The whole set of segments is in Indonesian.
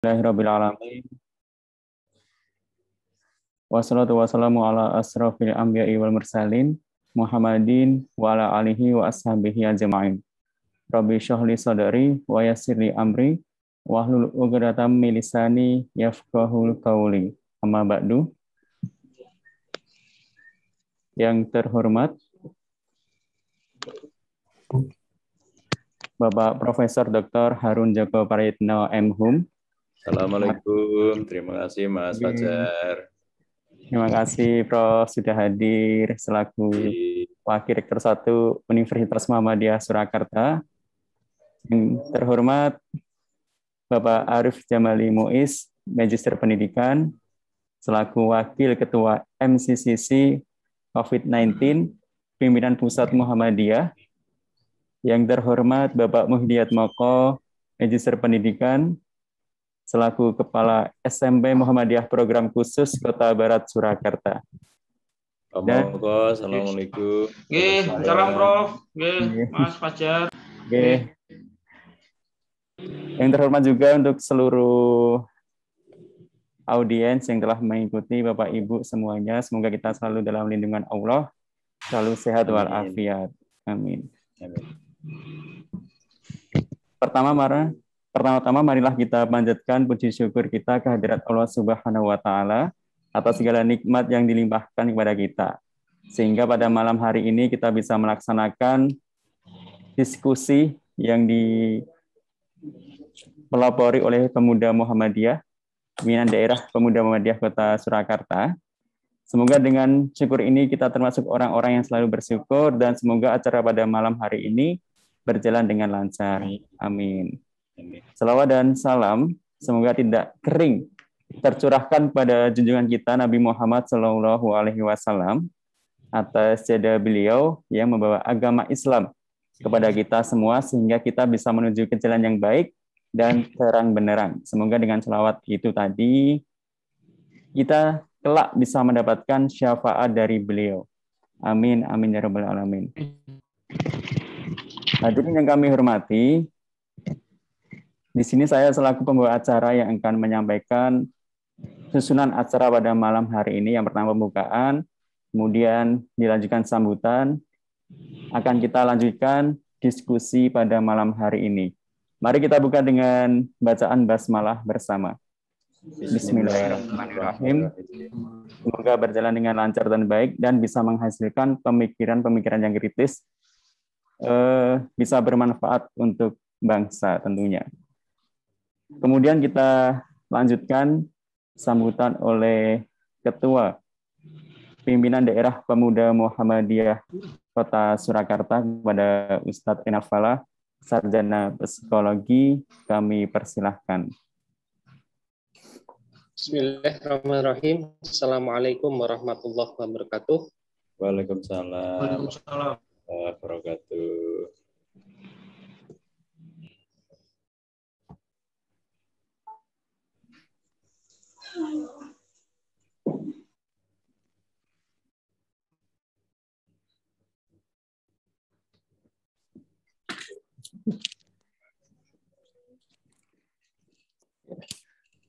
Alhamdulillahirrabbilalamin. Wassalatu wassalamu ala asrafil anbiya'i wal mursalin Muhammadin wa ala alihi wa ashabihi ajma'in. Rabbi syrahli sadri wa yassirli amri wahlul 'uqdatam min lisani yafqahul qawli. Amma ba'du. Yang terhormat Bapak Profesor Dr. Harun Joko Prayitno M.Hum. Assalamualaikum, terima kasih Mas Fajar. Terima kasih Prof. sudah hadir selaku Wakil Rektor 1 Universitas Muhammadiyah Surakarta. Yang terhormat Bapak Arif Jamali Muiz, Magister Pendidikan, selaku Wakil Ketua MCCC COVID-19 Pimpinan Pusat Muhammadiyah. Yang terhormat Bapak Muhdiyat Moko, Magister Pendidikan, selaku Kepala SMP Muhammadiyah Program Khusus Kota Barat Surakarta. Dan, Assalamualaikum. Salam Prof. Mas Fajar. Yang terhormat juga untuk seluruh audiens yang telah mengikuti, Bapak Ibu semuanya. Semoga kita selalu dalam lindungan Allah, selalu sehat walafiat. Amin. Pertama-tama marilah kita panjatkan puji syukur kita kehadirat Allah Subhanahu wa taala atas segala nikmat yang dilimpahkan kepada kita. Sehingga pada malam hari ini kita bisa melaksanakan diskusi yang dipelopori oleh Pemuda Muhammadiyah, Pimpinan Daerah Pemuda Muhammadiyah Kota Surakarta. Semoga dengan syukur ini kita termasuk orang-orang yang selalu bersyukur dan semoga acara pada malam hari ini berjalan dengan lancar. Amin. Salawat dan salam semoga tidak kering tercurahkan pada junjungan kita Nabi Muhammad SAW atas jasa beliau yang membawa agama Islam kepada kita semua sehingga kita bisa menuju ke jalan yang baik dan terang benderang. Semoga dengan selawat itu tadi kita kelak bisa mendapatkan syafaat dari beliau. Amin, amin ya rabbal alamin. Hadirin yang kami hormati, di sini saya selaku pembawa acara yang akan menyampaikan susunan acara pada malam hari ini. Yang pertama pembukaan, kemudian dilanjutkan sambutan, akan kita lanjutkan diskusi pada malam hari ini. Mari kita buka dengan bacaan basmalah bersama. Bismillahirrahmanirrahim. Semoga berjalan dengan lancar dan baik dan bisa menghasilkan pemikiran-pemikiran yang kritis, bisa bermanfaat untuk bangsa tentunya. Kemudian kita lanjutkan sambutan oleh Ketua Pimpinan Daerah Pemuda Muhammadiyah Kota Surakarta kepada Ustadz Enafala, Sarjana Psikologi, kami persilahkan. Bismillahirrahmanirrahim. Assalamualaikum warahmatullahi wabarakatuh. Waalaikumsalam warahmatullahi wabarakatuh.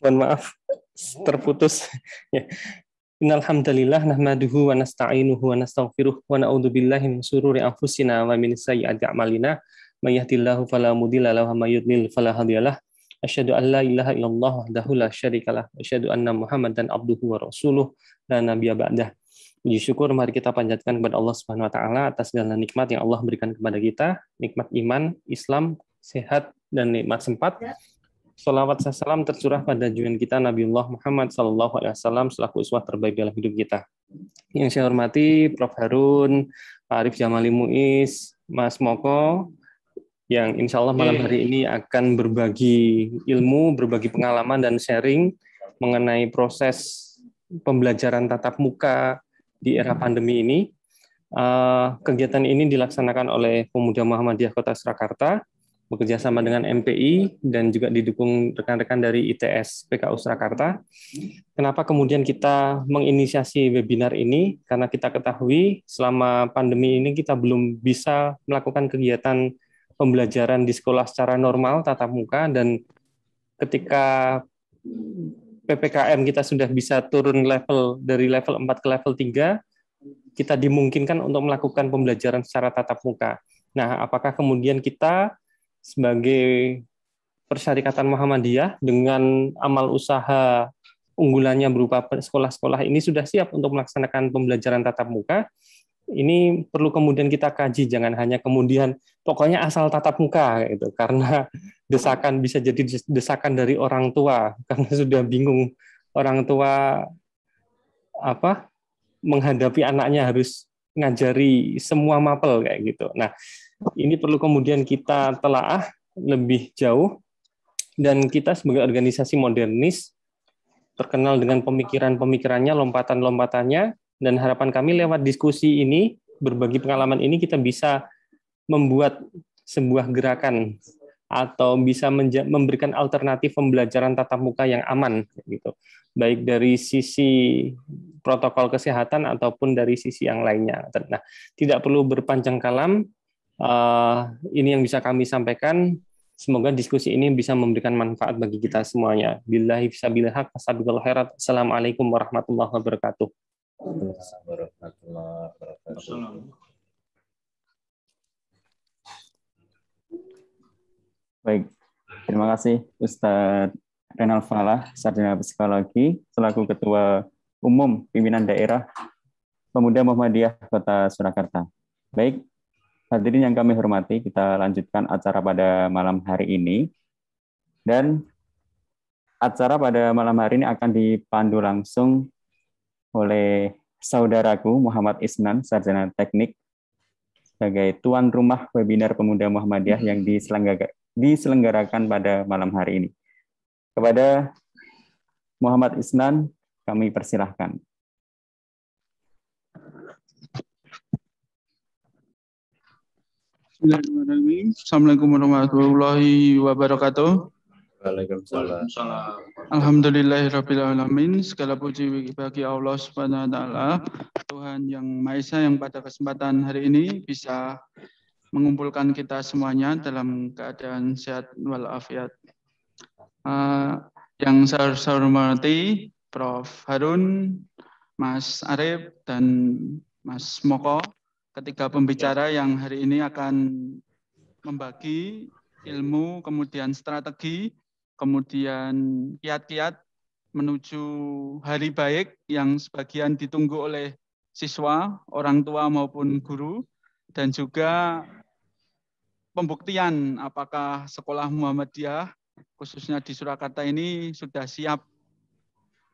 Mohon maaf terputus. Innal hamdalillah nahmaduhu wa nasta'inuhu wa nastaghfiruh wa na'udzubillahi min syururi anfusina wa min sayyiati a'malina. May yahdihillahu fala mudilla lahu wa may yudlil fala hadiyalah. Asyhadu an la ilaha illallah wahdahu la syarikalah wa asyhadu anna Muhammadan abduhu wa rasuluh la nabiyya ba'dah. Puji syukur mari kita panjatkan kepada Allah Subhanahu wa taala atas segala nikmat yang Allah berikan kepada kita, nikmat iman, Islam, sehat dan nikmat sempat. Salawat dan salam tercurah pada junjungan kita Nabiullah Muhammad SAW selaku uswah terbaik dalam hidup kita. Yang saya hormati Prof. Harun, Pak Arif Jamali Muiz, Mas Moko, yang insya Allah malam hari ini akan berbagi ilmu, berbagi pengalaman dan sharing mengenai proses pembelajaran tatap muka di era pandemi ini. Kegiatan ini dilaksanakan oleh Pemuda Muhammadiyah Kota Surakarta, bekerja sama dengan MPI dan juga didukung rekan-rekan dari ITS PKU Surakarta. Kenapa kemudian kita menginisiasi webinar ini? Karena kita ketahui selama pandemi ini kita belum bisa melakukan kegiatan pembelajaran di sekolah secara normal tatap muka, dan ketika PPKM kita sudah bisa turun level dari level 4 ke level 3, kita dimungkinkan untuk melakukan pembelajaran secara tatap muka. Nah, apakah kemudian kita sebagai Persyarikatan Muhammadiyah dengan amal usaha unggulannya berupa sekolah-sekolah ini sudah siap untuk melaksanakan pembelajaran tatap muka? Ini perlu kemudian kita kaji, jangan hanya kemudian pokoknya asal tatap muka gitu, karena desakan bisa jadi desakan dari orang tua karena sudah bingung orang tua menghadapi anaknya harus ngajari semua mapel kayak gitu. Nah, ini perlu kemudian kita telaah lebih jauh. Dan kita sebagai organisasi modernis terkenal dengan pemikiran-pemikirannya, lompatan-lompatannya, dan harapan kami lewat diskusi ini, berbagi pengalaman ini, kita bisa membuat sebuah gerakan atau bisa memberikan alternatif pembelajaran tatap muka yang aman, gitu. Baik dari sisi protokol kesehatan ataupun dari sisi yang lainnya. Nah, tidak perlu berpanjang kalam, ini yang bisa kami sampaikan. Semoga diskusi ini bisa memberikan manfaat bagi kita semuanya. Billahi fisabilillah haq, fastabiqul khairat. Assalamualaikum warahmatullahi wabarakatuh. Baik, terima kasih Ustadz Renal Falah, Sarjana Psikologi, selaku Ketua Umum Pimpinan Daerah Pemuda Muhammadiyah Kota Surakarta. Baik, hadirin yang kami hormati, kita lanjutkan acara pada malam hari ini. Dan acara pada malam hari ini akan dipandu langsung oleh saudaraku Muhammad Isnan, Sarjana Teknik, sebagai tuan rumah webinar Pemuda Muhammadiyah yang diselenggarakan pada malam hari ini. Kepada Muhammad Isnan, kami persilahkan. Assalamualaikum warahmatullahi wabarakatuh. Waalaikumsalam. Alhamdulillahirabbil alamin. Segala puji bagi Allah Subhanahu wa taala, Tuhan yang Maha Esa, yang pada kesempatan hari ini bisa mengumpulkan kita semuanya dalam keadaan sehat walafiat. Yang saya hormati Prof. Harun, Mas Arif, dan Mas Moko, ketiga pembicara yang hari ini akan membagi ilmu, kemudian strategi, kemudian kiat-kiat menuju hari baik yang sebagian ditunggu oleh siswa, orang tua maupun guru, dan juga pembuktian apakah sekolah Muhammadiyah, khususnya di Surakarta ini, sudah siap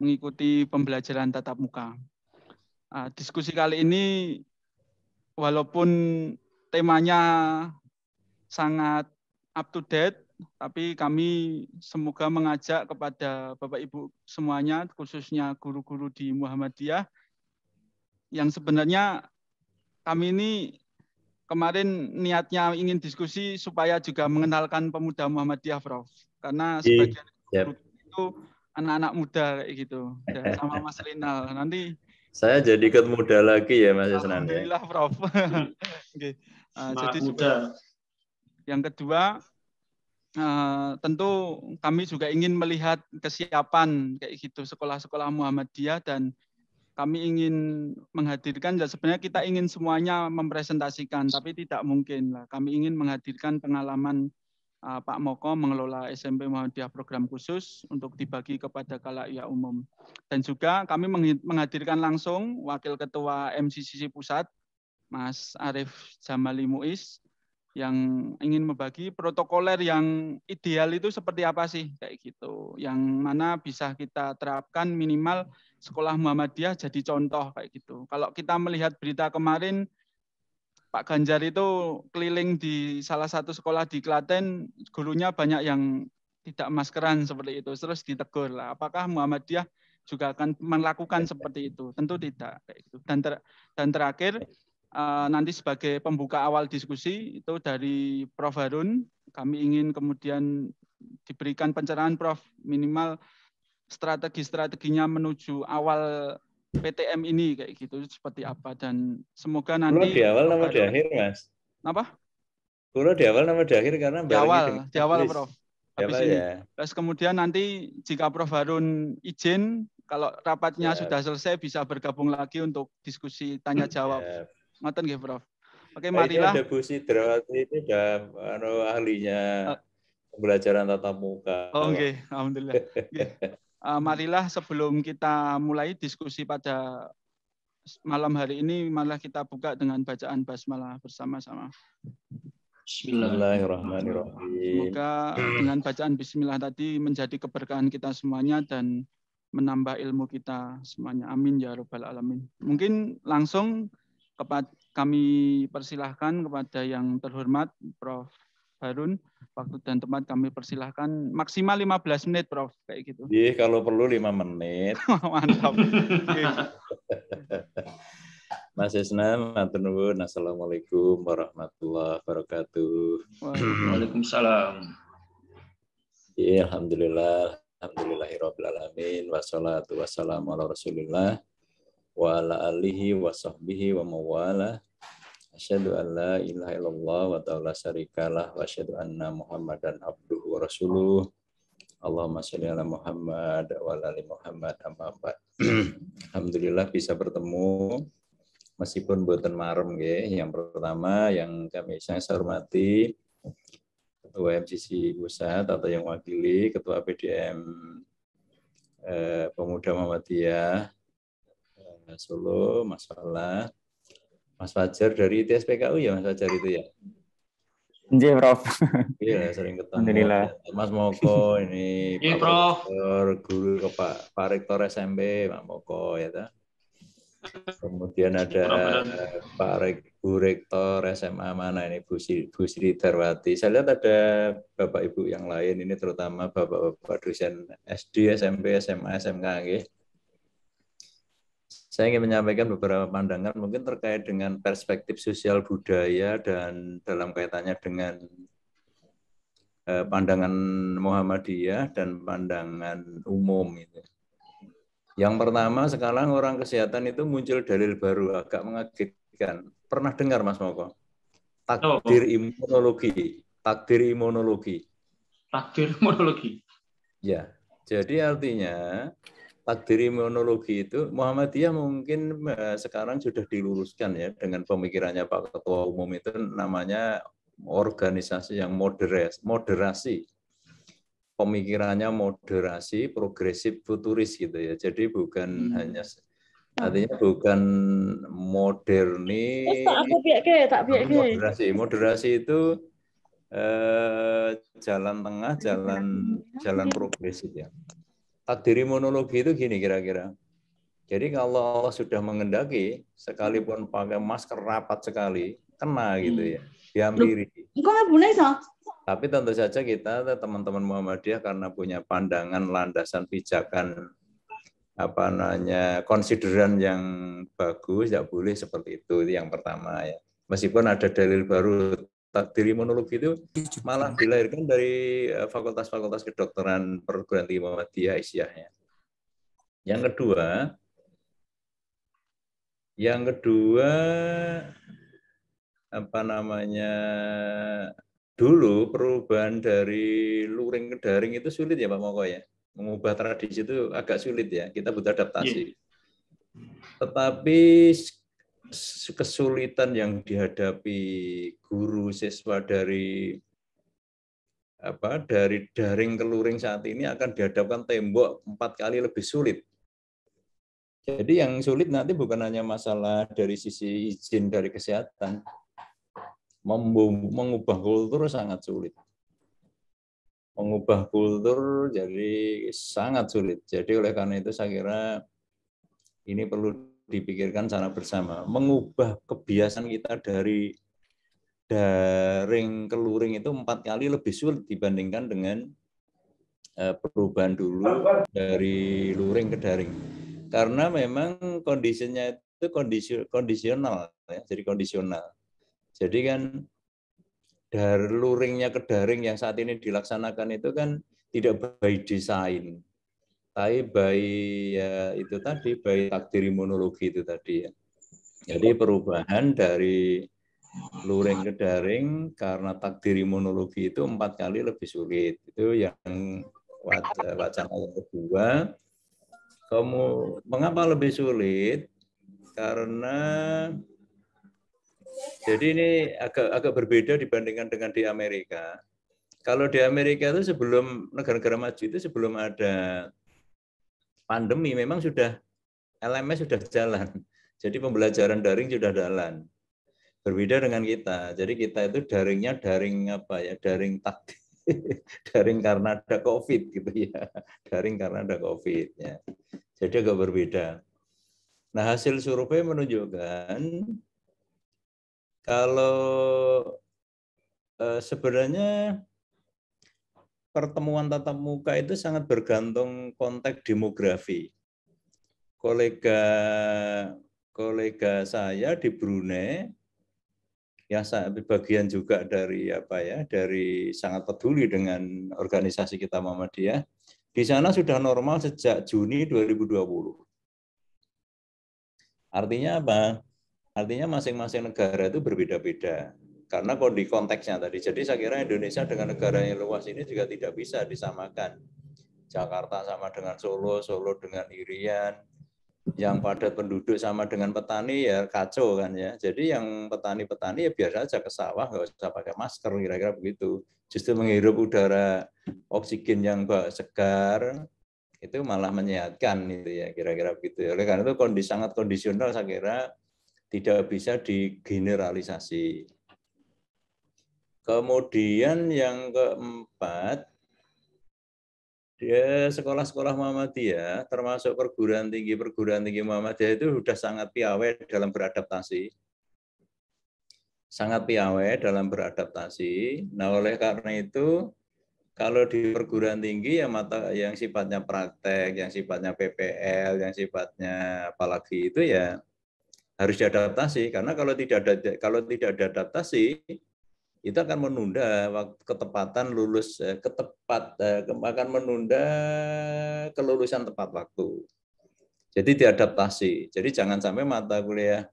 mengikuti pembelajaran tatap muka. Diskusi kali ini walaupun temanya sangat up to date, tapi kami semoga mengajak kepada Bapak Ibu semuanya, khususnya guru-guru di Muhammadiyah, yang sebenarnya kami ini kemarin niatnya ingin diskusi supaya juga mengenalkan pemuda Muhammadiyah, Prof. Karena sebagian guru itu anak-anak muda kayak gitu, sama Mas Rinal. Nanti saya jadi ikut muda lagi ya, Mas Isnan. Alhamdulillah, Prof. Okay. Jadi muda. Yang kedua, tentu kami juga ingin melihat kesiapan kayak gitu sekolah-sekolah Muhammadiyah, dan kami ingin menghadirkan, dan sebenarnya kita ingin semuanya mempresentasikan, tapi tidak mungkin lah. Kami ingin menghadirkan pengalaman Pak Moko mengelola SMP Muhammadiyah program khusus untuk dibagi kepada khalayak umum. Dan juga kami menghadirkan langsung Wakil Ketua MCCC Pusat, Mas Arif Jamali Muiz, yang ingin membagi protokoler yang ideal itu seperti apa sih, kayak gitu. Yang mana bisa kita terapkan minimal sekolah Muhammadiyah jadi contoh kayak gitu. Kalau kita melihat berita kemarin, Pak Ganjar itu keliling di salah satu sekolah di Klaten, gurunya banyak yang tidak maskeran seperti itu, terus ditegur lah. Apakah Muhammadiyah juga akan melakukan seperti itu? Tentu tidak. Dan terakhir, nanti sebagai pembuka awal diskusi itu dari Prof. Harun, kami ingin kemudian diberikan pencerahan, Prof, minimal strategi-strateginya menuju awal PTM ini kayak gitu seperti apa, dan semoga nanti di awal nama di akhir, Mas. Apa? Kulo di awal nama di akhir karena di awal Prof. habis Siapa ini. ya? Terus kemudian nanti jika Prof Harun izin, kalau rapatnya Ya. sudah selesai bisa bergabung lagi untuk diskusi tanya jawab. Ya. Ngoten nggih, Prof. Oke, Nah, ini marilah. ada Bu Sidrawati, ini udah ahlinya pembelajaran tatap muka. Oh, nggih, alhamdulillah. Nggih. Marilah sebelum kita mulai diskusi pada malam hari ini, malah kita buka dengan bacaan basmalah bersama-sama. Bismillahirrahmanirrahim. Semoga dengan bacaan bismillah tadi menjadi keberkahan kita semuanya dan menambah ilmu kita semuanya. Amin ya rabbal alamin. Mungkin langsung kami persilahkan kepada yang terhormat Prof Harun. Waktu dan tempat kami persilahkan maksimal 15 menit, Prof. Kayak gitu. Iya, kalau perlu 5 menit. Mantap. Mas Isna, matur nuwun. Assalamualaikum warahmatullahi wabarakatuh. Waalaikumsalam. Iya, alhamdulillah. Alhamdulillahirabbil alamin. Wassalatu wassalamu ala Rasulillah wa ala alihi wa sahbihi wa mawala. Asyhadu an la ilaha illallah wa ta'ala syarikalah wa asyhadu anna Muhammadan abduhu wa rasuluh. Allahumma sholli ala Muhammad wa ala ali Muhammad amma ba'd. Alhamdulillah bisa bertemu meskipun boten marem nggih. Yang pertama yang kami saya hormati Ketua MCC Pusat atau yang wakili Ketua PDM Pemuda Muhammadiyah Solo, Mas Fajar dari TSPKU ya, Mas Fajar itu ya? Nggih, Prof. Iya, sering ketemu. Alhamdulillah. Mas Moko ini Iya, Pak Prof. Rektor, guru ke Pak Rektor SMP, Pak Moko ya ta. Kemudian ada Bu Rektor SMA mana ini Bu Sri Darwati. Saya lihat ada Bapak Ibu yang lain ini terutama Bapak-bapak dosen SD, SMP, SMA, SMK nggih. Saya ingin menyampaikan beberapa pandangan mungkin terkait dengan perspektif sosial budaya dan dalam kaitannya dengan pandangan Muhammadiyah dan pandangan umum itu. Yang pertama sekarang orang kesehatan itu muncul dalil baru agak mengagetkan. Pernah dengar Mas Moko? Takdir imunologi. Takdir imunologi. Takdir imunologi. Ya, jadi artinya takdir imunologi itu Muhammadiyah mungkin sekarang sudah diluruskan ya dengan pemikirannya Pak Ketua Umum itu namanya organisasi yang moderasi. Pemikirannya moderasi, progresif, futuris gitu ya. Jadi bukan hanya artinya bukan moderni. Moderasi. Moderasi itu jalan tengah, jalan progresif ya. Takdir imunologi itu gini kira-kira. Jadi kalau Allah sudah mengendaki, sekalipun pakai masker rapat sekali, kena gitu ya, dihampiri. Tapi tentu saja kita teman-teman Muhammadiyah karena punya pandangan landasan pijakan konsideran yang bagus, tidak boleh seperti itu yang pertama ya. Meskipun ada dalil baru takdir imunologi itu malah dilahirkan dari fakultas-fakultas kedokteran perguruan tinggi Muhammadiyah Aisyahnya. Yang kedua dulu perubahan dari luring ke daring itu sulit ya Pak Moko ya. Mengubah tradisi itu agak sulit ya. Kita butuh adaptasi. Tetapi kesulitan yang dihadapi guru siswa dari daring ke luring saat ini akan dihadapkan tembok 4 kali lebih sulit. Jadi yang sulit nanti bukan hanya masalah dari sisi izin dari kesehatan, mengubah kultur sangat sulit. Mengubah kultur jadi sangat sulit. Jadi oleh karena itu saya kira ini perlu dipikirkan secara bersama. Mengubah kebiasaan kita dari daring ke luring itu 4 kali lebih sulit dibandingkan dengan perubahan dulu dari luring ke daring. Karena memang kondisinya itu kondisional ya, jadi kondisional. Jadi kan dari luringnya ke daring yang saat ini dilaksanakan itu kan tidak by design. Tapi by takdir imunologi itu tadi ya. Jadi perubahan dari luring ke daring karena takdir imunologi itu 4 kali lebih sulit. Itu yang wacana yang kedua. Mengapa lebih sulit? Karena jadi ini agak berbeda dibandingkan dengan di Amerika. Kalau di Amerika itu sebelum negara-negara maju itu sebelum ada pandemi memang sudah LMS sudah jalan. Jadi pembelajaran daring sudah jalan. Berbeda dengan kita. Jadi kita itu daringnya daring apa ya? Daring takdir. Daring karena ada COVID gitu ya. Daring karena ada COVID ya. Jadi agak berbeda. Nah, hasil survei menunjukkan kalau sebenarnya pertemuan tatap muka itu sangat bergantung konteks demografi. Kolega saya di Brunei, yang bagian juga dari dari sangat peduli dengan organisasi kita Muhammadiyah, di sana sudah normal sejak Juni 2020. Artinya apa? Artinya masing-masing negara itu berbeda-beda. Karena di konteksnya tadi. Jadi saya kira Indonesia dengan negara yang luas ini juga tidak bisa disamakan. Jakarta sama dengan Solo, Solo dengan Irian, yang padat penduduk sama dengan petani ya kacau kan ya. Jadi yang petani-petani ya biasa aja ke sawah, nggak usah pakai masker, kira-kira begitu. Justru menghirup udara oksigen yang segar, itu malah menyehatkan itu ya, kira-kira begitu. Oleh karena itu sangat kondisional saya kira tidak bisa digeneralisasi. Kemudian yang keempat, sekolah-sekolah Muhammadiyah termasuk perguruan tinggi Muhammadiyah itu sudah sangat piawai dalam beradaptasi. Sangat piawai dalam beradaptasi. Nah, oleh karena itu kalau di perguruan tinggi ya mata yang sifatnya praktek, yang sifatnya PPL, yang sifatnya apalagi itu ya harus diadaptasi, karena kalau tidak ada adaptasi itu akan menunda ketepatan lulus akan menunda kelulusan tepat waktu. Jadi diadaptasi. Jadi jangan sampai mata kuliah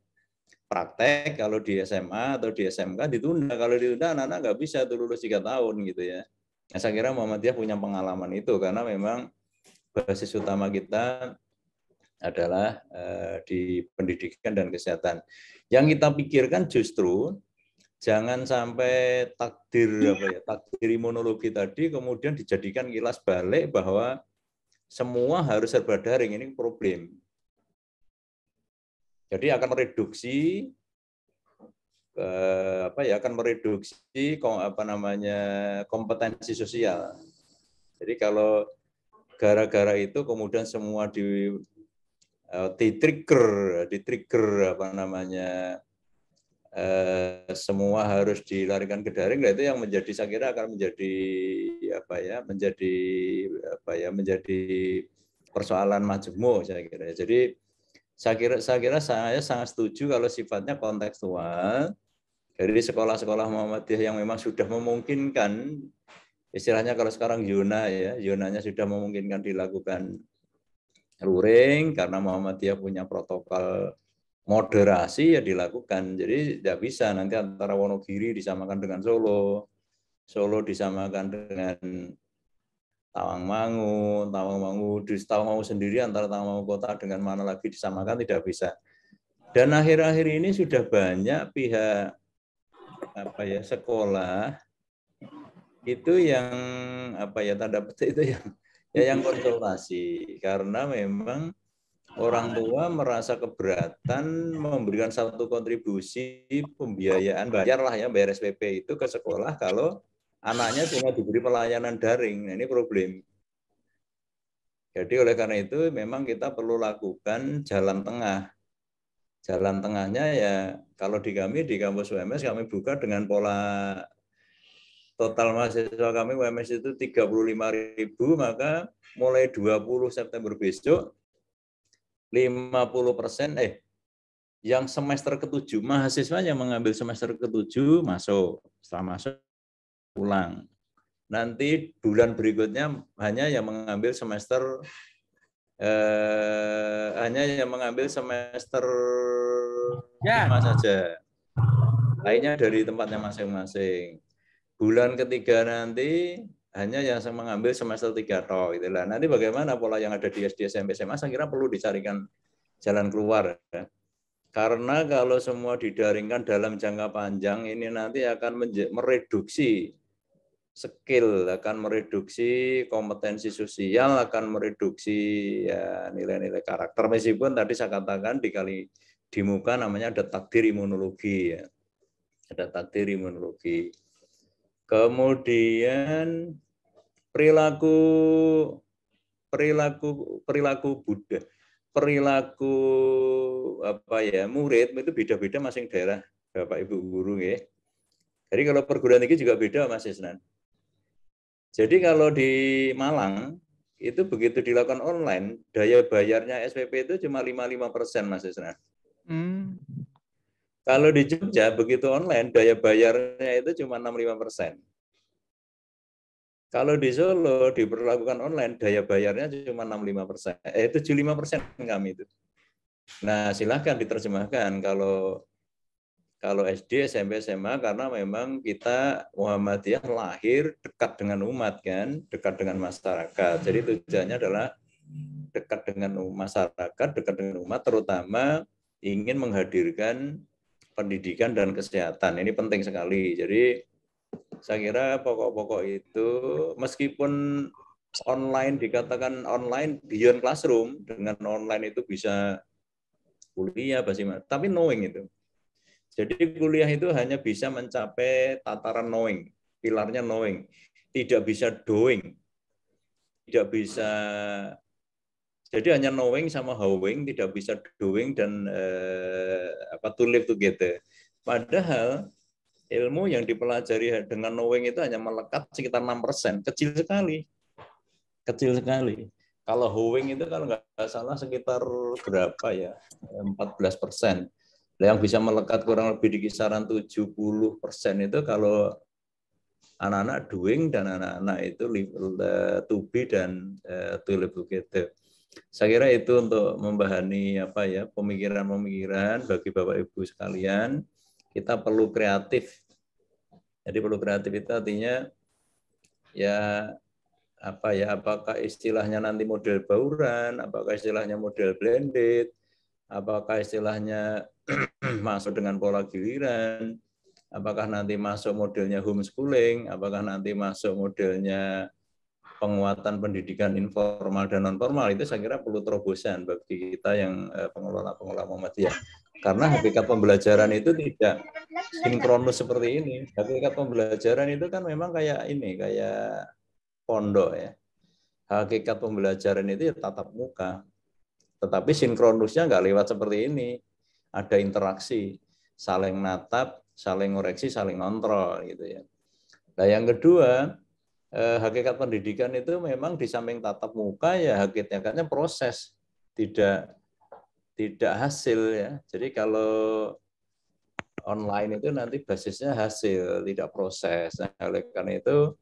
praktek kalau di SMA atau di SMK ditunda. Kalau ditunda anak-anak nggak bisa tuh lulus 3 tahun gitu ya. Nah, saya kira Muhammadiyah punya pengalaman itu karena memang basis utama kita adalah di pendidikan dan kesehatan. Yang kita pikirkan justru jangan sampai takdir imunologi tadi kemudian dijadikan kilas balik bahwa semua harus serba daring. Ini problem. Jadi akan mereduksi kompetensi sosial. Jadi kalau gara-gara itu kemudian semua di-trigger semua harus dilarikan ke daring, itu yang menjadi saya kira akan menjadi persoalan majemuk saya kira. Jadi saya sangat setuju kalau sifatnya kontekstual dari sekolah-sekolah Muhammadiyah yang memang sudah memungkinkan, istilahnya kalau sekarang zonanya sudah memungkinkan dilakukan luring karena Muhammadiyah punya protokol moderasi ya dilakukan. Jadi tidak bisa nanti antara Wonogiri disamakan dengan Solo, Solo disamakan dengan Tawangmangu sendiri antara Tawangmangu kota dengan mana lagi disamakan, tidak bisa. Dan akhir-akhir ini sudah banyak pihak sekolah itu yang tanda petik itu yang konsultasi, karena memang orang tua merasa keberatan memberikan satu kontribusi pembiayaan, bayar SPP itu ke sekolah kalau anaknya cuma diberi pelayanan daring. Nah, ini problem. Jadi oleh karena itu memang kita perlu lakukan jalan tengah. Jalan tengahnya ya kalau di kampus UMS kami buka dengan pola total mahasiswa kami UMS itu 35.000, maka mulai 20 September besok 50% yang semester ke-7, mahasiswa yang mengambil semester ke-7 masuk, setelah masuk pulang. Nanti bulan berikutnya hanya yang mengambil semester 5 saja. lainnya dari tempatnya masing-masing. Bulan ketiga nanti hanya yang mengambil semester 3 toh, gitu lah. Nanti bagaimana pola yang ada di SD, SMP, SMA, saya kira perlu dicarikan jalan keluar. Ya. Karena kalau semua didaringkan dalam jangka panjang, ini nanti akan mereduksi skill, akan mereduksi kompetensi sosial, akan mereduksi ya, nilai-nilai karakter. Meskipun tadi saya katakan di muka namanya ada takdir imunologi. Ya. Ada takdir imunologi. Kemudian perilaku Buddha, perilaku apa ya murid itu beda-beda masing daerah, Bapak Ibu guru ya. Jadi kalau perguruan tinggi juga beda Mas Isnan. Jadi kalau di Malang itu begitu dilakukan online, daya bayarnya SPP itu cuma 55% Mas Isnan. Kalau di Jogja begitu online daya bayarnya itu cuma 65%. Kalau di Solo diberlakukan online, daya bayarnya cuma 65%. 75% kami itu. Nah, silahkan diterjemahkan kalau SD, SMP, SMA, karena memang kita Muhammadiyah lahir dekat dengan umat, kan, dekat dengan masyarakat. Jadi tujuannya adalah dekat dengan masyarakat, dekat dengan umat, terutama ingin menghadirkan pendidikan dan kesehatan. Ini penting sekali. Jadi saya kira pokok-pokok itu meskipun online dikatakan online beyond classroom, dengan online itu bisa kuliah, tapi knowing itu. Jadi kuliah itu hanya bisa mencapai tataran knowing, pilarnya knowing, tidak bisa doing, tidak bisa. Jadi hanya knowing sama knowing, tidak bisa doing dan to live together. Padahal ilmu yang dipelajari dengan knowing itu hanya melekat sekitar 6%, kecil sekali. Kecil sekali. Kalau knowing itu kalau nggak salah sekitar berapa ya? 14%. Yang bisa melekat kurang lebih di kisaran 70% itu kalau anak-anak doing dan anak-anak itu to be dan to live together. Saya kira itu untuk membahani pemikiran-pemikiran bagi Bapak Ibu sekalian. Kita perlu kreatif. Jadi perlu kreatif itu artinya apakah istilahnya nanti model bauran, apakah istilahnya model blended, apakah istilahnya masuk dengan pola giliran, apakah nanti masuk modelnya homeschooling, apakah nanti masuk modelnya penguatan pendidikan informal dan non formal. Itu saya kira perlu terobosan bagi kita yang pengelola Muhammadiyah. Karena hakikat pembelajaran itu tidak sinkronus seperti ini. Hakikat pembelajaran itu kan memang kayak pondok ya. Hakikat pembelajaran itu ya tatap muka. Tetapi sinkronusnya nggak lewat seperti ini. Ada interaksi, saling natap, saling ngoreksi, saling kontrol gitu ya. Nah, yang kedua, hakikat pendidikan itu memang di samping tatap muka ya hakikatnya proses, tidak hasil ya. Jadi kalau online itu nanti basisnya hasil, tidak proses. Nah, oleh karena itu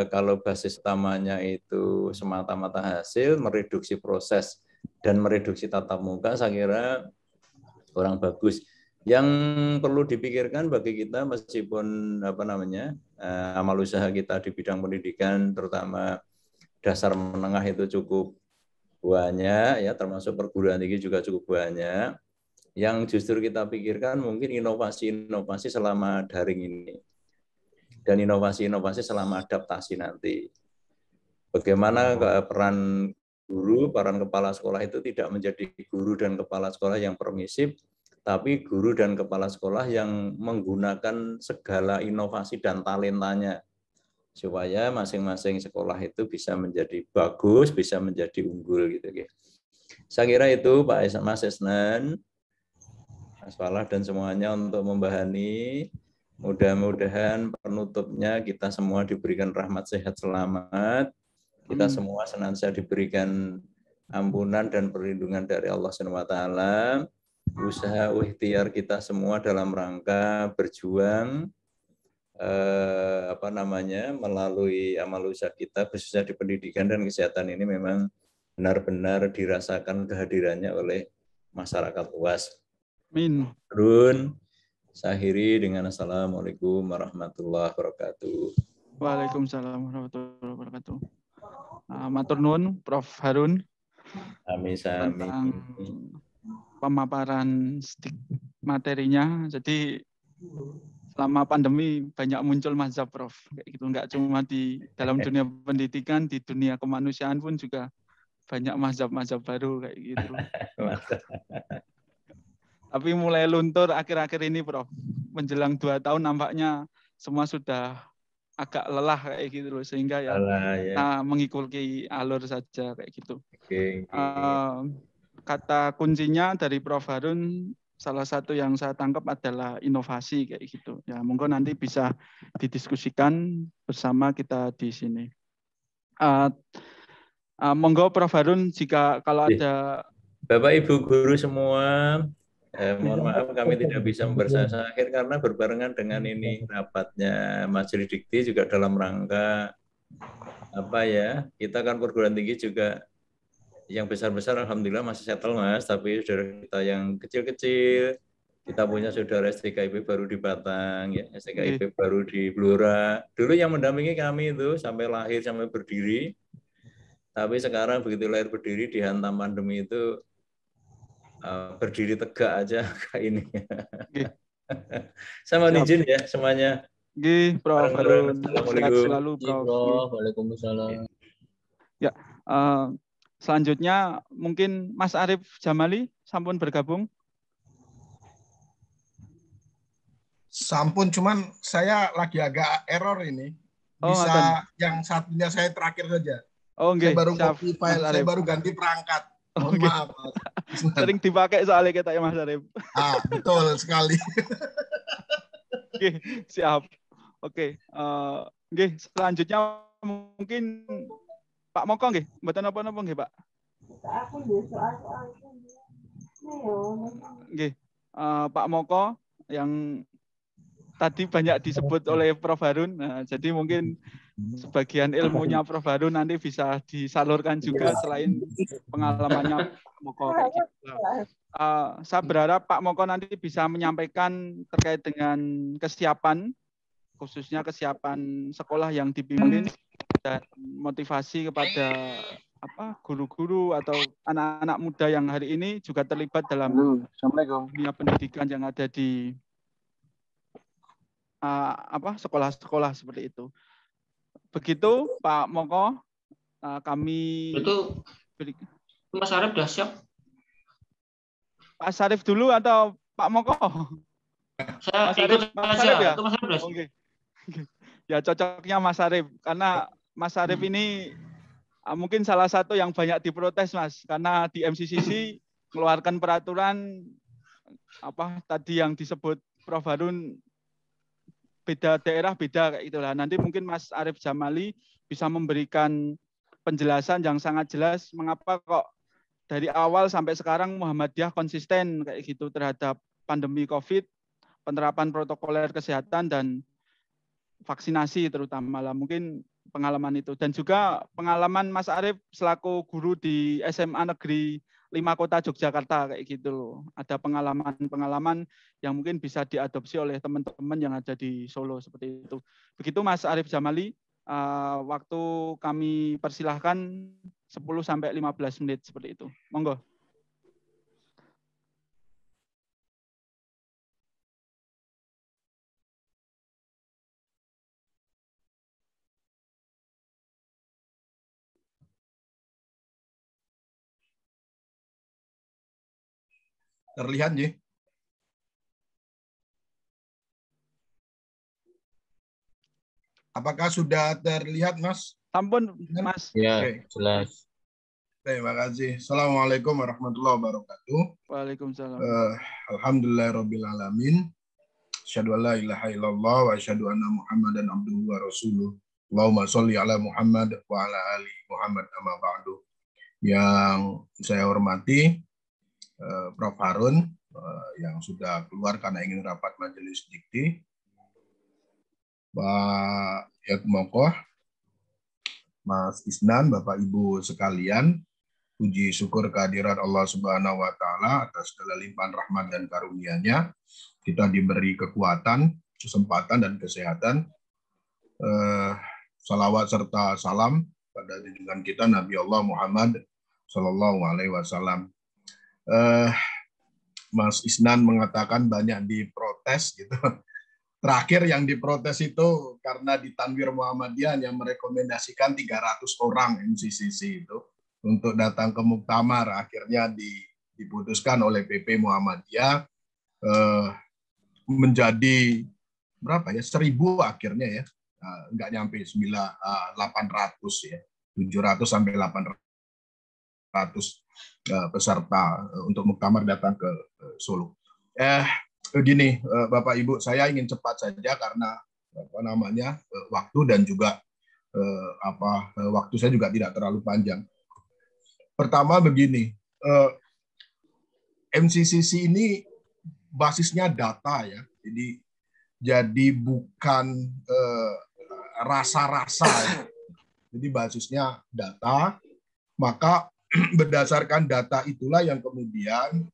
kalau basis utamanya itu semata-mata hasil, mereduksi proses dan mereduksi tatap muka, saya kira kurang bagus. Yang perlu dipikirkan bagi kita meskipun amal usaha kita di bidang pendidikan terutama dasar menengah itu cukup banyak ya, termasuk perguruan tinggi juga cukup banyak. Yang justru kita pikirkan mungkin inovasi-inovasi selama daring ini dan inovasi-inovasi selama adaptasi nanti. Bagaimana peran guru, peran kepala sekolah itu tidak menjadi guru dan kepala sekolah yang permisif, tapi guru dan kepala sekolah yang menggunakan segala inovasi dan talentanya supaya masing-masing sekolah itu bisa menjadi bagus, bisa menjadi unggul gitu. Saya kira itu Pak Mas Isnan, Mas Falah dan semuanya untuk membahani. Mudah-mudahan penutupnya kita semua diberikan rahmat sehat selamat. Kita semua senantiasa diberikan ampunan dan perlindungan dari Allah SWT. Usaha ikhtiar kita semua dalam rangka berjuang melalui amal usaha kita khususnya di pendidikan dan kesehatan ini memang benar-benar dirasakan kehadirannya oleh masyarakat luas. Amin. Saya akhiri dengan Assalamualaikum warahmatullahi wabarakatuh. Waalaikumsalam warahmatullahi wabarakatuh. Matur nuwun Prof Harun Amin, tentang pemaparan materinya. Jadi selama pandemi banyak muncul mazhab Prof. Kayak gitu, nggak cuma di dalam dunia pendidikan, di dunia kemanusiaan pun juga banyak mazhab-mazhab baru kayak gitu. Tapi mulai luntur akhir-akhir ini Prof. Menjelang 2 tahun nampaknya semua sudah agak lelah kayak gitu loh, sehingga ya kita mengikuti alur saja kayak gitu. Kata kuncinya dari Prof Harun, salah satu yang saya tangkap adalah inovasi kayak gitu. Ya, monggo nanti bisa didiskusikan bersama kita di sini. Monggo Prof Harun, jika kalau ada Bapak Ibu guru semua, mohon maaf kami tidak bisa bersama akhir karena berbarengan dengan ini rapatnya Majelis Dikti juga dalam rangka apa ya, kita kan perguruan tinggi juga yang besar-besar alhamdulillah masih settle Mas, tapi saudara kita yang kecil-kecil, kita punya saudara STKIP baru di Batang, ya STKIP baru di Blora. Dulu yang mendampingi kami itu sampai lahir sampai berdiri, tapi sekarang begitu lahir berdiri dihantam pandemi itu berdiri tegak aja kayak ini. Sama izin ya semuanya. Prof Harun, sehat selalu Prof. Waalaikumsalam. Ya, selanjutnya mungkin Mas Arif Jamali sampun bergabung. Sampun, cuman saya lagi agak error ini. Bisa yang satunya saya terakhir saja. Saya baru copy file, saya baru ganti perangkat. Mohon maaf. Sering dipakai soalnya kita ya Mas Arif. Betul sekali. Siap. Oke. Selanjutnya mungkin Pak Moko nggih, mboten napa-napa nggih, Pak. Pak Moko yang tadi banyak disebut oleh Prof Harun. Nah, jadi mungkin sebagian ilmunya Prof Harun nanti bisa disalurkan juga selain pengalamannya Pak Moko. Saya berharap Pak Moko nanti bisa menyampaikan terkait dengan kesiapan, khususnya kesiapan sekolah yang dipimpin dan motivasi kepada guru-guru atau anak-anak muda yang hari ini juga terlibat dalam dunia pendidikan yang ada di sekolah-sekolah seperti itu. Begitu Pak Moko, kami itu Mas Arif sudah siap? Pak Syarif dulu atau Pak Moko? Saya ikut saja. Ya? Itu Mas Arif sudah siap. Okay. Ya cocoknya Mas Arif, karena Mas Arif ini mungkin salah satu yang banyak diprotes Mas, karena di MCCC mengeluarkan peraturan tadi yang disebut Prof Harun, beda daerah beda kayak itulah. Nanti mungkin Mas Arif Jamali bisa memberikan penjelasan yang sangat jelas mengapa kok dari awal sampai sekarang Muhammadiyah konsisten kayak gitu terhadap pandemi COVID, penerapan protokoler kesehatan dan vaksinasi terutama lah, mungkin pengalaman itu. Dan juga pengalaman Mas Arif selaku guru di SMA Negeri 5 Kota Yogyakarta kayak gitu loh. Ada pengalaman-pengalaman yang mungkin bisa diadopsi oleh teman-teman yang ada di Solo seperti itu. Begitu Mas Arif Jamali, waktu kami persilahkan 10-15 menit seperti itu. Monggo. Terlihat ya? Apakah sudah terlihat, Mas? Sampun, Mas. Ya, jelas. Terima kasih. Assalamualaikum warahmatullahi wabarakatuh. Waalaikumsalam. Alhamdulillahirabbil alamin. Asyhadu an la ilaha illallah wa asyhadu anna Muhammadan abduhu wa rasuluh. Allahumma sholli ala Muhammad wa ala ali Muhammad amma ba'du. Yang saya hormati Prof Harun yang sudah keluar karena ingin rapat Majelis Dikti, Pak Yatmoko, Mas Isnan, Bapak Ibu sekalian, puji syukur kehadirat Allah Subhanahu wa taala atas segala limpahan rahmat dan karunia-Nya. Kita diberi kekuatan, kesempatan dan kesehatan. Salawat serta salam pada junjungan kita Nabi Allah Muhammad Sallallahu Alaihi Wasallam. Mas Isnan mengatakan banyak diprotes gitu. Terakhir yang diprotes itu karena di Tanwir Muhammadiyah yang merekomendasikan 300 orang MCCC itu untuk datang ke muktamar. Akhirnya diputuskan oleh PP Muhammadiyah menjadi berapa ya? 1.000 akhirnya ya. Nggak nyampe 800 ya. 700 sampai 800 peserta untuk muktamar datang ke Solo. Begini, Bapak Ibu, saya ingin cepat saja karena waktu dan juga waktu saya juga tidak terlalu panjang. Pertama begini, MCCC ini basisnya data ya, jadi bukan rasa-rasa, ya. Jadi basisnya data, maka berdasarkan data itulah yang kemudian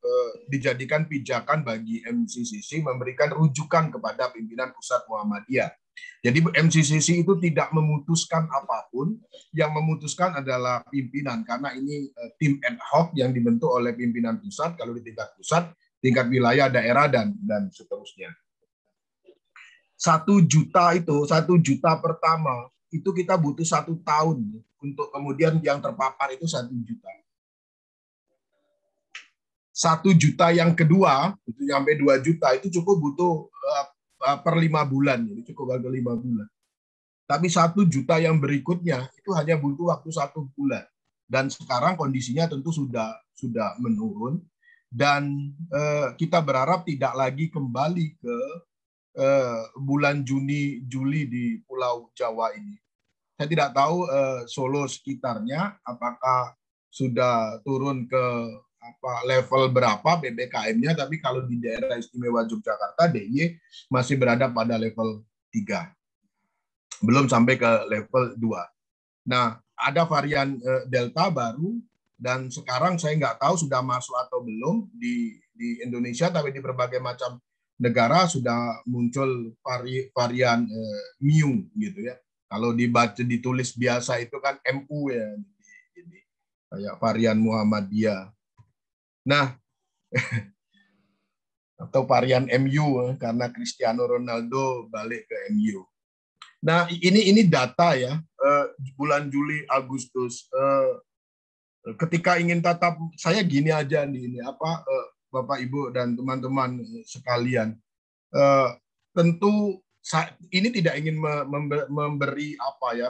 dijadikan pijakan bagi MCCC memberikan rujukan kepada pimpinan pusat Muhammadiyah. Jadi MCCC itu tidak memutuskan apapun, yang memutuskan adalah pimpinan karena ini tim ad hoc yang dibentuk oleh pimpinan pusat, kalau di tingkat pusat, tingkat wilayah, daerah dan seterusnya. 1 juta itu, 1 juta pertama itu kita butuh 1 tahun untuk kemudian yang terpapar itu 1 juta. 1 juta yang kedua itu sampai 2 juta itu cukup butuh per 5 bulan, jadi cukup agak 5 bulan. Tapi 1 juta yang berikutnya itu hanya butuh waktu 1 bulan. Dan sekarang kondisinya tentu sudah menurun dan kita berharap tidak lagi kembali ke bulan Juni Juli di Pulau Jawa ini. Saya tidak tahu Solo sekitarnya apakah sudah turun ke level berapa PPKM-nya, tapi kalau di daerah istimewa Yogyakarta DIY masih berada pada level 3. Belum sampai ke level 2. Nah, ada varian Delta baru dan sekarang saya nggak tahu sudah masuk atau belum di Indonesia, tapi di berbagai macam negara sudah muncul varian Mu gitu ya. Kalau dibaca ditulis biasa itu kan MU ya, jadi kayak varian Muhammadiyah. Nah, atau varian MU karena Cristiano Ronaldo balik ke MU. Nah, ini data ya, bulan Juli Agustus. Ketika ingin tatap, saya gini aja nih, Bapak Ibu dan teman-teman sekalian, tentu ini tidak ingin memberi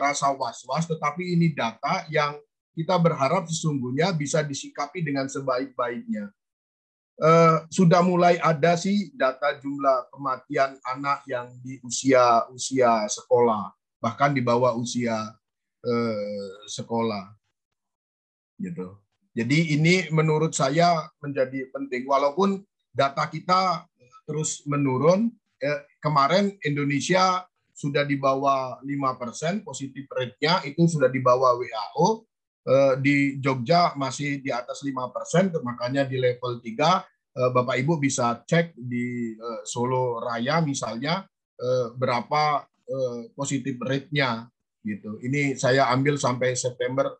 rasa was-was, tetapi ini data yang kita berharap sesungguhnya bisa disikapi dengan sebaik-baiknya. Sudah mulai ada sih data jumlah kematian anak yang di usia sekolah, bahkan di bawah usia sekolah, gitu. Jadi ini menurut saya menjadi penting, walaupun data kita terus menurun. Kemarin Indonesia sudah di bawah 5%, positif rate-nya itu sudah di bawah WHO. Di Jogja masih di atas 5%, makanya di level 3. Bapak Ibu bisa cek di Solo Raya misalnya berapa positif rate-nya gitu. Ini saya ambil sampai September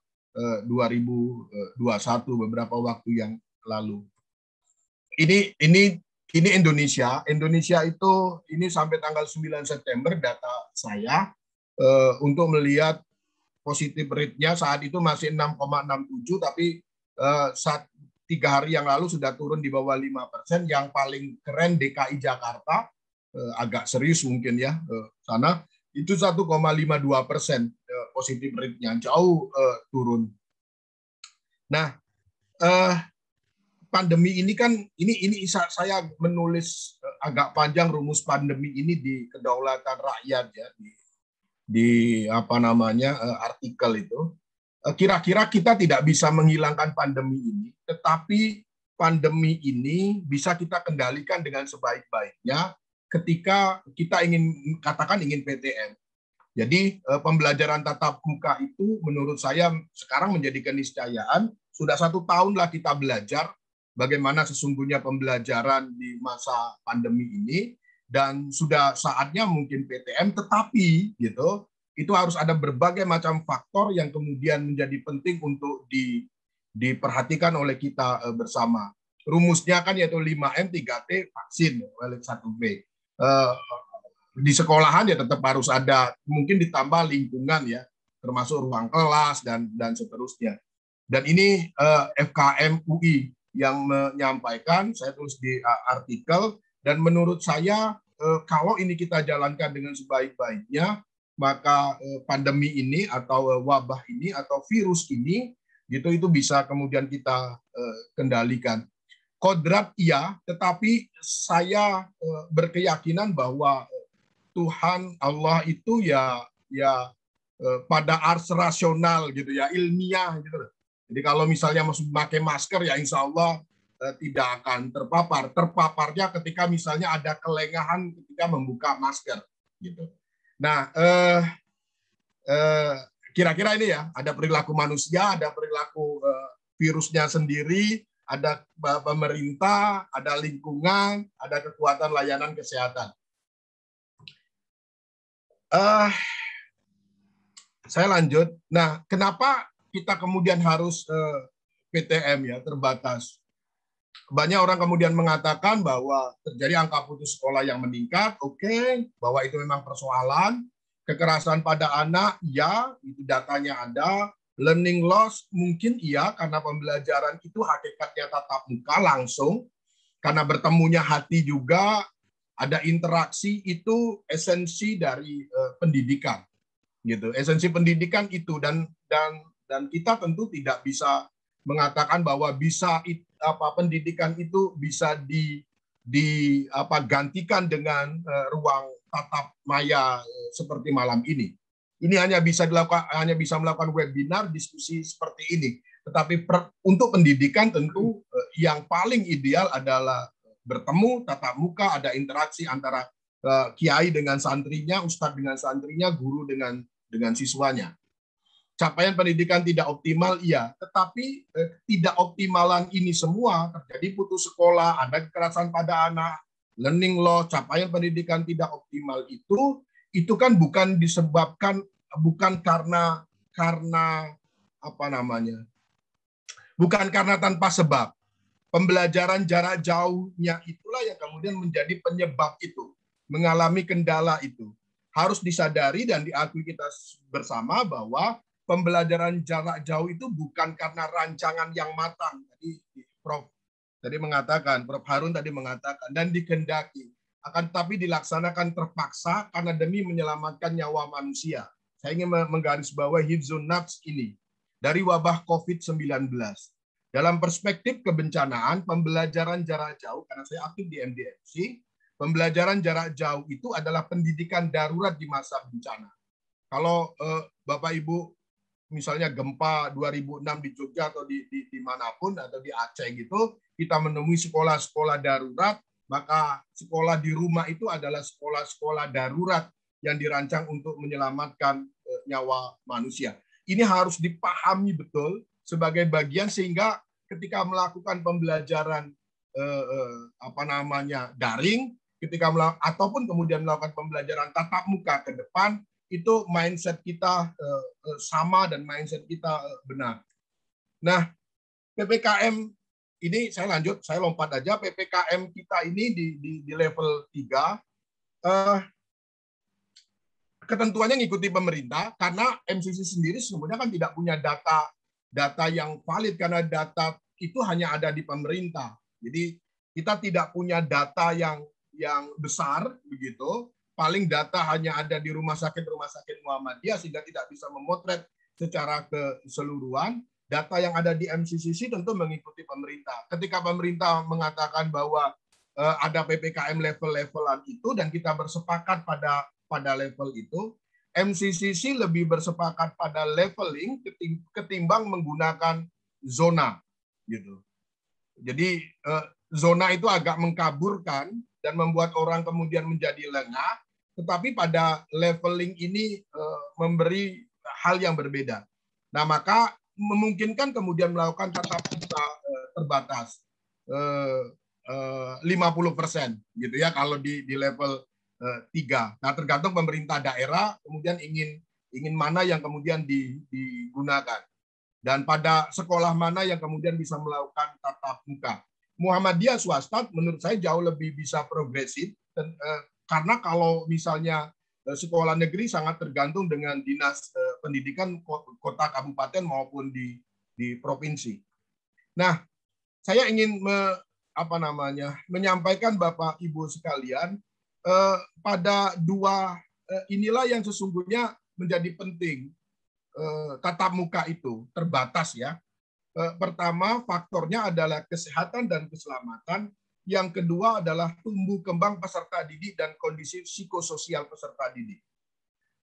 2021, beberapa waktu yang lalu. Ini Indonesia itu ini sampai tanggal 9 September data saya untuk melihat positif rate-nya saat itu masih 6,67, tapi 3 hari yang lalu sudah turun di bawah 5%. Yang paling keren DKI Jakarta, agak serius mungkin ya, sana itu 1,52% positif rate-nya, jauh turun. Nah, pandemi ini kan ini saya menulis agak panjang rumus pandemi ini di Kedaulatan Rakyat ya, di artikel itu. Kira-kira kita tidak bisa menghilangkan pandemi ini, tetapi pandemi ini bisa kita kendalikan dengan sebaik-baiknya ketika kita ingin PTM. Jadi pembelajaran tatap muka itu menurut saya sekarang menjadi keniscayaan Sudah 1 tahun lah kita belajar bagaimana sesungguhnya pembelajaran di masa pandemi ini, dan sudah saatnya mungkin PTM, tetapi gitu itu harus ada berbagai macam faktor yang kemudian menjadi penting untuk diperhatikan oleh kita bersama. Rumusnya kan yaitu 5M, 3T, vaksin, 1B. Di sekolahan ya tetap harus ada, mungkin ditambah lingkungan ya, termasuk ruang kelas dan seterusnya. Dan ini FKM UI yang menyampaikan, saya tulis di artikel, dan menurut saya kalau ini kita jalankan dengan sebaik-baiknya, maka pandemi ini atau wabah ini atau virus ini gitu itu bisa kemudian kita kendalikan. Kodrat iya, tetapi saya berkeyakinan bahwa Tuhan Allah itu ya pada ars rasional gitu ya, ilmiah gitu. Jadi kalau misalnya masuk pakai masker ya insya Allah tidak akan terpapar. Terpaparnya ketika misalnya ada kelengahan ketika membuka masker gitu. Nah, kira-kira ini ya, ada perilaku manusia, ada perilaku virusnya sendiri, ada pemerintah, ada lingkungan, ada kekuatan layanan kesehatan. Saya lanjut. Nah, kenapa kita kemudian harus PTM ya, terbatas? Banyak orang kemudian mengatakan bahwa terjadi angka putus sekolah yang meningkat, oke, bahwa itu memang persoalan. Kekerasan pada anak, ya, itu datanya ada. Learning loss, mungkin iya, karena pembelajaran itu hakikatnya tatap muka langsung, karena bertemunya hati juga, ada interaksi, itu esensi dari pendidikan, gitu. Esensi pendidikan itu, dan kita tentu tidak bisa mengatakan bahwa bisa pendidikan itu bisa gantikan dengan ruang tatap maya seperti malam ini. Ini hanya bisa melakukan webinar, diskusi seperti ini. Tetapi untuk pendidikan tentu yang paling ideal adalah bertemu, tatap muka, ada interaksi antara kiai dengan santrinya, ustadz dengan santrinya, guru dengan siswanya. Capaian pendidikan tidak optimal, iya. Tetapi tidak optimalan ini semua, terjadi putus sekolah, ada kekerasan pada anak, learning loss, capaian pendidikan tidak optimal itu kan bukan disebabkan, bukan karena apa namanya, bukan karena tanpa sebab. Pembelajaran jarak jauhnya itulah yang kemudian menjadi penyebab itu, mengalami kendala itu. Harus disadari dan diakui kita bersama bahwa pembelajaran jarak jauh itu bukan karena rancangan yang matang. Tadi Prof Harun tadi mengatakan, dan dikehendaki. Akan tetapi dilaksanakan terpaksa karena demi menyelamatkan nyawa manusia. Saya ingin menggarisbawahi hifzun nafs ini dari wabah COVID-19. Dalam perspektif kebencanaan, pembelajaran jarak jauh, karena saya aktif di MDMC, pembelajaran jarak jauh itu adalah pendidikan darurat di masa bencana. Kalau Bapak Ibu misalnya gempa 2006 di Jogja atau di manapun atau di Aceh gitu, kita menemui sekolah-sekolah darurat, maka sekolah di rumah itu adalah sekolah-sekolah darurat yang dirancang untuk menyelamatkan nyawa manusia. Ini harus dipahami betul sebagai bagian, sehingga ketika melakukan pembelajaran daring, ataupun kemudian melakukan pembelajaran tatap muka ke depan, itu mindset kita sama dan mindset kita benar. Nah, PPKM ini saya lompat aja. PPKM kita ini di level 3, ketentuannya ngikuti pemerintah, karena MCC sendiri sebenarnya kan tidak punya data yang valid, karena data itu hanya ada di pemerintah. Jadi kita tidak punya data yang besar begitu. Paling data hanya ada di rumah sakit Muhammadiyah, sehingga tidak bisa memotret secara keseluruhan. Data yang ada di MCCC tentu mengikuti pemerintah. Ketika pemerintah mengatakan bahwa ada PPKM level-levelan itu dan kita bersepakat pada level itu, MCCC lebih bersepakat pada leveling ketimbang menggunakan zona, gitu. Jadi zona itu agak mengkaburkan dan membuat orang kemudian menjadi lengah. Tetapi pada leveling ini memberi hal yang berbeda. Nah, maka memungkinkan kemudian melakukan tatap muka terbatas 50% gitu ya kalau di level 3. Nah, tergantung pemerintah daerah kemudian ingin mana yang kemudian digunakan dan pada sekolah mana yang kemudian bisa melakukan tatap muka. Muhammadiyah swasta menurut saya jauh lebih bisa progresif karena kalau misalnya sekolah negeri sangat tergantung dengan dinas pendidikan kota kabupaten maupun di provinsi. Nah, saya ingin menyampaikan Bapak Ibu sekalian pada dua inilah yang sesungguhnya menjadi penting. Tatap muka itu terbatas ya. Pertama faktornya adalah kesehatan dan keselamatan. Yang kedua adalah tumbuh kembang peserta didik dan kondisi psikososial peserta didik.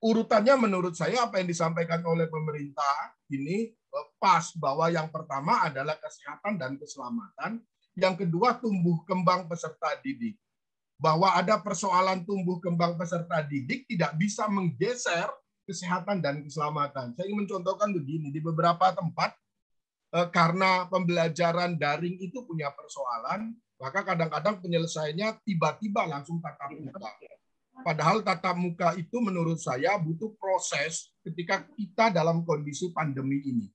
Urutannya menurut saya apa yang disampaikan oleh pemerintah ini pas bahwa yang pertama adalah kesehatan dan keselamatan, yang kedua tumbuh kembang peserta didik. Bahwa ada persoalan tumbuh kembang peserta didik tidak bisa menggeser kesehatan dan keselamatan. Saya ingin mencontohkan begini, di beberapa tempat karena pembelajaran daring itu punya persoalan, maka kadang-kadang penyelesaiannya tiba-tiba langsung tatap muka. Padahal tatap muka itu menurut saya butuh proses ketika kita dalam kondisi pandemi ini.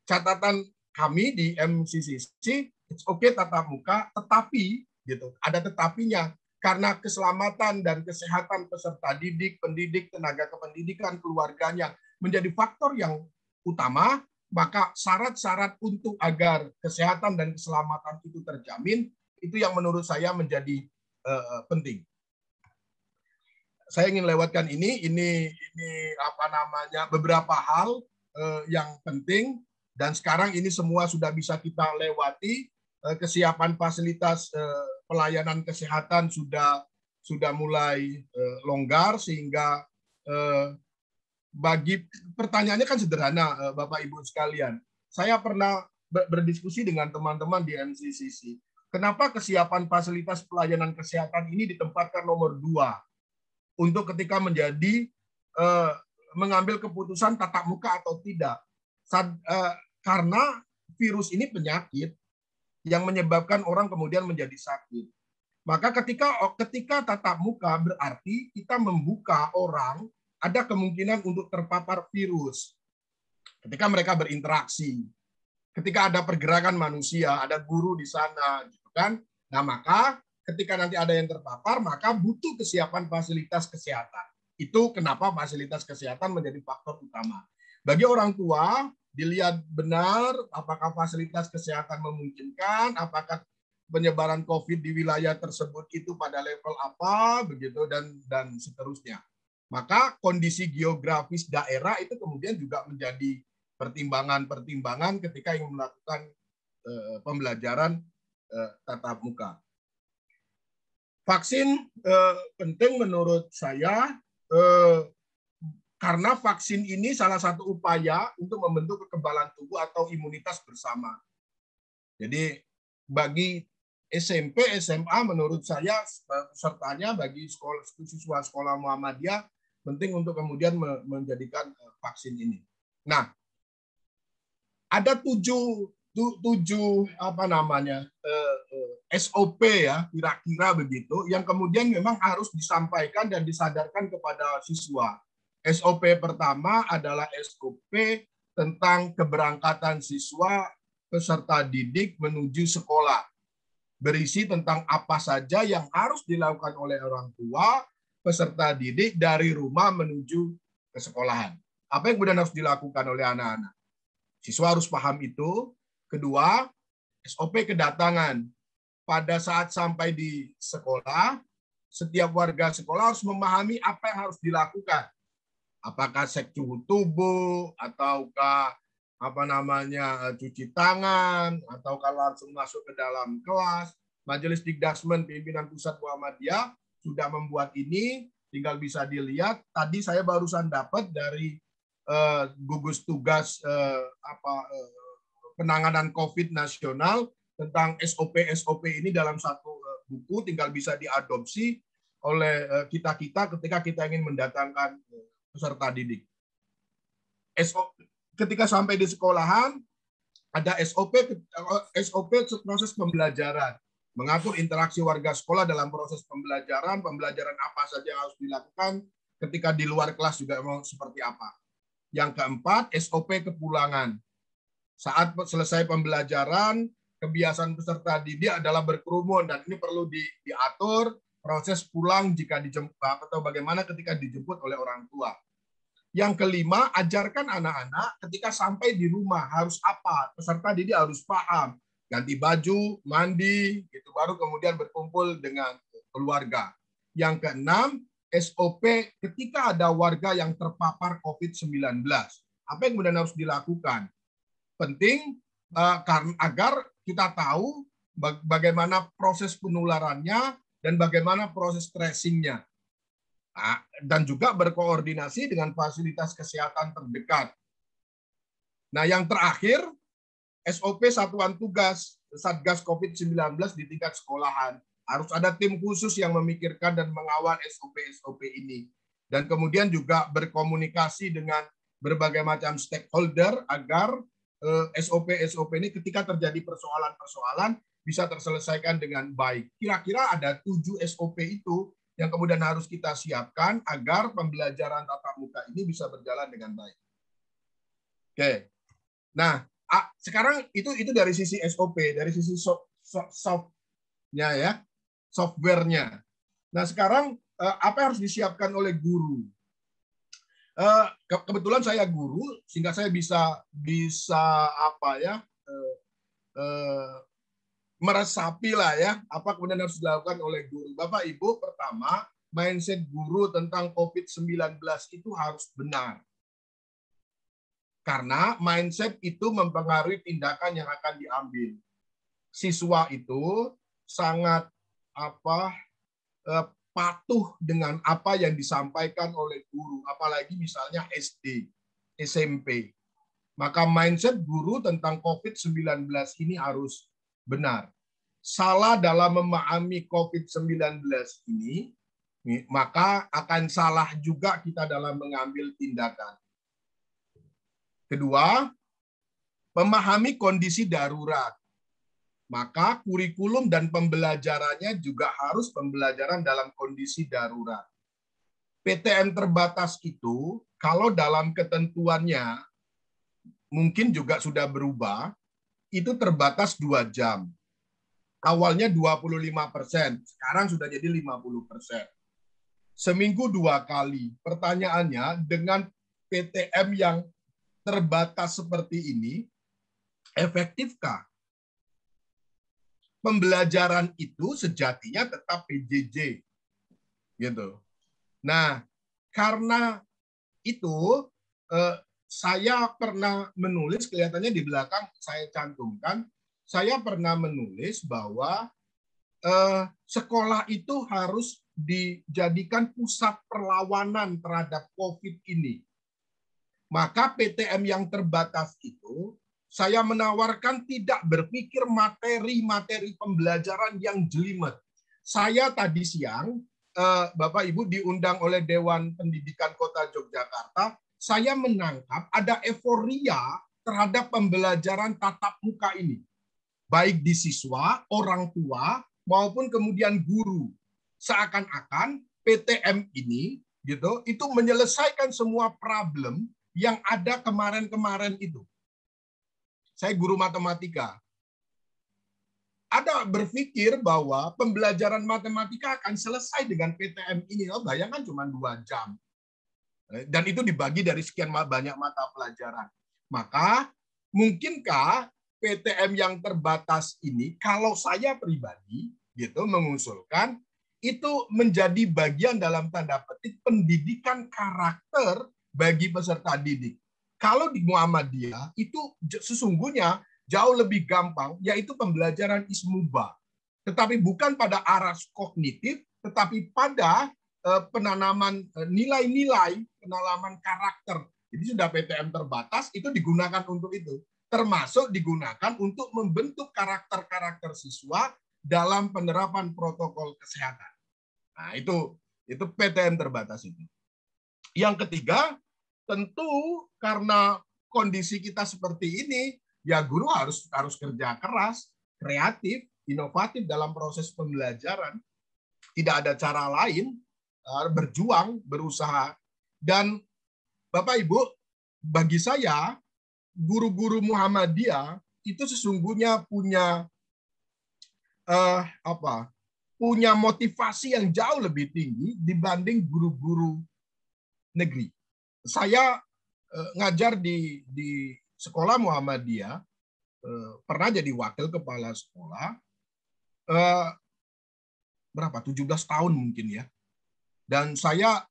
Catatan kami di MCCC, it's okay tatap muka, tetapi gitu, ada tetapinya. Karena keselamatan dan kesehatan peserta didik, pendidik, tenaga kependidikan, keluarganya menjadi faktor yang utama, maka syarat-syarat untuk agar kesehatan dan keselamatan itu terjamin, itu yang menurut saya menjadi penting. Saya ingin lewatkan ini beberapa hal yang penting, dan sekarang ini semua sudah bisa kita lewati. Kesiapan fasilitas pelayanan kesehatan sudah mulai longgar, sehingga bagi pertanyaannya kan sederhana, Bapak Ibu sekalian. Saya pernah berdiskusi dengan teman-teman di MCCC. Kenapa kesiapan fasilitas pelayanan kesehatan ini ditempatkan nomor 2 untuk ketika mengambil keputusan tatap muka atau tidak? Karena virus ini penyakit yang menyebabkan orang kemudian menjadi sakit. Maka ketika tatap muka berarti kita membuka orang ada kemungkinan untuk terpapar virus. Ketika mereka berinteraksi, ketika ada pergerakan manusia, ada guru di sana, gitu kan? Nah, maka ketika nanti ada yang terpapar, maka butuh kesiapan fasilitas kesehatan. Itu kenapa fasilitas kesehatan menjadi faktor utama. Bagi orang tua, dilihat benar apakah fasilitas kesehatan memungkinkan, apakah penyebaran COVID di wilayah tersebut itu pada level apa, begitu, dan seterusnya. Maka kondisi geografis daerah itu kemudian juga menjadi pertimbangan-pertimbangan ketika ingin melakukan pembelajaran tatap muka. Vaksin penting menurut saya, karena vaksin ini salah satu upaya untuk membentuk kekebalan tubuh atau imunitas bersama. Jadi bagi SMP, SMA menurut saya pesertanya, bagi siswa sekolah Muhammadiyah penting untuk kemudian menjadikan vaksin ini. Nah, ada tujuh SOP ya, kira-kira begitu, yang kemudian memang harus disampaikan dan disadarkan kepada siswa. SOP pertama adalah SOP tentang keberangkatan siswa peserta didik menuju sekolah. Berisi tentang apa saja yang harus dilakukan oleh orang tua peserta didik dari rumah menuju ke sekolahan. Apa yang kemudian harus dilakukan oleh anak-anak? Siswa harus paham itu. Kedua, SOP kedatangan. Pada saat sampai di sekolah, setiap warga sekolah harus memahami apa yang harus dilakukan. Apakah cek suhu tubuh, ataukah cuci tangan, ataukah langsung masuk ke dalam kelas. Majelis Dikdasmen Pimpinan Pusat Muhammadiyah sudah membuat ini, tinggal bisa dilihat. Tadi saya barusan dapat dari gugus tugas penanganan COVID nasional tentang SOP ini dalam satu buku, tinggal bisa diadopsi oleh kita ketika kita ingin mendatangkan peserta didik. ketika sampai di sekolahan, ada SOP proses pembelajaran. Mengatur interaksi warga sekolah dalam proses pembelajaran apa saja yang harus dilakukan, ketika di luar kelas juga mau seperti apa. Yang keempat, SOP kepulangan. Saat selesai pembelajaran, kebiasaan peserta didik adalah berkerumun, dan ini perlu diatur proses pulang jika dijemput atau bagaimana ketika dijemput oleh orang tua. Yang kelima, ajarkan anak-anak ketika sampai di rumah harus apa. Peserta didik harus paham. Ganti baju, mandi, itu baru kemudian berkumpul dengan keluarga. Yang keenam, SOP ketika ada warga yang terpapar COVID-19. Apa yang kemudian harus dilakukan? Penting agar kita tahu bagaimana proses penularannya dan bagaimana proses tracing-nya. Dan juga berkoordinasi dengan fasilitas kesehatan terdekat. Nah, yang terakhir, SOP satuan tugas Satgas COVID-19 di tingkat sekolahan. Harus ada tim khusus yang memikirkan dan mengawal SOP-SOP ini. Dan kemudian juga berkomunikasi dengan berbagai macam stakeholder agar SOP-SOP ini ketika terjadi persoalan-persoalan bisa terselesaikan dengan baik. Kira-kira ada 7 SOP itu yang kemudian harus kita siapkan agar pembelajaran tatap muka ini bisa berjalan dengan baik. Oke. Nah, sekarang itu dari sisi SOP, dari sisi softnya ya, softwarenya. Nah, sekarang apa yang harus disiapkan oleh guru? Kebetulan saya guru, sehingga saya bisa meresapi lah ya apa kemudian harus dilakukan oleh guru. Bapak Ibu, pertama, mindset guru tentang COVID-19 itu harus benar. Karena mindset itu mempengaruhi tindakan yang akan diambil. Siswa itu sangat patuh dengan apa yang disampaikan oleh guru, apalagi misalnya SD, SMP. Maka mindset guru tentang COVID-19 ini harus benar. Salah dalam memahami COVID-19 ini, maka akan salah juga kita dalam mengambil tindakan. Kedua, memahami kondisi darurat. Maka kurikulum dan pembelajarannya juga harus pembelajaran dalam kondisi darurat. PTM terbatas itu, kalau dalam ketentuannya mungkin juga sudah berubah, itu terbatas 2 jam. Awalnya 25%, sekarang sudah jadi 50%. Seminggu 2 kali. Pertanyaannya, dengan PTM yang terbatas seperti ini, efektifkah? Pembelajaran itu sejatinya tetap PJJ. Gitu. Nah, karena itu saya pernah menulis, kelihatannya di belakang saya cantumkan, saya pernah menulis bahwa sekolah itu harus dijadikan pusat perlawanan terhadap COVID ini. Maka PTM yang terbatas itu, saya menawarkan tidak berpikir materi-materi pembelajaran yang jelimet. Saya tadi siang, Bapak Ibu diundang oleh Dewan Pendidikan Kota Yogyakarta, saya menangkap ada euforia terhadap pembelajaran tatap muka ini. Baik di siswa, orang tua, maupun kemudian guru. Seakan-akan PTM ini gitu, itu menyelesaikan semua problem yang ada kemarin-kemarin itu. Saya guru matematika. Ada berpikir bahwa pembelajaran matematika akan selesai dengan PTM ini. Oh, bayangkan cuma 2 jam. Dan itu dibagi dari sekian banyak mata pelajaran. Maka, mungkinkah PTM yang terbatas ini, kalau saya pribadi gitu mengusulkan, itu menjadi bagian dalam tanda petik pendidikan karakter bagi peserta didik. Kalau di Muhammadiyah itu sesungguhnya jauh lebih gampang, yaitu pembelajaran ismuba. Tetapi bukan pada aras kognitif, tetapi pada penanaman nilai-nilai, penanaman karakter. Jadi sudah PTM terbatas, itu digunakan untuk itu. Termasuk digunakan untuk membentuk karakter-karakter siswa dalam penerapan protokol kesehatan. Nah, itu PTM terbatas itu. Yang ketiga, tentu karena kondisi kita seperti ini, ya guru harus kerja keras, kreatif, inovatif dalam proses pembelajaran. Tidak ada cara lain, berjuang, berusaha. Dan Bapak Ibu, bagi saya guru-guru Muhammadiyah itu sesungguhnya punya punya motivasi yang jauh lebih tinggi dibanding guru-guru negeri. Saya ngajar di sekolah Muhammadiyah, pernah jadi wakil kepala sekolah, berapa? 17 tahun mungkin ya. Dan saya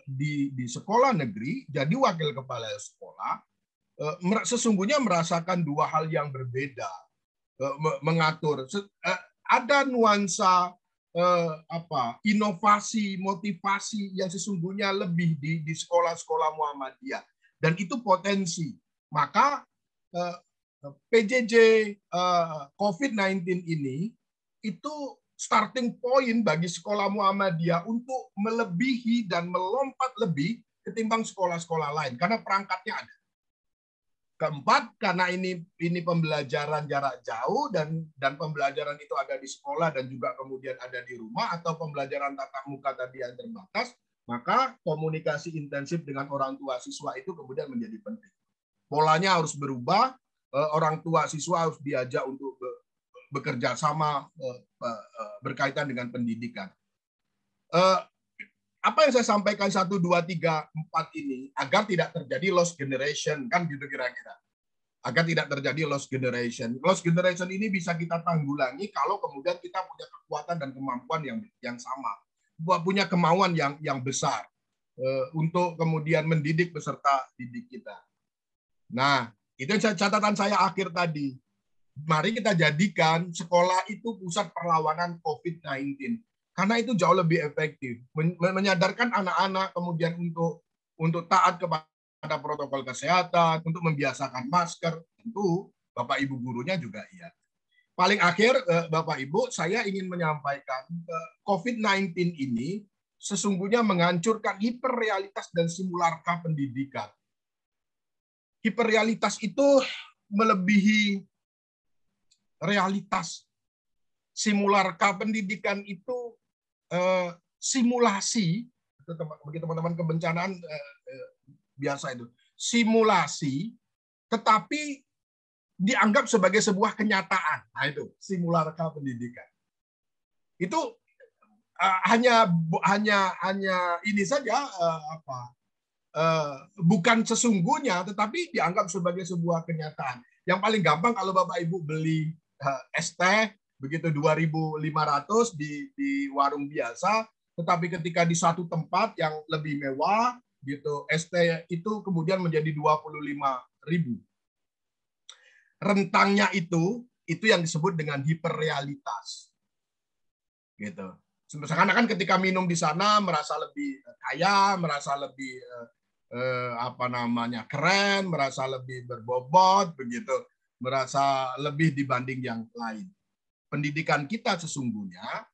di sekolah negeri jadi wakil kepala sekolah, sesungguhnya merasakan dua hal yang berbeda. Mengatur ada nuansa inovasi, motivasi yang sesungguhnya lebih di sekolah-sekolah Muhammadiyah, dan itu potensi. Maka PJJ COVID-19 ini itu starting point bagi sekolah Muhammadiyah untuk melebihi dan melompat lebih ketimbang sekolah-sekolah lain karena perangkatnya ada. Keempat, karena ini pembelajaran jarak jauh dan pembelajaran itu ada di sekolah dan juga kemudian ada di rumah, atau pembelajaran tatap muka tadi yang terbatas, maka komunikasi intensif dengan orang tua siswa itu kemudian menjadi penting. Polanya harus berubah, orang tua siswa harus diajak untuk bekerja sama berkaitan dengan pendidikan. Apa yang saya sampaikan 1, 2, 3, 4 ini agar tidak terjadi lost generation, kan gitu kira-kira. Agar tidak terjadi lost generation. Lost generation ini bisa kita tanggulangi kalau kemudian kita punya kekuatan dan kemampuan yang sama, punya kemauan yang besar untuk kemudian mendidik peserta didik kita. Nah, itu catatan saya akhir tadi. Mari kita jadikan sekolah itu pusat perlawanan COVID-19. Karena itu jauh lebih efektif, menyadarkan anak-anak kemudian untuk taat kepada protokol kesehatan, untuk membiasakan masker, tentu Bapak Ibu gurunya juga iya. Paling akhir, Bapak Ibu, saya ingin menyampaikan COVID-19 ini sesungguhnya menghancurkan hiperrealitas dan simularka pendidikan. Hiperrealitas itu melebihi realitas. Simularka pendidikan itu simulasi, bagi teman-teman kebencanaan biasa itu, simulasi, tetapi dianggap sebagai sebuah kenyataan. Nah itu simularka pendidikan. Itu hanya ini saja bukan sesungguhnya, tetapi dianggap sebagai sebuah kenyataan. Yang paling gampang kalau Bapak Ibu beli es teh begitu 2.500 di warung biasa, tetapi ketika di satu tempat yang lebih mewah gitu, es teh itu kemudian menjadi 25.000. Rentangnya itu yang disebut dengan hiperrealitas. Gitu. Seakan-akan ketika minum di sana merasa lebih kaya, merasa lebih keren, merasa lebih berbobot begitu, merasa lebih dibanding yang lain. Pendidikan kita sesungguhnya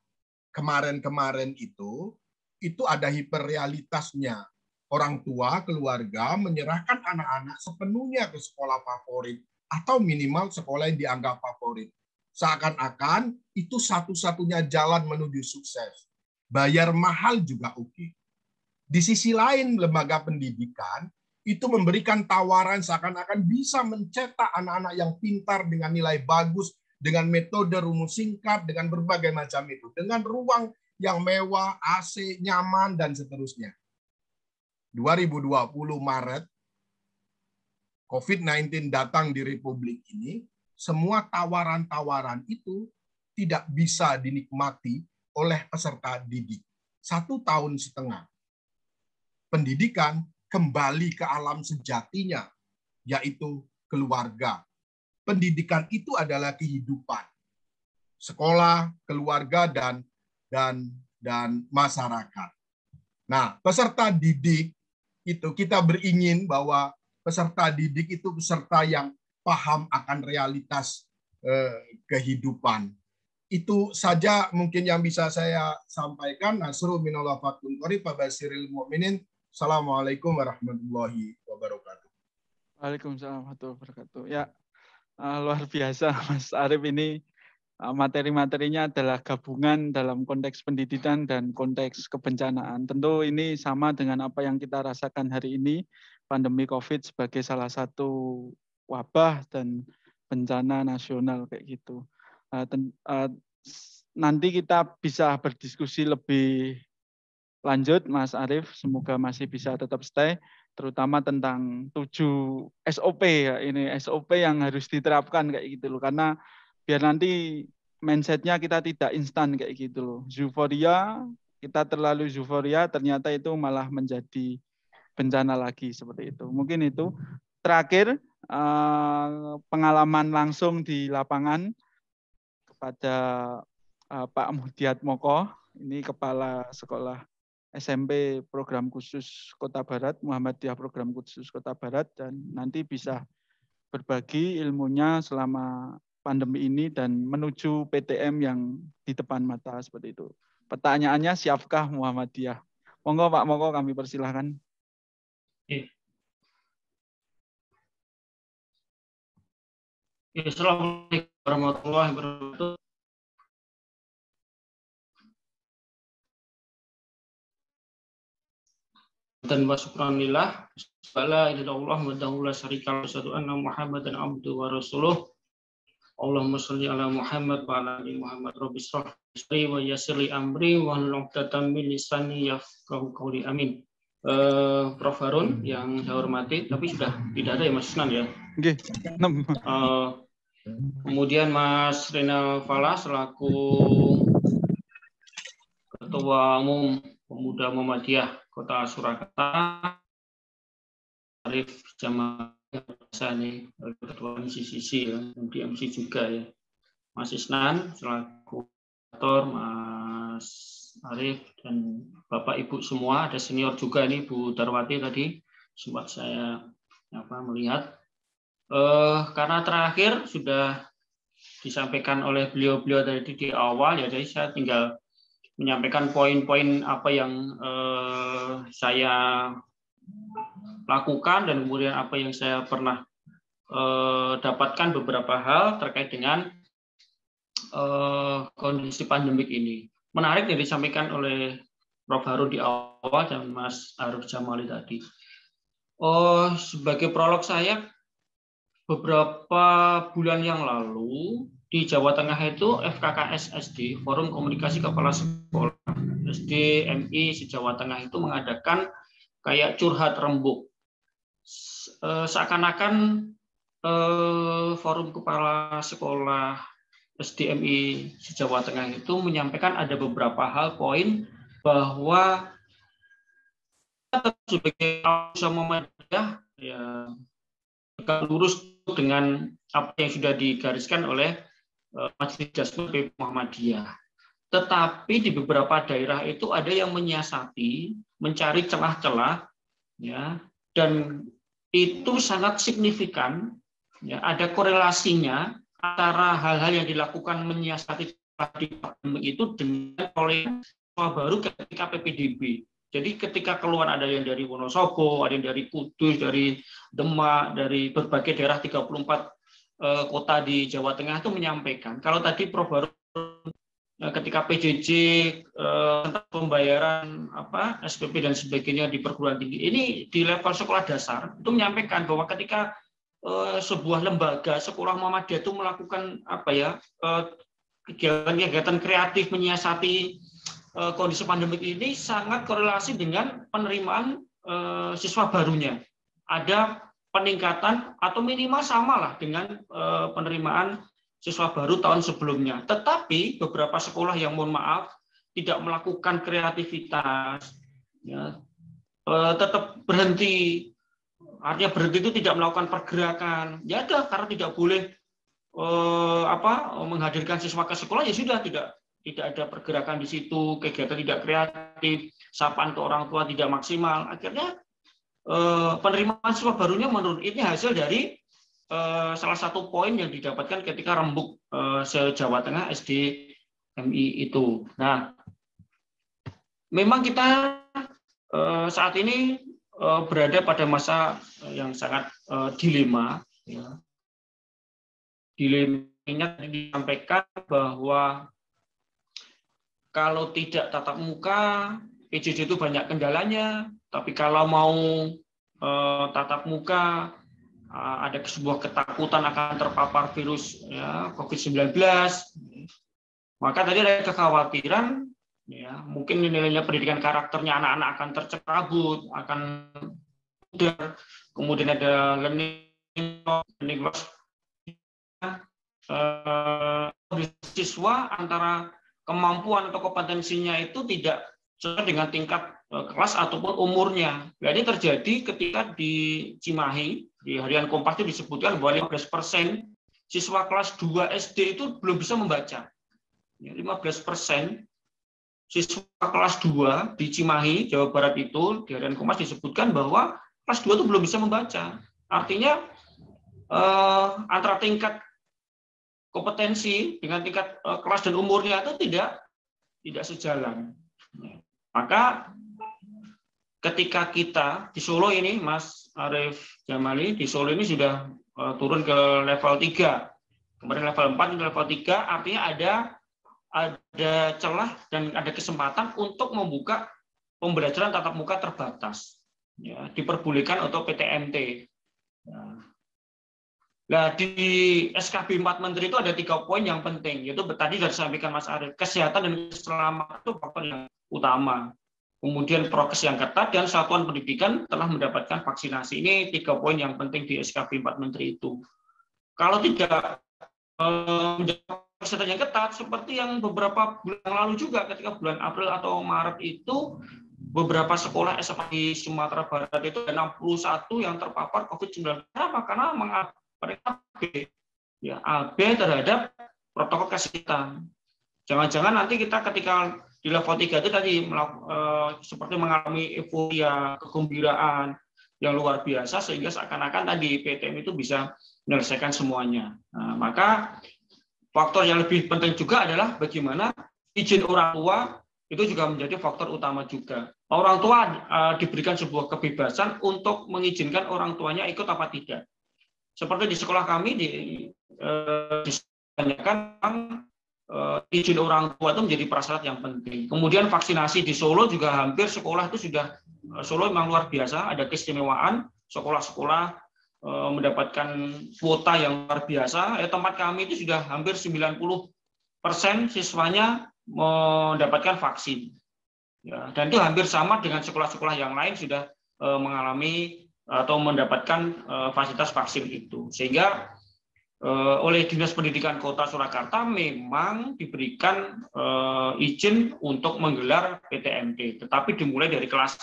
kemarin-kemarin itu ada hiperrealitasnya. Orang tua, keluarga menyerahkan anak-anak sepenuhnya ke sekolah favorit atau minimal sekolah yang dianggap favorit. Seakan-akan itu satu-satunya jalan menuju sukses. Bayar mahal juga oke. Di sisi lain, lembaga pendidikan itu memberikan tawaran seakan-akan bisa mencetak anak-anak yang pintar dengan nilai bagus, dengan metode rumus singkat, dengan berbagai macam itu, dengan ruang yang mewah, AC, nyaman, dan seterusnya. 2020 Maret, COVID-19 datang di Republik ini, semua tawaran-tawaran itu tidak bisa dinikmati oleh peserta didik. 1 tahun setengah. Pendidikan kembali ke alam sejatinya, yaitu keluarga. Pendidikan itu adalah kehidupan. Sekolah, keluarga, dan masyarakat. Nah, peserta didik itu kita beringin bahwa peserta didik itu peserta yang paham akan realitas kehidupan. Itu saja mungkin yang bisa saya sampaikan. Nasrul minallah fathun qarib fabashiril mu'minin. Assalamualaikum warahmatullahi wabarakatuh. Waalaikumsalam warahmatullahi wabarakatuh. Ya, luar biasa Mas Arief ini. Materi-materinya adalah gabungan dalam konteks pendidikan dan konteks kebencanaan. Tentu ini sama dengan apa yang kita rasakan hari ini, pandemi COVID sebagai salah satu wabah dan bencana nasional kayak gitu. Nanti kita bisa berdiskusi lebih lanjut, Mas Arief. Semoga masih bisa tetap stay, terutama tentang 7 SOP ya. Ini SOP yang harus diterapkan kayak gitu loh, karena biar nanti mindsetnya kita tidak instan kayak gitu loh. Euforia, kita terlalu euforia, ternyata itu malah menjadi bencana lagi seperti itu. Mungkin itu. Terakhir, pengalaman langsung di lapangan kepada Pak Muhdiat Moko, ini Kepala Sekolah SMP Program Khusus Kota Barat, Muhammadiyah Program Khusus Kota Barat, dan nanti bisa berbagi ilmunya selama pandemi ini dan menuju PTM yang di depan mata seperti itu. Pertanyaannya, siapkah Muhammadiyah? Monggo Pak Moko, kami persilahkan. Assalamualaikum warahmatullahi wabarakatuh. Dan wa syukranillah, la ilaha illallah wahdahu la syarika lahu, asyhadu anna Muhammadan abduhu wa rasuluh. Allahumma sholli ala Muhammad wa ala ali Muhammad. Rabbi shrah li sadri wa yassir li amri wa hlul 'uqdatam min lisani yafqahu qawli. Amin. Prof Harun yang saya hormati, tapi sudah tidak ada ya Mas Sunan ya. Nggih. Kemudian Mas Renal Fala selaku Ketua Umum Pemuda Muhammadiyah Kota Surakarta, Arief Jamal nih Ketua MCCC ya, di MC juga ya, Mas Isnan selaku koordinator, Mas Arief dan Bapak Ibu semua, ada senior juga nih Bu Darwati tadi sempat saya melihat. Karena terakhir sudah disampaikan oleh beliau-beliau tadi di awal ya, jadi saya tinggal menyampaikan poin-poin apa yang saya lakukan dan kemudian apa yang saya pernah dapatkan beberapa hal terkait dengan kondisi pandemik ini. Menarik yang disampaikan oleh Prof Harun di awal dan Mas Arif Jamali tadi. Sebagai prolog saya, beberapa bulan yang lalu di Jawa Tengah itu FKKS SD, Forum Komunikasi Kepala Sekolah SD MI se-Jawa Tengah itu mengadakan kayak curhat rembuk. Seakan-akan Forum Kepala Sekolah SD MI se-Jawa Tengah itu menyampaikan ada beberapa hal poin bahwa kita sebagai Muhammadiyah ya tegak lurus dengan apa yang sudah digariskan oleh Majelis Dasmul PP Muhammadiyah. Tetapi di beberapa daerah itu ada yang menyiasati, mencari celah-celah, ya, dan itu sangat signifikan. Ya, ada korelasinya antara hal-hal yang dilakukan menyiasati itu dengan oleh baru ketika PPDB. Jadi ketika keluar ada yang dari Wonosobo, ada yang dari Kudus, dari Demak, dari berbagai daerah 34 kota di Jawa Tengah itu menyampaikan. Kalau tadi Prof Harun ketika PJJ tentang pembayaran SPP dan sebagainya di perguruan tinggi ini di level sekolah dasar itu menyampaikan bahwa ketika sebuah lembaga sekolah Muhammadiyah itu melakukan kegiatan kreatif menyiasati kondisi pandemik ini sangat korelasi dengan penerimaan siswa barunya. Ada peningkatan atau minimal samalah dengan penerimaan siswa baru tahun sebelumnya. Tetapi beberapa sekolah yang mohon maaf tidak melakukan kreativitas, ya, tetap berhenti. Artinya berhenti itu tidak melakukan pergerakan. Ya ada karena tidak boleh menghadirkan siswa ke sekolah, ya sudah tidak ada pergerakan di situ, kegiatan tidak kreatif, sapaan ke orang tua tidak maksimal. Akhirnya penerimaan siswa barunya menurun. Ini hasil dari salah satu poin yang didapatkan ketika rembuk se-Jawa Tengah SD MI itu. Nah, memang kita saat ini berada pada masa yang sangat dilema. Ya. Dilemanya disampaikan bahwa kalau tidak tatap muka, PJJ itu banyak kendalanya, tapi kalau mau tatap muka, ada sebuah ketakutan akan terpapar virus ya, COVID-19, maka tadi ada kekhawatiran, ya, mungkin nilainya pendidikan karakternya anak-anak akan tercabut, akan pudar, kemudian ada learning loss, siswa antara kemampuan atau kompetensinya itu tidak sesuai dengan tingkat kelas ataupun umurnya. Jadi terjadi ketika di Cimahi, di Harian Kompas itu disebutkan bahwa 15% siswa kelas 2 SD itu belum bisa membaca. 15% siswa kelas 2 di Cimahi, Jawa Barat itu, di Harian Kompas disebutkan bahwa kelas 2 itu belum bisa membaca. Artinya antara tingkat kompetensi dengan tingkat kelas dan umurnya itu tidak sejalan. Maka ketika kita di Solo ini, Mas Arief Jamali, di Solo ini sudah turun ke level 3. Kemarin level 4, ini level 3, artinya ada celah dan ada kesempatan untuk membuka pembelajaran tatap muka terbatas. Ya, diperbolehkan untuk PTMT. Nah, di SKB 4 Menteri itu ada 3 poin yang penting, yaitu tadi sudah disampaikan Mas Arief, kesehatan dan keselamatan itu faktor yang utama. Kemudian prokes yang ketat dan satuan pendidikan telah mendapatkan vaksinasi. Ini 3 poin yang penting di SKB 4 Menteri itu. Kalau tidak menjaga kesehatan yang ketat, seperti yang beberapa bulan lalu juga, ketika bulan April atau Maret itu, beberapa sekolah SMA di Sumatera Barat itu ada 61 yang terpapar COVID-19. Kenapa? Karena AB, ya, AB terhadap protokol kesehatan. Jangan-jangan nanti kita ketika di level 3 itu tadi seperti mengalami euforia, kegembiraan yang luar biasa sehingga seakan-akan tadi PTM itu bisa menyelesaikan semuanya. Nah, maka faktor yang lebih penting juga adalah bagaimana izin orang tua itu juga menjadi faktor utama juga. Orang tua diberikan sebuah kebebasan untuk mengizinkan orang tuanya ikut apa tidak. Seperti di sekolah kami ditanyakan izin orang tua itu menjadi prasyarat yang penting. Kemudian vaksinasi di Solo juga hampir sekolah itu sudah, Solo memang luar biasa, ada keistimewaan, sekolah-sekolah mendapatkan kuota yang luar biasa. Tempat kami itu sudah hampir 90% siswanya mendapatkan vaksin. Ya, dan itu hampir sama dengan sekolah-sekolah yang lain sudah mengalami atau mendapatkan fasilitas vaksin itu. Sehingga oleh Dinas Pendidikan Kota Surakarta memang diberikan izin untuk menggelar PTMT, tetapi dimulai dari kelas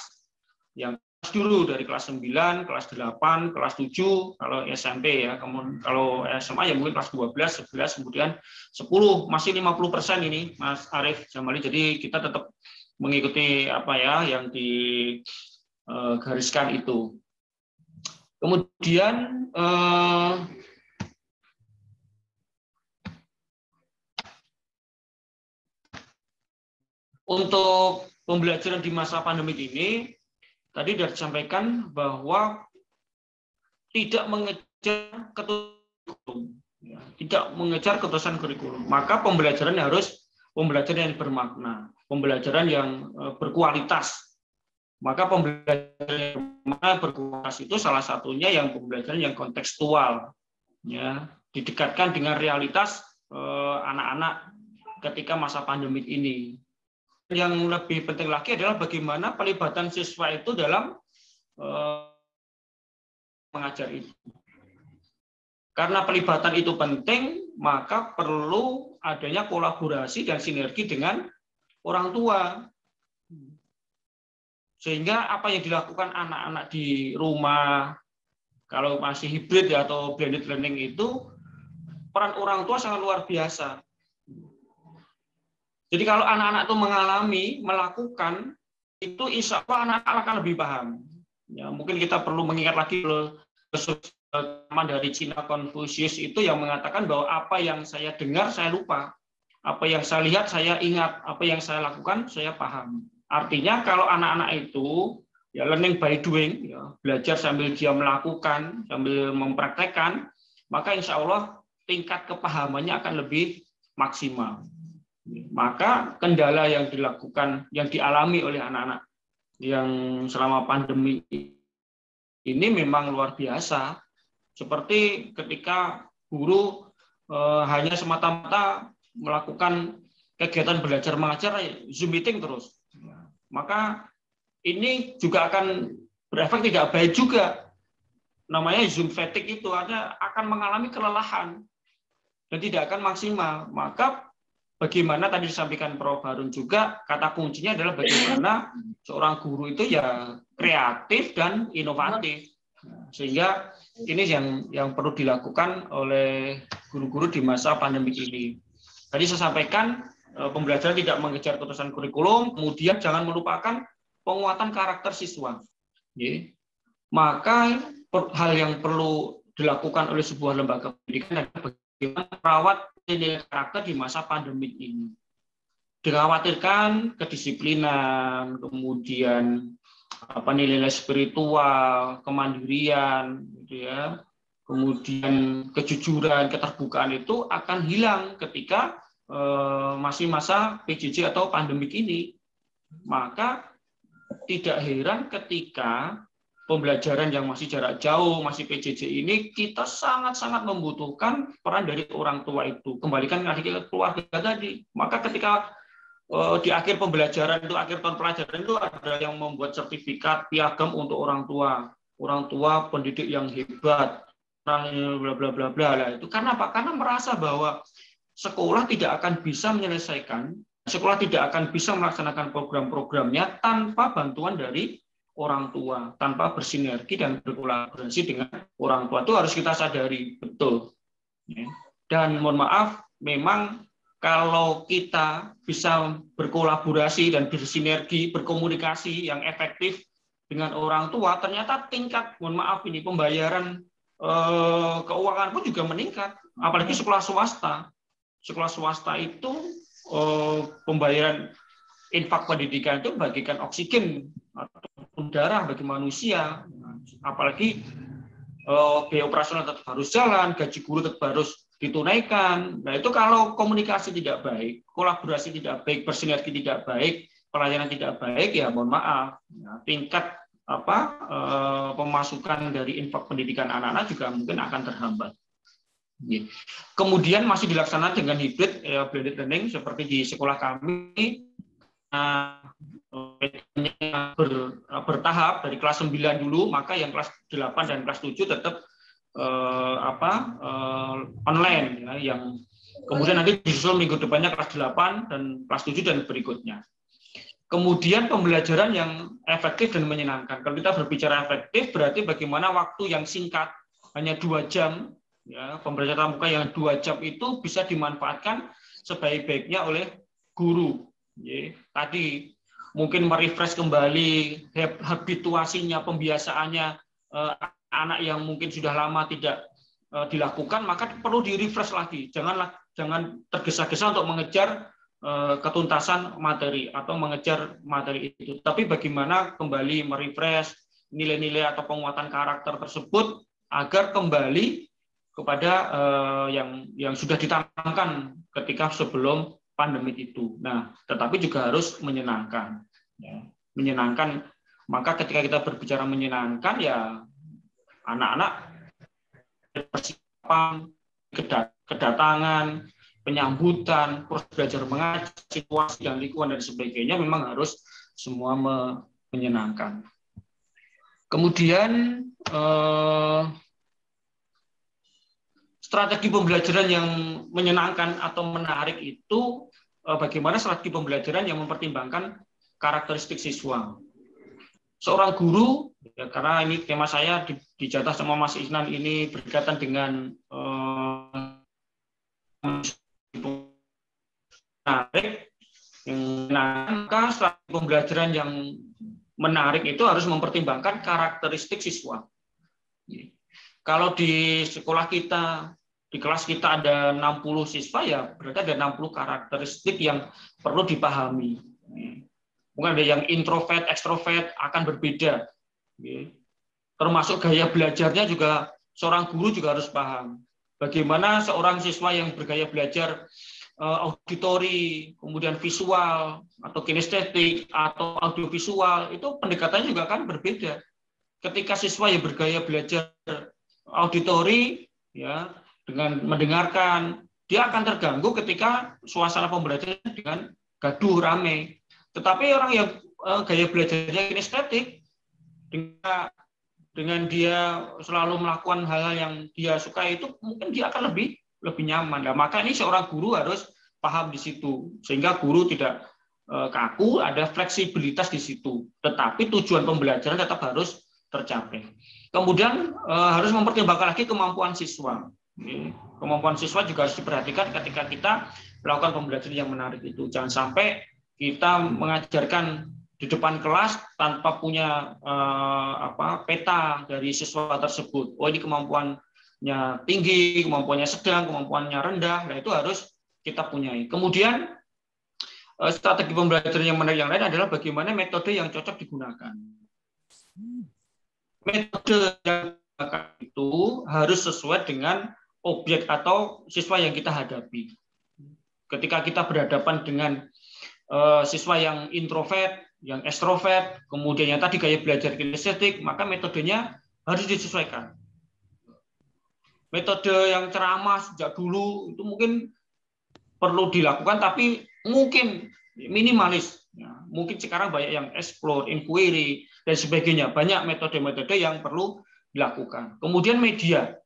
yang dulu, dari kelas 9, kelas 8, kelas 7, kalau SMP ya, kemudian kalau SMA ya mungkin kelas 12, 11, kemudian 10, masih 50% ini Mas Arief Jamali. Jadi kita tetap mengikuti apa ya yang digariskan itu. Kemudian untuk pembelajaran di masa pandemi ini, tadi sudah disampaikan bahwa tidak mengejar kurikulum, ya, tidak mengejar keterusan kurikulum. Maka pembelajaran harus pembelajaran yang bermakna, pembelajaran yang berkualitas. Maka pembelajaran yang berkualitas itu salah satunya yang pembelajaran yang kontekstual, ya, didekatkan dengan realitas anak-anak ketika masa pandemi ini. Yang lebih penting lagi adalah bagaimana pelibatan siswa itu dalam mengajar itu. Karena pelibatan itu penting, maka perlu adanya kolaborasi dan sinergi dengan orang tua. Sehingga apa yang dilakukan anak-anak di rumah, kalau masih hibrid ya, atau blended learning itu, peran orang tua sangat luar biasa. Jadi kalau anak-anak itu mengalami, melakukan, itu insya Allah anak-anak akan lebih paham. Ya, mungkin kita perlu mengingat lagi dari Cina Confucius itu yang mengatakan bahwa apa yang saya dengar saya lupa, apa yang saya lihat saya ingat, apa yang saya lakukan saya paham. Artinya kalau anak-anak itu ya learning by doing, ya, belajar sambil dia melakukan, sambil mempraktekkan, maka insya Allah tingkat kepahamannya akan lebih maksimal. Maka kendala yang dilakukan, yang dialami oleh anak-anak yang selama pandemi ini memang luar biasa. Seperti ketika guru hanya semata-mata melakukan kegiatan belajar mengajar Zoom meeting terus, maka ini juga akan berefek tidak baik juga. Namanya Zoom fatigue itu akan mengalami kelelahan dan tidak akan maksimal. Maka bagaimana tadi disampaikan Prof. Harun juga, kata kuncinya adalah bagaimana seorang guru itu ya kreatif dan inovatif. Sehingga ini yang perlu dilakukan oleh guru-guru di masa pandemi ini. Tadi saya sampaikan pembelajaran tidak mengejar keterusan kurikulum, kemudian jangan melupakan penguatan karakter siswa. Maka hal yang perlu dilakukan oleh sebuah lembaga pendidikan adalah bagaimana merawat nilai karakter di masa pandemi ini. Dikhawatirkan kedisiplinan, kemudian nilai-nilai spiritual, kemandirian, gitu ya, kemudian kejujuran, keterbukaan itu akan hilang ketika masih masa PJJ atau pandemik ini. Maka tidak heran ketika pembelajaran yang masih jarak jauh, masih PJJ ini, kita sangat-sangat membutuhkan peran dari orang tua itu. Kembalikan lagi ke keluarga tadi. Maka ketika di akhir pembelajaran itu, akhir tahun pelajaran itu ada yang membuat sertifikat piagam untuk orang tua pendidik yang hebat, bla bla bla bla. Itu karena apa? Karena merasa bahwa sekolah tidak akan bisa menyelesaikan, sekolah tidak akan bisa melaksanakan program-programnya tanpa bantuan dari orang tua, tanpa bersinergi dan berkolaborasi dengan orang tua. Itu harus kita sadari betul. Dan mohon maaf, memang kalau kita bisa berkolaborasi dan bersinergi, berkomunikasi yang efektif dengan orang tua, ternyata tingkat, mohon maaf ini, pembayaran keuangan pun juga meningkat. Apalagi sekolah swasta. Sekolah swasta itu pembayaran infak pendidikan itu bagikan oksigen atau darah bagi manusia. Apalagi biaya operasional tetap harus jalan, gaji guru tetap harus ditunaikan. Nah itu kalau komunikasi tidak baik, kolaborasi tidak baik, bersinergi tidak baik, pelayanan tidak baik, ya mohon maaf, tingkat pemasukan dari infak pendidikan anak-anak juga mungkin akan terhambat. Kemudian masih dilaksanakan dengan hybrid blended learning seperti di sekolah kami, bertahap dari kelas 9 dulu, maka yang kelas 8 dan kelas 7 tetap online, ya, yang kemudian nanti disusul minggu depannya kelas 8 dan kelas 7 dan berikutnya. Kemudian pembelajaran yang efektif dan menyenangkan. Kalau kita berbicara efektif, berarti bagaimana waktu yang singkat, hanya 2 jam, ya, pembelajaran muka yang 2 jam itu bisa dimanfaatkan sebaik-baiknya oleh guru. Tadi mungkin merefresh kembali habituasinya, pembiasaannya anak yang mungkin sudah lama tidak dilakukan, maka perlu di-refresh lagi. Jangan tergesa-gesa untuk mengejar ketuntasan materi atau mengejar materi itu. Tapi bagaimana kembali merefresh nilai-nilai atau penguatan karakter tersebut agar kembali kepada yang sudah ditanamkan ketika sebelum pandemi itu. Nah, tetapi juga harus menyenangkan. Ya. Menyenangkan. Maka ketika kita berbicara menyenangkan, ya anak-anak persiapan, kedatangan, penyambutan, proses belajar mengajar, situasi dan lingkungan dan sebagainya memang harus semua menyenangkan. Kemudian strategi pembelajaran yang menyenangkan atau menarik itu bagaimana strategi pembelajaran yang mempertimbangkan karakteristik siswa. Seorang guru, ya, karena ini tema saya dijatah sama Mas Isnan ini berkaitan dengan menarik, maka strategi pembelajaran yang menarik itu harus mempertimbangkan karakteristik siswa. Kalau di sekolah kita, di kelas kita ada 60 siswa, ya berarti ada 60 karakteristik yang perlu dipahami. Mungkin ada yang introvert, ekstrovert akan berbeda. Termasuk gaya belajarnya juga seorang guru juga harus paham. Bagaimana seorang siswa yang bergaya belajar auditori, kemudian visual atau kinestetik atau audiovisual, itu pendekatannya juga kan berbeda. Ketika siswa yang bergaya belajar auditori, ya, dengan mendengarkan, dia akan terganggu ketika suasana pembelajaran dengan gaduh, rame. Tetapi orang yang gaya belajarnya kinestetik, dengan dia selalu melakukan hal-hal yang dia suka, itu mungkin dia akan lebih nyaman. Nah, maka ini seorang guru harus paham di situ, sehingga guru tidak kaku, ada fleksibilitas di situ. Tetapi tujuan pembelajaran tetap harus tercapai. Kemudian harus mempertimbangkan lagi kemampuan siswa. Kemampuan siswa juga harus diperhatikan ketika kita melakukan pembelajaran yang menarik itu. Jangan sampai kita mengajarkan di depan kelas tanpa punya peta dari siswa tersebut. Oh, ini kemampuannya tinggi, kemampuannya sedang, kemampuannya rendah. Nah, itu harus kita punyai. Kemudian strategi pembelajaran yang menarik yang lain adalah bagaimana metode yang cocok digunakan. Metode yang digunakan itu harus sesuai dengan objek atau siswa yang kita hadapi. Ketika kita berhadapan dengan siswa yang introvert, yang ekstrovert, kemudian yang tadi gaya belajar kinestetik, maka metodenya harus disesuaikan. Metode yang ceramah sejak dulu itu mungkin perlu dilakukan, tapi mungkin minimalis. Ya, mungkin sekarang banyak yang explore, inquiry, dan sebagainya. Banyak metode-metode yang perlu dilakukan. Kemudian media.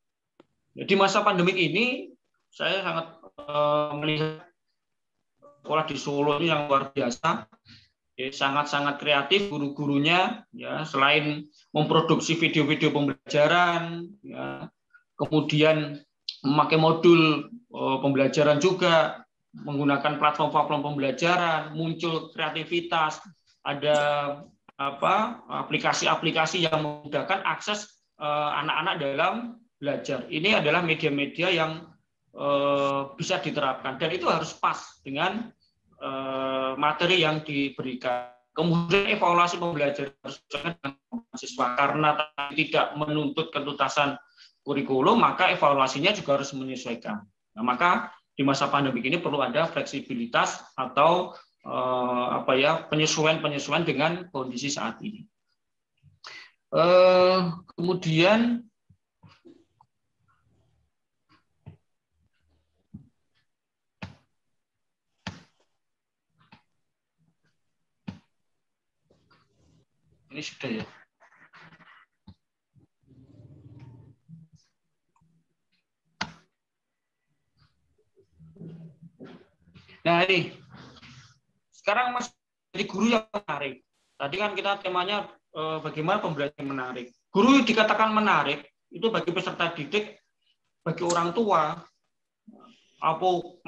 Di masa pandemik ini, saya sangat melihat sekolah di Solo ini yang luar biasa. Sangat-sangat kreatif guru-gurunya, ya, selain memproduksi video-video pembelajaran, ya, kemudian memakai modul pembelajaran juga, menggunakan platform-platform pembelajaran, muncul kreativitas, ada aplikasi-aplikasi yang memudahkan akses anak-anak dalam belajar. Ini adalah media-media yang bisa diterapkan, dan itu harus pas dengan materi yang diberikan. Kemudian evaluasi pembelajaran harus dengan siswa, karena tidak menuntut kentuntasan kurikulum, maka evaluasinya juga harus menyesuaikan. Nah, maka di masa pandemi ini perlu ada fleksibilitas atau penyesuaian dengan kondisi saat ini. Kemudian ini sudah ya. Nah, ini sekarang Mas jadi guru yang menarik. Tadi kan kita temanya bagaimana pembelajaran menarik. Guru dikatakan menarik itu bagi peserta didik, bagi orang tua,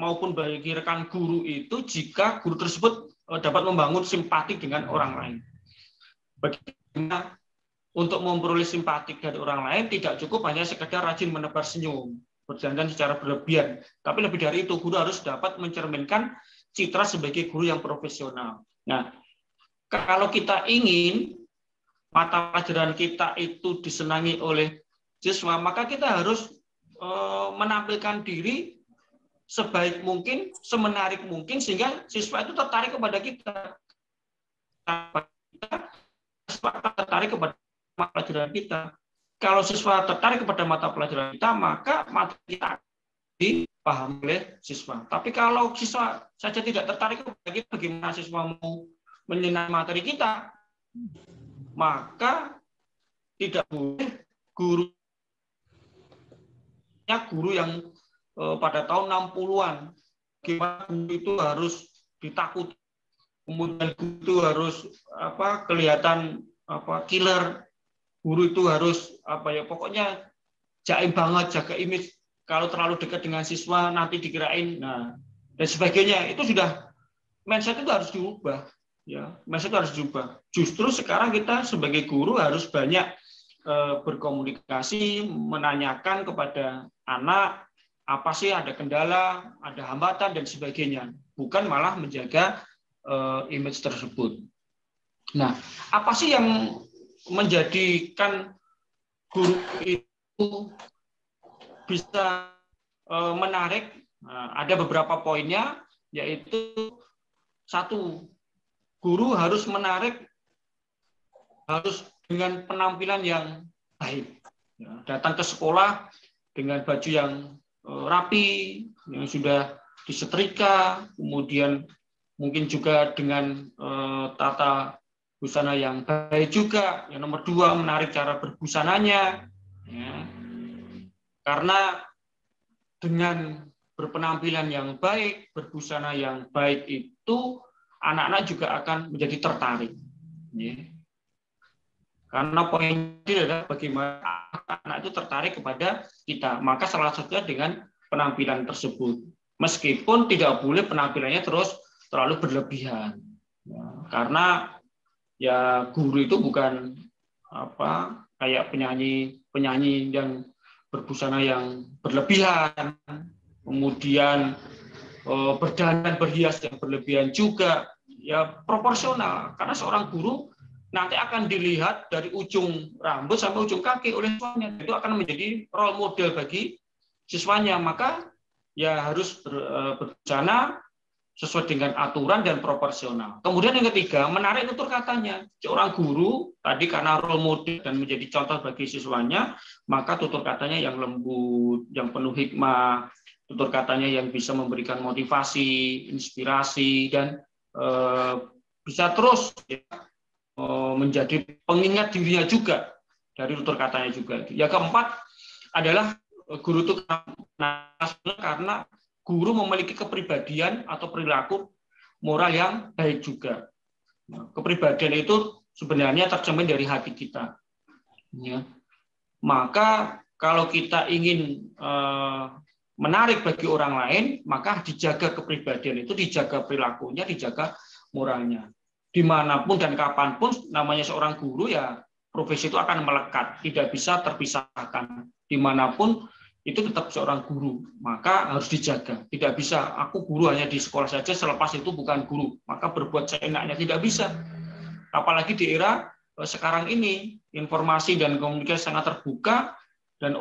maupun bagi rekan guru itu jika guru tersebut dapat membangun simpati dengan orang lain. Bagaimana untuk memperoleh simpati dari orang lain tidak cukup hanya sekedar rajin menebar senyum, berdandan secara berlebihan, tapi lebih dari itu guru harus dapat mencerminkan citra sebagai guru yang profesional. Nah, kalau kita ingin mata pelajaran kita itu disenangi oleh siswa, maka kita harus menampilkan diri sebaik mungkin, semenarik mungkin, sehingga siswa itu tertarik kepada kita. Siswa tertarik kepada mata pelajaran kita. Kalau siswa tertarik kepada mata pelajaran kita, maka materi kita dipahami oleh siswa. Tapi kalau siswa saja tidak tertarik kepada kita, bagaimana siswa mau menyenangi materi kita? Maka tidak boleh guru yang pada tahun 60-an, gimana guru itu harus ditakuti, kemudian guru itu harus kelihatan killer, guru itu harus pokoknya jaim banget, jaga image, kalau terlalu dekat dengan siswa nanti dikirain, nah dan sebagainya. Itu sudah mindset itu harus diubah, ya, mindset itu harus diubah. Justru sekarang kita sebagai guru harus banyak berkomunikasi, menanyakan kepada anak apa sih ada kendala, ada hambatan dan sebagainya, bukan malah menjaga image tersebut. Nah, apa sih yang menjadikan guru itu bisa menarik? Nah, ada beberapa poinnya, yaitu satu, guru harus menarik, harus dengan penampilan yang baik. Datang ke sekolah dengan baju yang rapi, yang sudah disetrika, kemudian mungkin juga dengan tata busana yang baik juga. Yang nomor dua, menarik cara berbusananya. Ya. Karena dengan berpenampilan yang baik, berbusana yang baik itu, anak-anak juga akan menjadi tertarik. Ya. Karena poin ini adalah bagaimana anak itu tertarik kepada kita. Maka salah satunya dengan penampilan tersebut. Meskipun tidak boleh penampilannya terus terlalu berlebihan. Ya, karena ya guru itu bukan kayak penyanyi yang berbusana yang berlebihan, kemudian berdandan berhias yang berlebihan juga. Ya proporsional. Karena seorang guru nanti akan dilihat dari ujung rambut sampai ujung kaki oleh siswanya. Itu akan menjadi role model bagi siswanya. Maka ya harus berbusana sesuai dengan aturan dan proporsional. Kemudian yang ketiga, menarik tutur katanya. Seorang guru tadi karena role model dan menjadi contoh bagi siswanya, maka tutur katanya yang lembut, yang penuh hikmah, tutur katanya yang bisa memberikan motivasi, inspirasi, dan bisa terus menjadi pengingat dirinya juga dari tutur katanya juga. Yang keempat adalah guru itu karena guru memiliki kepribadian atau perilaku moral yang baik juga. Kepribadian itu sebenarnya tercermin dari hati kita. Ya. Maka kalau kita ingin menarik bagi orang lain, maka dijaga kepribadian itu, dijaga perilakunya, dijaga moralnya. Dimanapun dan kapanpun namanya seorang guru, ya profesi itu akan melekat, tidak bisa terpisahkan. Dimanapun itu tetap seorang guru, maka harus dijaga. Tidak bisa aku guru hanya di sekolah saja, selepas itu bukan guru, maka berbuat seenaknya, tidak bisa. Apalagi di era sekarang ini, informasi dan komunikasi sangat terbuka, dan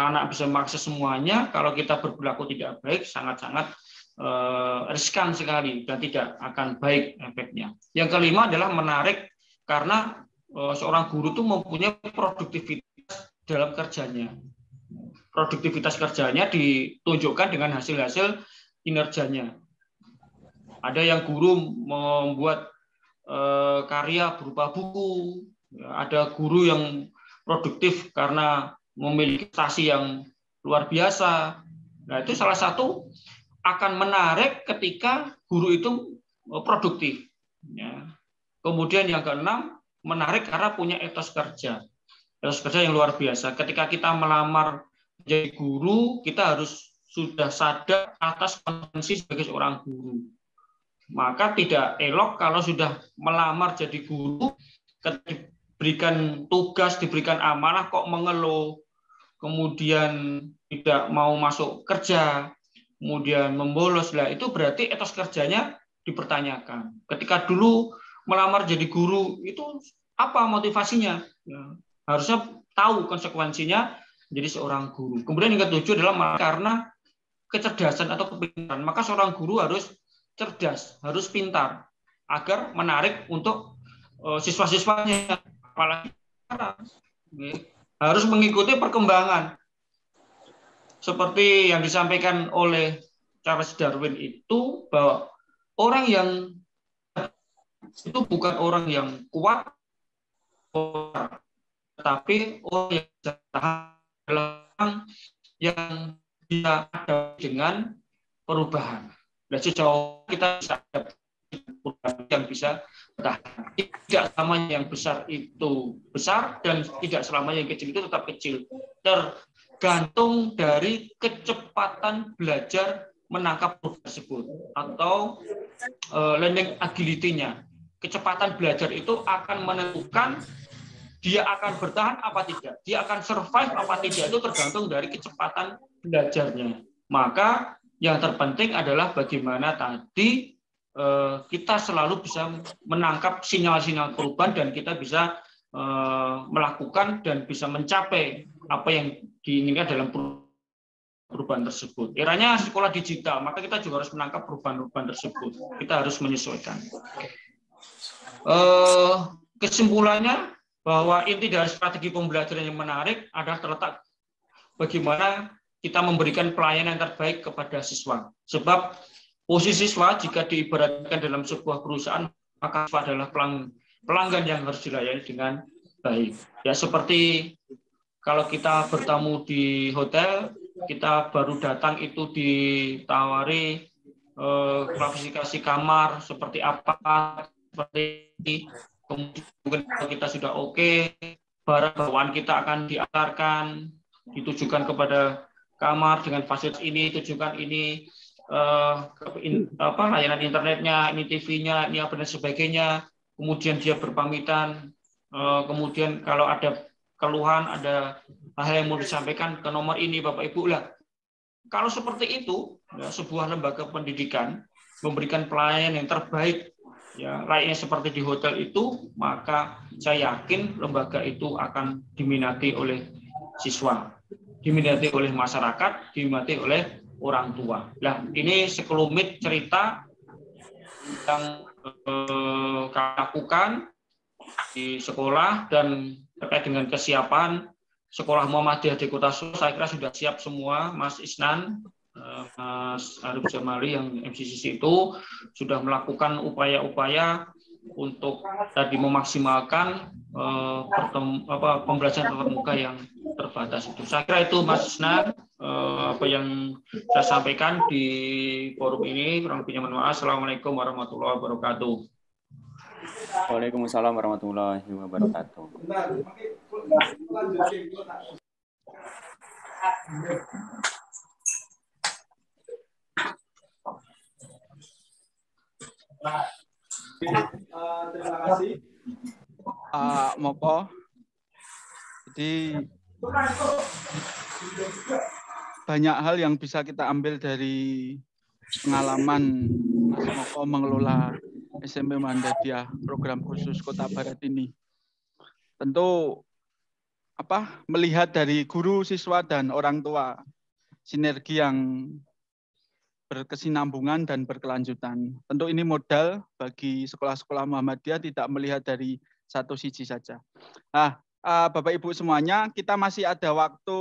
anak bisa mengakses semuanya. Kalau kita berperilaku tidak baik, sangat-sangat riskan sekali dan tidak akan baik efeknya. Yang kelima adalah menarik, karena seorang guru itu mempunyai produktivitas dalam kerjanya. Produktivitas kerjanya ditunjukkan dengan hasil-hasil kinerjanya. Ada yang guru membuat karya berupa buku, ada guru yang produktif karena memiliki prestasi yang luar biasa. Nah, itu salah satu akan menarik ketika guru itu produktif. Ya. Kemudian yang keenam, menarik karena punya etos kerja. Etos kerja yang luar biasa. Ketika kita melamar menjadi guru, kita harus sudah sadar atas kompetensi sebagai seorang guru. Maka tidak elok kalau sudah melamar jadi guru, diberikan tugas, diberikan amanah kok mengeluh, kemudian tidak mau masuk kerja, kemudian membolos. Lah itu berarti etos kerjanya dipertanyakan. Ketika dulu melamar jadi guru, itu apa motivasinya? Ya, harusnya tahu konsekuensinya menjadi seorang guru. Kemudian yang ketujuh adalah karena kecerdasan atau kepintaran. Maka seorang guru harus cerdas, harus pintar, agar menarik untuk siswa-siswanya. Apalagi harus mengikuti perkembangan. Seperti yang disampaikan oleh Charles Darwin itu, bahwa orang yang itu bukan orang yang kuat, tetapi orang yang tahan, yang bisa ada dengan perubahan. Dan sejauh kita bisa ada perubahan yang bisa bertahan. Tidak selamanya yang besar itu besar, dan tidak selamanya yang kecil itu tetap kecil. Tergantung dari kecepatan belajar menangkap perubahan tersebut, atau learning agility-nya. Kecepatan belajar itu akan menentukan dia akan bertahan apa tidak, dia akan survive apa tidak, itu tergantung dari kecepatan belajarnya. Maka yang terpenting adalah bagaimana tadi kita selalu bisa menangkap sinyal-sinyal perubahan dan kita bisa melakukan dan bisa mencapai apa yang diinginkan dalam perubahan tersebut. Eranya sekolah digital, maka kita juga harus menangkap perubahan-perubahan tersebut. Kita harus menyesuaikan. Kesimpulannya bahwa inti dari strategi pembelajaran yang menarik adalah terletak bagaimana kita memberikan pelayanan yang terbaik kepada siswa. Sebab posisi siswa jika diibaratkan dalam sebuah perusahaan, maka siswa adalah pelanggan yang harus dilayani dengan baik. Ya seperti kalau kita bertamu di hotel, kita baru datang itu ditawari klasifikasi kamar seperti apa, seperti kemudian kalau kita sudah oke, barang bawaan kita akan diantarkan, ditujukan kepada kamar dengan fasilitas ini, tujukan ini, layanan internetnya, ini TV-nya, ini apa dan sebagainya. Kemudian dia berpamitan, kemudian kalau ada keluhan, ada hal yang mau disampaikan ke nomor ini Bapak Ibu lah. Kalau seperti itu, ya, sebuah lembaga pendidikan memberikan pelayanan yang terbaik, ya layaknya seperti di hotel itu, maka saya yakin lembaga itu akan diminati oleh siswa, diminati oleh masyarakat, diminati oleh orang tua. Nah, ini sekelumit cerita yang kami lakukan di sekolah dan terkait dengan kesiapan Sekolah Muhammadiyah di Kota Solo, saya kira sudah siap semua. Mas Isnan, Mas Arif Jamali yang MCCC itu sudah melakukan upaya-upaya untuk tadi memaksimalkan pembelajaran tatap muka yang terbatas itu. Saya kira itu Mas Isnan apa yang saya sampaikan di forum ini. Kurang lebihnya mohon maaf. Assalamualaikum warahmatullahi wabarakatuh. Waalaikumsalam warahmatullahi wabarakatuh. Terima kasih Pak Moko. Jadi banyak hal yang bisa kita ambil dari pengalaman Mas Moko mengelola SMP Muhammadiyah program khusus Kota Barat ini. Tentu melihat dari guru, siswa dan orang tua, sinergi yang berkesinambungan dan berkelanjutan. Tentu ini modal bagi sekolah-sekolah Muhammadiyah, tidak melihat dari satu sisi saja. Nah, Bapak Ibu semuanya, kita masih ada waktu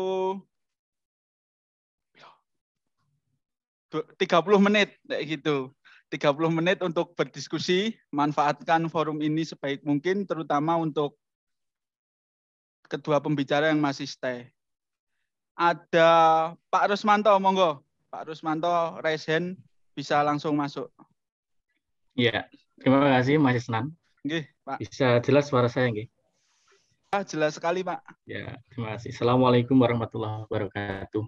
30 menit kayak gitu. 30 menit untuk berdiskusi, manfaatkan forum ini sebaik mungkin, terutama untuk kedua pembicara yang masih stay. Ada Pak Rusmanto, monggo. Pak Rusmanto, raise hand, bisa langsung masuk. Ya, terima kasih Mas Isnan. Nggih, Pak. Bisa jelas suara saya nggih? Jelas sekali, Pak. Ya, terima kasih. Assalamualaikum warahmatullahi wabarakatuh.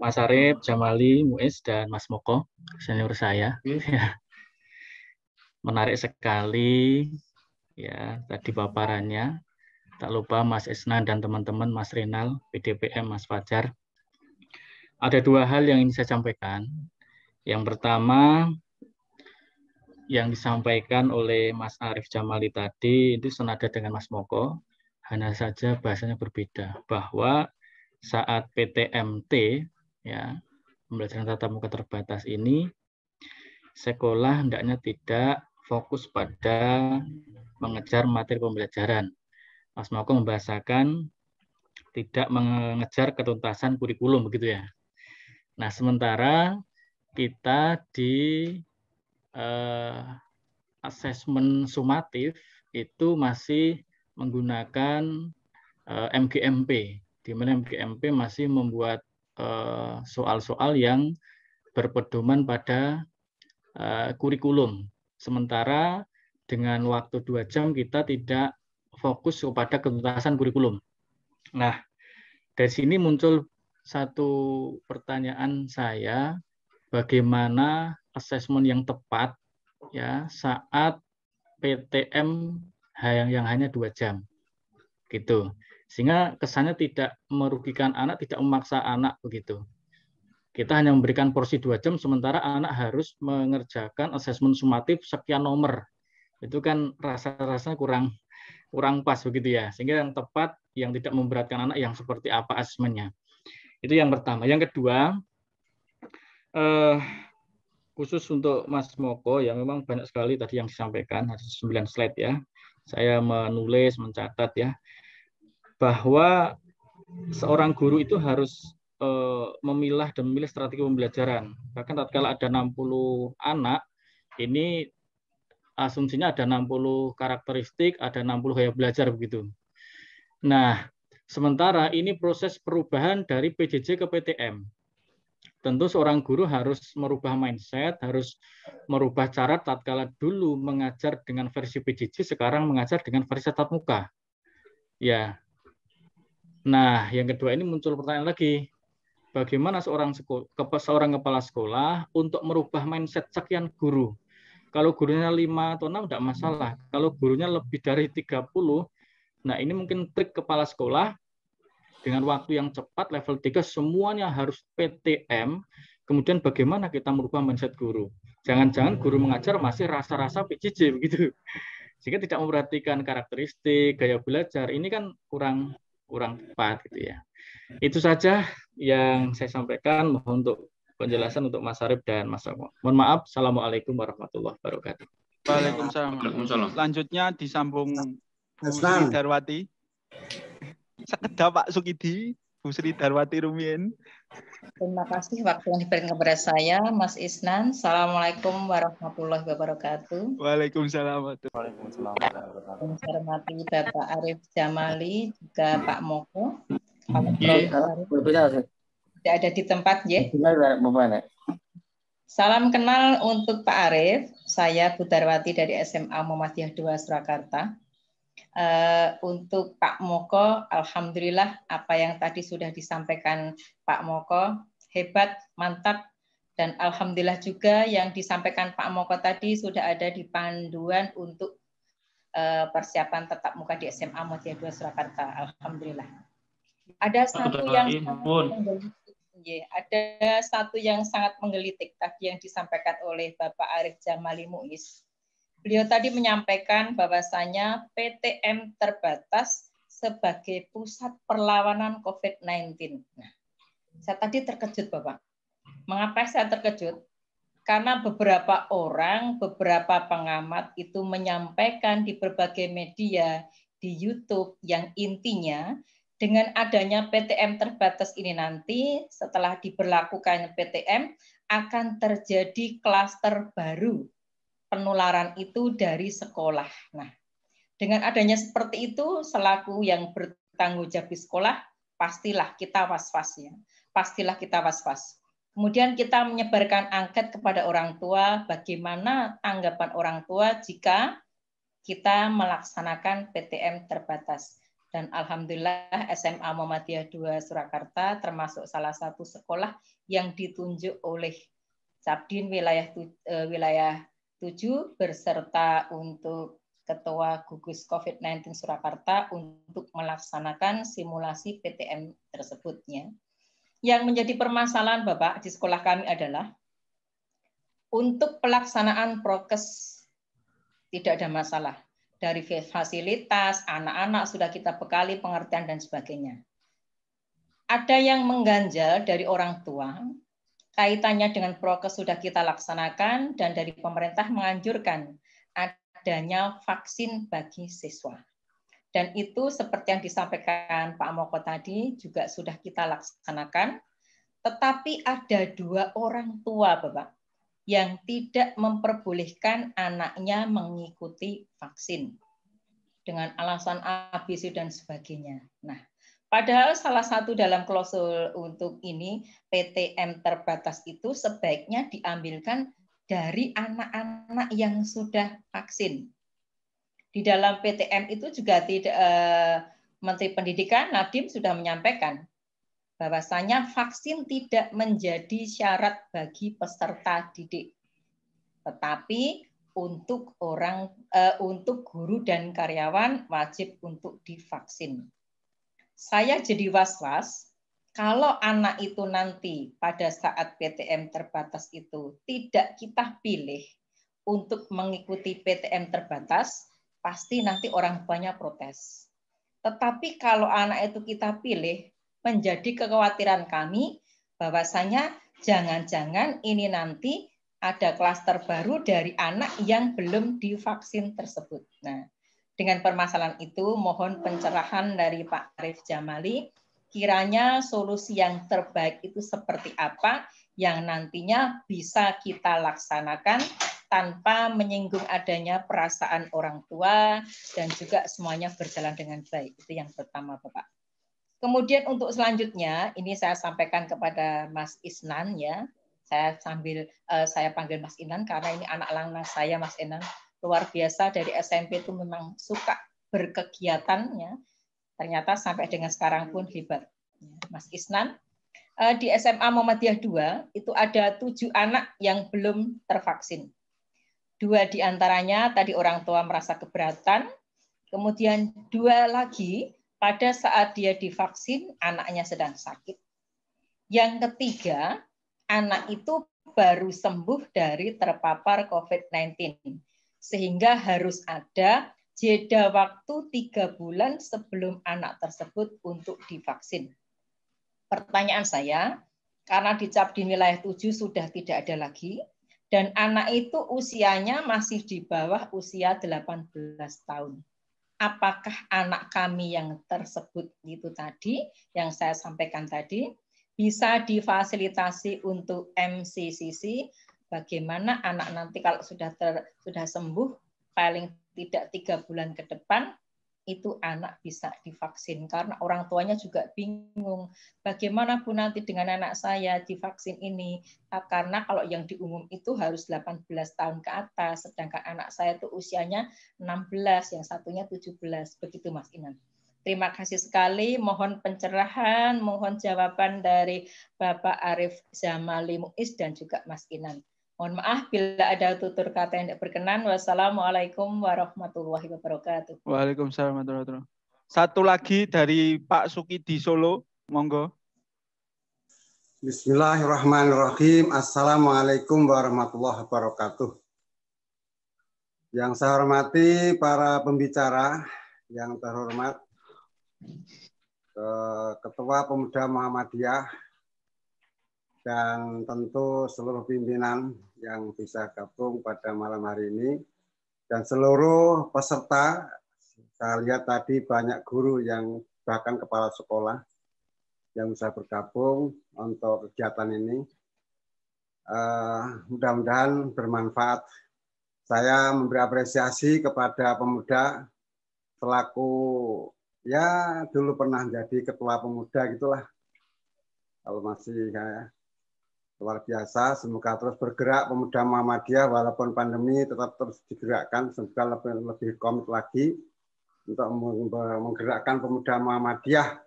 Mas Arif, Jamali, Muiz, dan Mas Moko, senior saya. Menarik sekali ya tadi paparannya. Tak lupa Mas Isnan dan teman-teman, Mas Rinal, PDPM, Mas Fajar. Ada dua hal yang ingin saya sampaikan. Yang pertama, yang disampaikan oleh Mas Arif Jamali tadi itu senada dengan Mas Moko, hanya saja bahasanya berbeda. Bahwa saat PTMT, ya, pembelajaran tatap muka terbatas ini, sekolah hendaknya tidak fokus pada mengejar materi pembelajaran. Mas Moko membahasakan tidak mengejar ketuntasan kurikulum, begitu ya. Nah, sementara kita di asesmen sumatif itu masih menggunakan MGMP, di mana MGMP masih membuat soal-soal yang berpedoman pada kurikulum. Sementara dengan waktu 2 jam kita tidak fokus kepada ketuntasan kurikulum. Nah, dari sini muncul satu pertanyaan saya, bagaimana asesmen yang tepat ya saat PTM yang hanya 2 jam. Gitu. Sehingga kesannya tidak merugikan anak, tidak memaksa anak begitu. Kita hanya memberikan porsi 2 jam, sementara anak harus mengerjakan asesmen sumatif sekian nomor. Itu kan rasa-rasanya kurang pas begitu ya. Sehingga yang tepat, yang tidak memberatkan anak yang seperti apa asesmennya. Itu yang pertama. Yang kedua, khusus untuk Mas Moko, yang memang banyak sekali tadi yang disampaikan, ada 9 slide ya. Saya menulis, mencatat ya, bahwa seorang guru itu harus memilah dan memilih strategi pembelajaran. Bahkan tatkala ada 60 anak, ini asumsinya ada 60 karakteristik, ada 60 gaya belajar begitu. Nah, sementara ini proses perubahan dari PJJ ke PTM. Tentu seorang guru harus merubah mindset, harus merubah cara tatkala dulu mengajar dengan versi PJJ, sekarang mengajar dengan versi tatap muka. Ya. Nah, yang kedua ini muncul pertanyaan lagi. Bagaimana seorang kepala sekolah untuk merubah mindset sekian guru? Kalau gurunya 5 atau 6 tidak masalah. Kalau gurunya lebih dari 30, nah ini mungkin trik kepala sekolah dengan waktu yang cepat, level 3 semuanya harus PTM. Kemudian bagaimana kita merubah mindset guru? Jangan-jangan guru mengajar masih rasa-rasa PJJ begitu. Sehingga tidak memperhatikan karakteristik, gaya belajar. Ini kan kurang tepat gitu ya. Itu saja yang saya sampaikan. Mohon untuk penjelasan untuk Mas Arif dan Mas Ako. Mohon maaf. Assalamualaikum warahmatullahi wabarakatuh. Waalaikumsalam. Selanjutnya disambung Bu Sri Darwati. Sekedap Pak Sukidi, Bu Sri Darwati Rumien. Terima kasih waktu yang diberikan kepada saya, Mas Isnan. Assalamualaikum warahmatullahi wabarakatuh. Waalaikumsalam. Saya hormati Bapak Arif Jamali, juga Pak Moko. Tidak ada di tempat, ya. Salam kenal untuk Pak Arif. Saya Budarwati dari SMA Muhammadiyah 2 Surakarta. Untuk Pak Moko, alhamdulillah apa yang tadi sudah disampaikan Pak Moko hebat, mantap, dan alhamdulillah juga yang disampaikan Pak Moko tadi sudah ada di panduan untuk persiapan tatap muka di SMA Muhammadiyah 2 Surakarta. Alhamdulillah. Ada satu yang sangat menggelitik tadi yang disampaikan oleh Bapak Arif Jamali Muiz. Beliau tadi menyampaikan bahwasanya PTM terbatas sebagai pusat perlawanan COVID-19. Nah, saya tadi terkejut, Bapak. Mengapa saya terkejut? Karena beberapa orang, beberapa pengamat itu menyampaikan di berbagai media, di YouTube, yang intinya dengan adanya PTM terbatas ini nanti, setelah diberlakukan PTM, akan terjadi klaster baru penularan itu dari sekolah. Nah, dengan adanya seperti itu, selaku yang bertanggung jawab di sekolah, pastilah kita was-was ya. Pastilah kita was-was. Kemudian kita menyebarkan angket kepada orang tua, bagaimana tanggapan orang tua jika kita melaksanakan PTM terbatas. Dan alhamdulillah SMA Muhammadiyah 2 Surakarta termasuk salah satu sekolah yang ditunjuk oleh Sabdin wilayah 7 berserta untuk Ketua Gugus COVID-19 Surakarta untuk melaksanakan simulasi PTM tersebutnya. Yang menjadi permasalahan Bapak di sekolah kami adalah untuk pelaksanaan prokes tidak ada masalah. Dari fasilitas, anak-anak sudah kita bekali pengertian dan sebagainya. Ada yang mengganjal dari orang tua, kaitannya dengan prokes sudah kita laksanakan dan dari pemerintah menganjurkan adanya vaksin bagi siswa. Dan itu seperti yang disampaikan Pak Moko tadi juga sudah kita laksanakan. Tetapi ada 2 orang tua, Bapak, yang tidak memperbolehkan anaknya mengikuti vaksin dengan alasan ABC dan sebagainya. Nah, padahal salah satu dalam klausul untuk ini PTM terbatas itu sebaiknya diambilkan dari anak-anak yang sudah vaksin. Di dalam PTM itu juga tidak Menteri Pendidikan Nadiem sudah menyampaikan bahwasanya vaksin tidak menjadi syarat bagi peserta didik, tetapi untuk guru dan karyawan wajib untuk divaksin. Saya jadi was-was kalau anak itu nanti pada saat PTM terbatas itu tidak kita pilih untuk mengikuti PTM terbatas, pasti nanti orang tuanya protes. Tetapi kalau anak itu kita pilih, menjadi kekhawatiran kami bahwasanya jangan-jangan ini nanti ada klaster baru dari anak yang belum divaksin tersebut. Nah, dengan permasalahan itu mohon pencerahan dari Pak Arif Jamali, kiranya solusi yang terbaik itu seperti apa yang nantinya bisa kita laksanakan tanpa menyinggung adanya perasaan orang tua dan juga semuanya berjalan dengan baik. Itu yang pertama, Bapak. Kemudian untuk selanjutnya, ini saya sampaikan kepada Mas Isnan ya. Saya panggil Mas Inan karena ini anak langgang saya, Mas Inan. Luar biasa dari SMP itu memang suka berkegiatan ya. Ternyata sampai dengan sekarang pun hebat. Mas Isnan, di SMA Muhammadiyah 2 itu ada 7 anak yang belum tervaksin. 2 diantaranya tadi orang tua merasa keberatan, kemudian 2 lagi pada saat dia divaksin anaknya sedang sakit. Yang ketiga, anak itu baru sembuh dari terpapar COVID-19, sehingga harus ada jeda waktu 3 bulan sebelum anak tersebut untuk divaksin. Pertanyaan saya, karena dicap di wilayah 7 sudah tidak ada lagi, dan anak itu usianya masih di bawah usia 18 tahun. Apakah anak kami yang tersebut itu tadi, yang saya sampaikan tadi, bisa difasilitasi untuk MCCC, bagaimana anak nanti kalau sudah sembuh, paling tidak 3 bulan ke depan, itu anak bisa divaksin. Karena orang tuanya juga bingung, bagaimana Bu nanti dengan anak saya divaksin ini, karena kalau yang di umum itu harus 18 tahun ke atas, sedangkan anak saya itu usianya 16, yang satunya 17. Begitu Mas Inan. Terima kasih sekali, mohon pencerahan, mohon jawaban dari Bapak Arif Jamali Muiz dan juga Mas Inan. Mohon maaf bila ada tutur kata yang tidak berkenan. Wassalamualaikum warahmatullahi wabarakatuh. Waalaikumsalam warahmatullahi wabarakatuh. Satu lagi dari Pak Suki di Solo, monggo. Bismillahirrahmanirrahim. Assalamualaikum warahmatullahi wabarakatuh. Yang saya hormati para pembicara, yang terhormat Ketua Pemuda Muhammadiyah, dan tentu seluruh pimpinan yang bisa gabung pada malam hari ini, dan seluruh peserta. Saya lihat tadi banyak guru yang bahkan kepala sekolah yang bisa bergabung untuk kegiatan ini. Mudah-mudahan bermanfaat. Saya memberi apresiasi kepada pemuda selaku ya dulu pernah jadi ketua pemuda gitulah. Kalau masih ya, luar biasa, semoga terus bergerak pemuda Muhammadiyah walaupun pandemi tetap terus digerakkan, semoga lebih komit lagi untuk menggerakkan pemuda Muhammadiyah.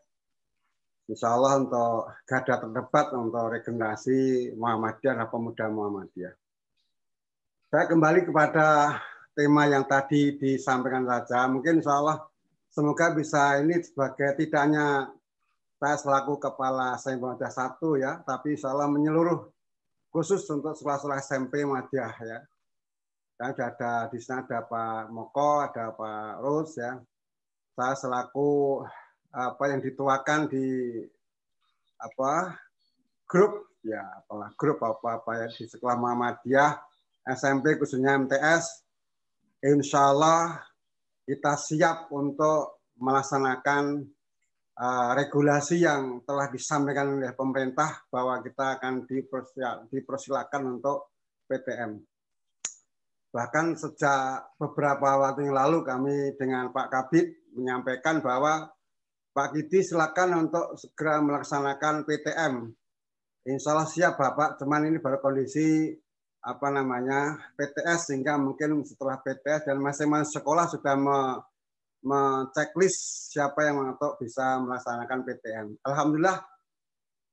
Insya Allah untuk garda terdepan untuk regenerasi Muhammadiyah dan pemuda Muhammadiyah. Saya kembali kepada tema yang tadi disampaikan saja. Mungkin insya Allah semoga bisa ini sebagai tidak hanya saya selaku kepala SMP Muhammadiyah 1 ya, tapi insya Allah menyeluruh khusus untuk sekolah-sekolah SMP Muhammadiyah ya. Dan ada di sana ada Pak Moko, ada Pak Rus ya. Saya selaku apa yang dituakan di grup ya, grup apa ya di sekolah Muhammadiyah SMP khususnya MTS. Insya Allah kita siap untuk melaksanakan regulasi yang telah disampaikan oleh pemerintah bahwa kita akan dipersilakan untuk PTM. Bahkan sejak beberapa waktu yang lalu kami dengan Pak Kabid menyampaikan bahwa Pak Kidi silakan untuk segera melaksanakan PTM. Insya Allah siap Bapak, cuman ini baru kondisi PTS, sehingga mungkin setelah PTS dan masing-masing sekolah sudah checklist siapa yang untuk bisa melaksanakan PTM. Alhamdulillah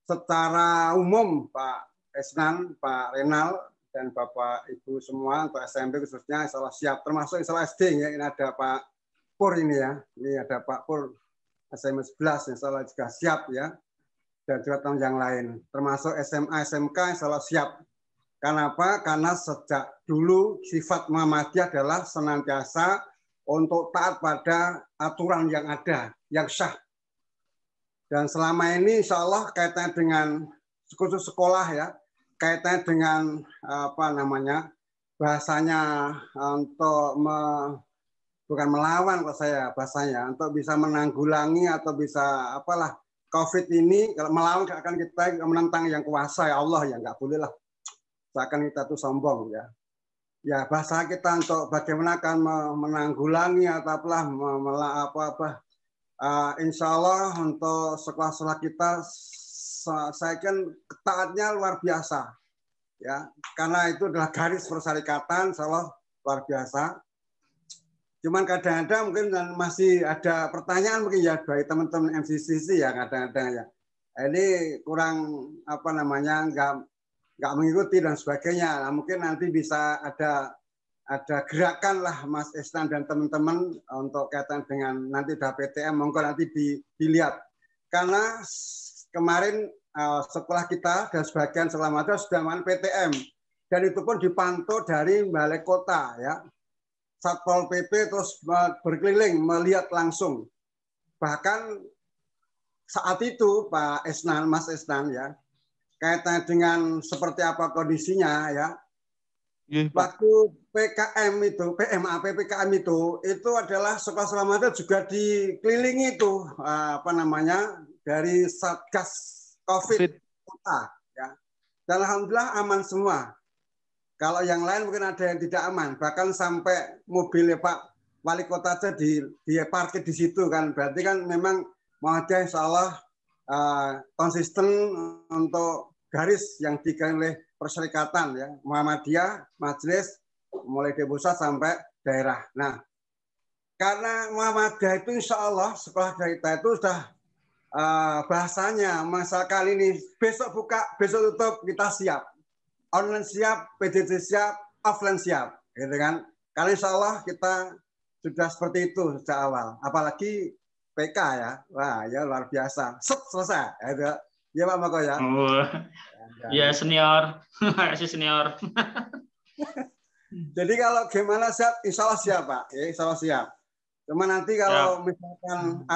secara umum Pak Esnan, Pak Renal, dan Bapak Ibu semua untuk SMP khususnya insya Allah siap, termasuk insya Allah SD ya. Ini ada Pak Pur ini ya, ini ada Pak Pur SMP 11 insya Allah juga siap ya. dan juga yang lain, termasuk SMA, SMK, insya Allah siap. Kenapa? Karena sejak dulu sifat Muhammadiyah adalah senantiasa untuk taat pada aturan yang ada, yang sah. Dan selama ini insya Allah kaitannya dengan khusus sekolah ya, kaitannya dengan bahasanya untuk bukan melawan kalau saya bahasanya, untuk bisa menanggulangi atau bisa COVID ini. Kalau melawan akan kita menentang yang kuasa ya Allah, ya nggak boleh lah. Seakan kita tuh sombong ya. Ya bahasa kita untuk bagaimana akan menanggulangi atau insya Allah untuk sekolah-sekolah kita saya kan taatnya luar biasa ya, karena itu adalah garis persyarikatan, insya Allah luar biasa. Cuman kadang-kadang mungkin masih ada pertanyaan mungkin ya dari teman-teman MCCC ya, kadang-kadang ya ini kurang nggak mengikuti dan sebagainya. Nah, mungkin nanti bisa ada gerakan lah Mas Isnan dan teman-teman untuk kaitan dengan nanti udah PTM, monggo nanti dilihat. Karena kemarin sekolah kita dan sebagian sekolah madrasah sudah main PTM dan itu pun dipantau dari balai kota ya. Satpol PP terus berkeliling melihat langsung. Bahkan saat itu Pak Isnan, Mas Isnan ya, kaitan dengan seperti apa kondisinya ya. Waktu PKM itu, PPKM itu adalah sekolah-sekolah madrasah juga dikelilingi itu dari Satgas COVID kota ya. Dan alhamdulillah aman semua. Kalau yang lain mungkin ada yang tidak aman, bahkan sampai mobilnya Pak Wali Kota aja dia parkir di situ kan. Berarti kan memang Muhammadiyah insya Allah konsisten untuk garis yang digaris oleh perserikatan ya, Muhammadiyah, majelis mulai dari pusat sampai daerah. Nah, karena Muhammadiyah itu insya Allah sekolah kita itu sudah bahasanya masa kali ini besok buka, besok tutup, kita siap. Online siap, PJJ siap, offline siap, gitu kan? Karena insya Allah kita sudah seperti itu sejak awal. Apalagi PK ya, wah ya luar biasa. Selesai, ya Pak Mako ya. Ya senior, masih senior. Jadi kalau gimana siap, insya Allah siap Pak, ya, insya Allah siap. Cuma nanti kalau misalkan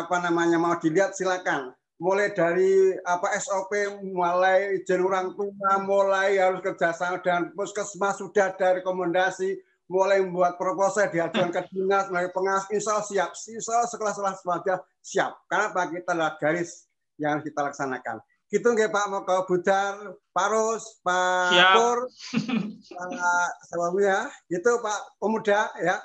mau dilihat silakan. Mulai dari SOP, mulai izin orang tua, mulai harus kerjasama dengan puskesmas, sudah ada rekomendasi, mulai membuat proposal diajukan ke dinas, mulai pengawas, insya Allah siap. Insya Allah sekolah-sekolah semuanya siap. Karena bagi kita adalah garis yang kita laksanakan. Gitu nggak Pak Moko Budar, Pak Ros, Pak Pur, Pak Sawamia, gitu Pak Pemuda ya.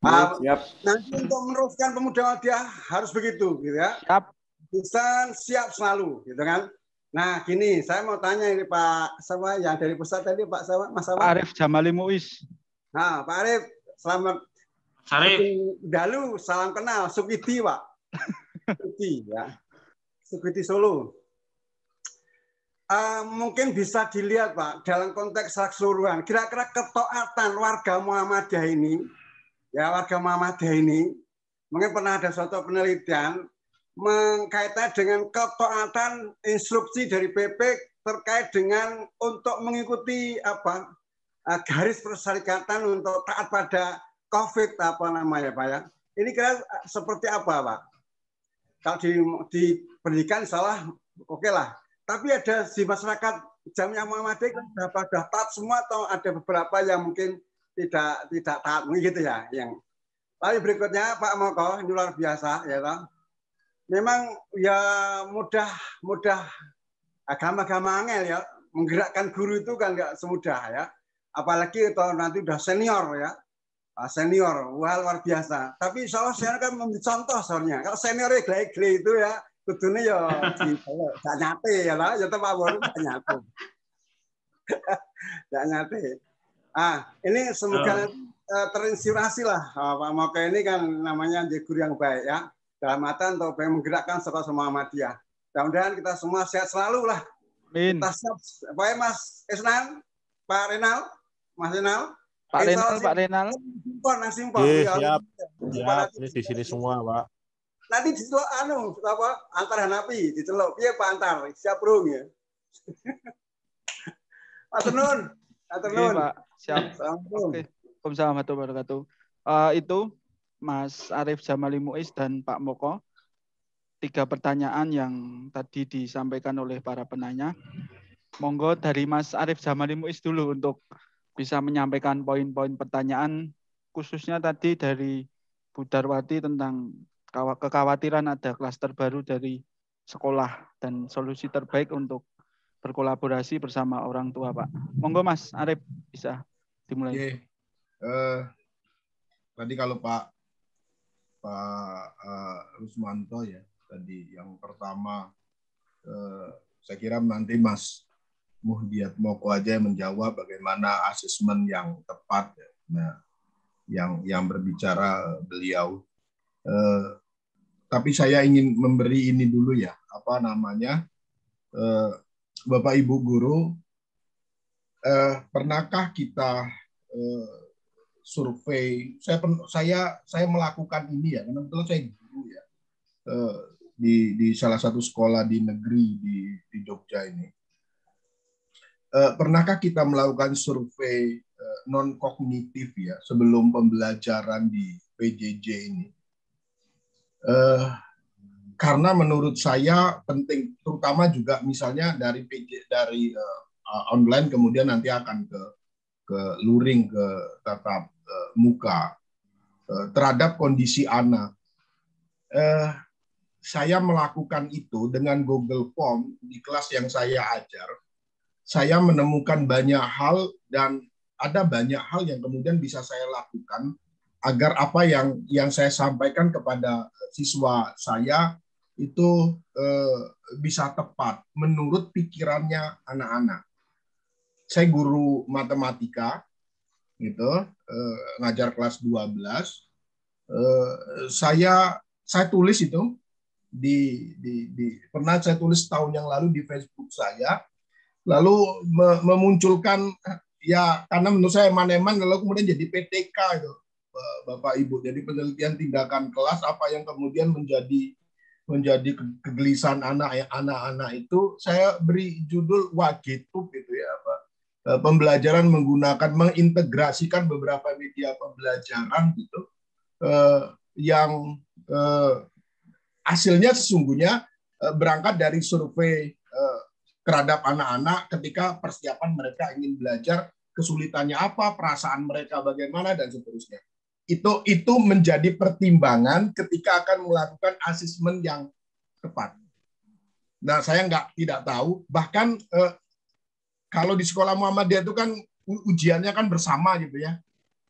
Siap. Nanti untuk meneruskan pemuda dia harus begitu, gitu ya. Siap. Bisa siap selalu, gitu kan. Nah, gini, saya mau tanya ini Pak Sawa yang dari pusat tadi Pak Sawa, Mas Sawa. Arif Jamali Muiz. Nah, Pak Arif, selamat. Arif. Dalu, salam kenal, Sukiti Pak. Sukiti ya. Sukiti Solo. Mungkin bisa dilihat Pak dalam konteks keseluruhan. Kira-kira ketaatan warga Muhammadiyah ini, ya warga Muhammadiyah ini, mungkin pernah ada suatu penelitian mengkaitkan dengan ketaatan instruksi dari PP terkait dengan untuk mengikuti garis persyarikatan untuk taat pada COVID Pak ya. Ini kira seperti apa Pak? Kalau di pendidikan salah oke lah. Tapi ada di masyarakat Jamiah Muhammadiyah kan sudah taat semua atau ada beberapa yang mungkin tidak taat gitu ya. Yang lalu berikutnya Pak Moko, ini luar biasa ya Pak. Memang ya mudah agama-agama angel ya, menggerakkan guru itu kan nggak semudah ya, apalagi kalau nanti udah senior ya, senior wah luar biasa. Tapi insya Allah senior kan memberi contoh soalnya. Kalau senior gile-gile itu ya tentunya ya nggak nyate ya lah, ya Pak Bor nggak nyate, nggak nyate. Ini semoga terinspirasi lah Pak Moko ini kan namanya guru yang baik ya. Dalam arti untuk menggerakkan sekolah Muhammadiyah. Mudah-mudahan kita semua sehat selalu lah. Amin. Kita siap. Baik Mas Isnan, Pak Renal, Mas Renal. Pak Renal. Simpon. Siap. Siap. Ini di sini semua Pak. Nanti dicelok apa antar hanapi dicelok piye Pak antar siap rung ya. Matur nuwun. Matur nuwun. Pak. Siap. Oke. Waalaikumsalam warahmatullahi wabarakatuh. Itu Mas Arif Jamali Muiz dan Pak Moko. 3 pertanyaan yang tadi disampaikan oleh para penanya. Monggo dari Mas Arif Jamali Muiz dulu untuk bisa menyampaikan poin-poin pertanyaan, khususnya tadi dari Bu Darwati tentang kekhawatiran ada klaster baru dari sekolah dan solusi terbaik untuk berkolaborasi bersama orang tua, Pak. Monggo Mas Arif bisa dimulai. Tadi kalau Pak Rusmanto ya, tadi yang pertama saya kira nanti Mas Muhdiat Moko aja yang menjawab bagaimana asesmen yang tepat. Nah, yang berbicara beliau. Tapi saya ingin memberi ini dulu ya, apa namanya, Bapak Ibu guru, pernahkah kita survei? Saya melakukan ini ya, karena betul saya guru ya di salah satu sekolah di negeri di Jogja ini. Pernahkah kita melakukan survei non kognitif ya sebelum pembelajaran di PJJ ini? Karena menurut saya penting, terutama juga misalnya dari online kemudian nanti akan ke luring, ke tatap muka, terhadap kondisi anak. Saya melakukan itu dengan Google Form di kelas yang saya ajar. Saya menemukan banyak hal dan ada banyak hal yang kemudian bisa saya lakukan agar apa yang saya sampaikan kepada siswa saya itu bisa tepat menurut pikirannya anak-anak. Saya guru matematika, gitu, ngajar kelas 12. Saya tulis itu pernah saya tulis tahun yang lalu di Facebook saya, lalu memunculkan ya karena menurut saya eman-eman lalu kemudian jadi PTK itu Bapak Ibu, jadi penelitian tindakan kelas apa yang kemudian menjadi kegelisahan anak-anak itu saya beri judul Wagetub itu ya Pak. Pembelajaran menggunakan mengintegrasikan beberapa media pembelajaran gitu yang hasilnya sesungguhnya berangkat dari survei terhadap anak-anak ketika persiapan mereka ingin belajar, kesulitannya apa, perasaan mereka bagaimana dan seterusnya. Itu menjadi pertimbangan ketika akan melakukan asesmen yang tepat. Nah, saya tidak tahu, bahkan kalau di sekolah Muhammadiyah itu kan ujiannya kan bersama gitu ya.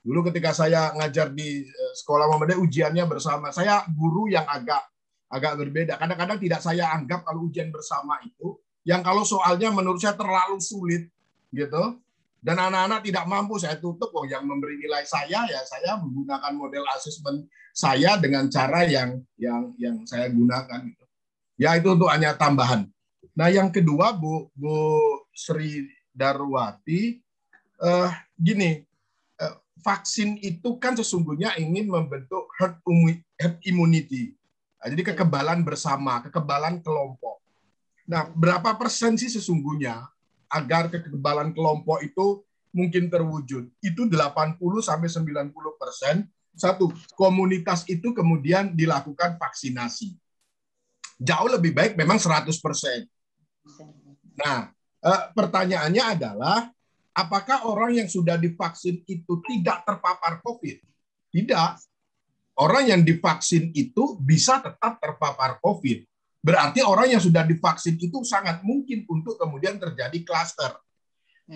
Dulu ketika saya ngajar di sekolah Muhammadiyah ujiannya bersama. Saya guru yang agak berbeda. Kadang-kadang tidak saya anggap kalau ujian bersama itu yang kalau soalnya menurut saya terlalu sulit gitu. Dan anak-anak tidak mampu saya tutup. Yang memberi nilai saya ya saya menggunakan model asesmen saya dengan cara yang saya gunakan gitu. Ya itu untuk hanya tambahan. Nah, yang kedua Bu Sri Darwati, gini, vaksin itu kan sesungguhnya ingin membentuk herd immunity. Nah, jadi kekebalan bersama, kekebalan kelompok. Nah, berapa persen sih sesungguhnya agar kekebalan kelompok itu mungkin terwujud? Itu 80-90%. Satu, komunitas itu kemudian dilakukan vaksinasi. Jauh lebih baik memang 100%. Nah, pertanyaannya adalah apakah orang yang sudah divaksin itu tidak terpapar COVID? Tidak. Orang yang divaksin itu bisa tetap terpapar COVID. Berarti orang yang sudah divaksin itu sangat mungkin untuk kemudian terjadi klaster.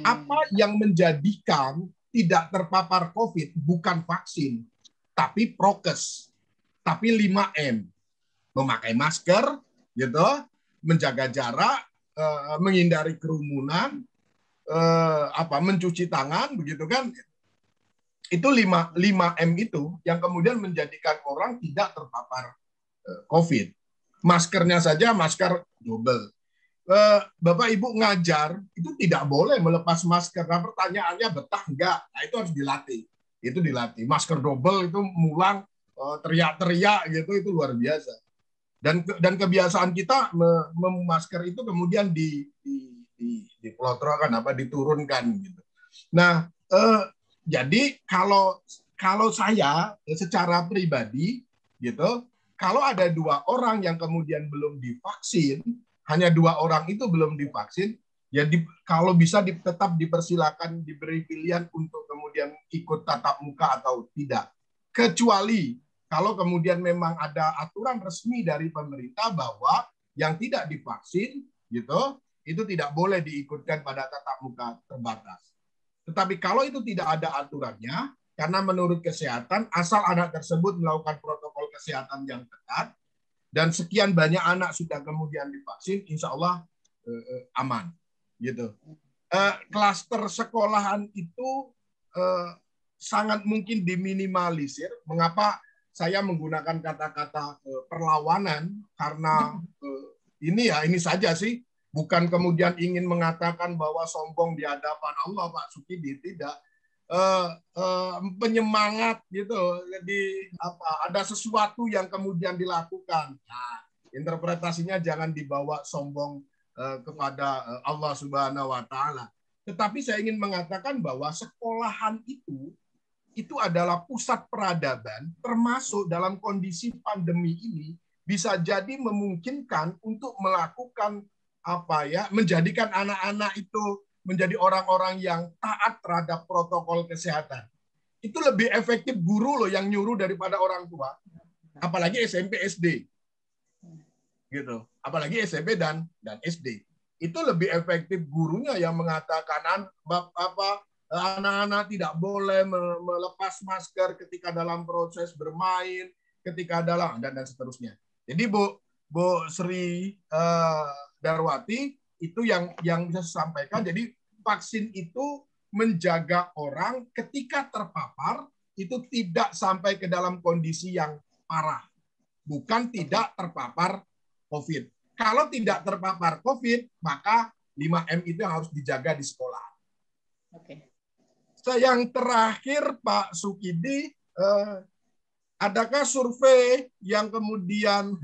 Apa yang menjadikan tidak terpapar COVID bukan vaksin, tapi prokes, tapi 5M. Memakai masker, gitu, menjaga jarak, menghindari kerumunan, mencuci tangan, begitu kan? Itu 5M itu yang kemudian menjadikan orang tidak terpapar COVID. Maskernya saja masker double. Bapak Ibu ngajar itu tidak boleh melepas masker. Nah, pertanyaannya betah enggak? Nah, itu harus dilatih. Itu dilatih. Masker double itu mulang teriak-teriak gitu itu luar biasa. Dan kebiasaan kita memasker itu kemudian dipelotrokan diturunkan gitu. Nah, jadi kalau saya secara pribadi gitu, kalau ada 2 orang yang kemudian belum divaksin, hanya 2 orang itu belum divaksin, ya kalau bisa tetap dipersilakan diberi pilihan untuk kemudian ikut tatap muka atau tidak. Kecuali kalau kemudian memang ada aturan resmi dari pemerintah bahwa yang tidak divaksin gitu, itu tidak boleh diikutkan pada tatap muka terbatas. Tetapi kalau itu tidak ada aturannya, karena menurut kesehatan, asal anak tersebut melakukan protokol kesehatan yang ketat, dan sekian banyak anak sudah kemudian divaksin, insya Allah aman. Gitu. Klaster sekolahan itu sangat mungkin diminimalisir. Mengapa saya menggunakan kata-kata perlawanan? Karena ini saja sih, bukan kemudian ingin mengatakan bahwa sombong di hadapan Allah, Pak Sukidi, tidak. Penyemangat gitu, ada sesuatu yang kemudian dilakukan. Nah, interpretasinya jangan dibawa sombong kepada Allah Subhanahu wa Ta'ala. Tetapi saya ingin mengatakan bahwa sekolahan itu adalah pusat peradaban, termasuk dalam kondisi pandemi ini bisa jadi memungkinkan untuk melakukan menjadikan anak-anak itu menjadi orang-orang yang taat terhadap protokol kesehatan. Itu lebih efektif guru loh yang nyuruh daripada orang tua. Apalagi SMP SD. Gitu. Apalagi SMP dan SD. Itu lebih efektif gurunya yang mengatakan anak-anak tidak boleh melepas masker ketika dalam proses bermain, ketika dalam dan seterusnya. Jadi Bu Sri Darwati, itu yang bisa saya sampaikan. Jadi vaksin itu menjaga orang ketika terpapar itu tidak sampai ke dalam kondisi yang parah. Bukan tidak terpapar COVID. Kalau tidak terpapar COVID, maka 5M itu yang harus dijaga di sekolah. Oke. Yang terakhir Pak Sukidi, adakah survei yang kemudian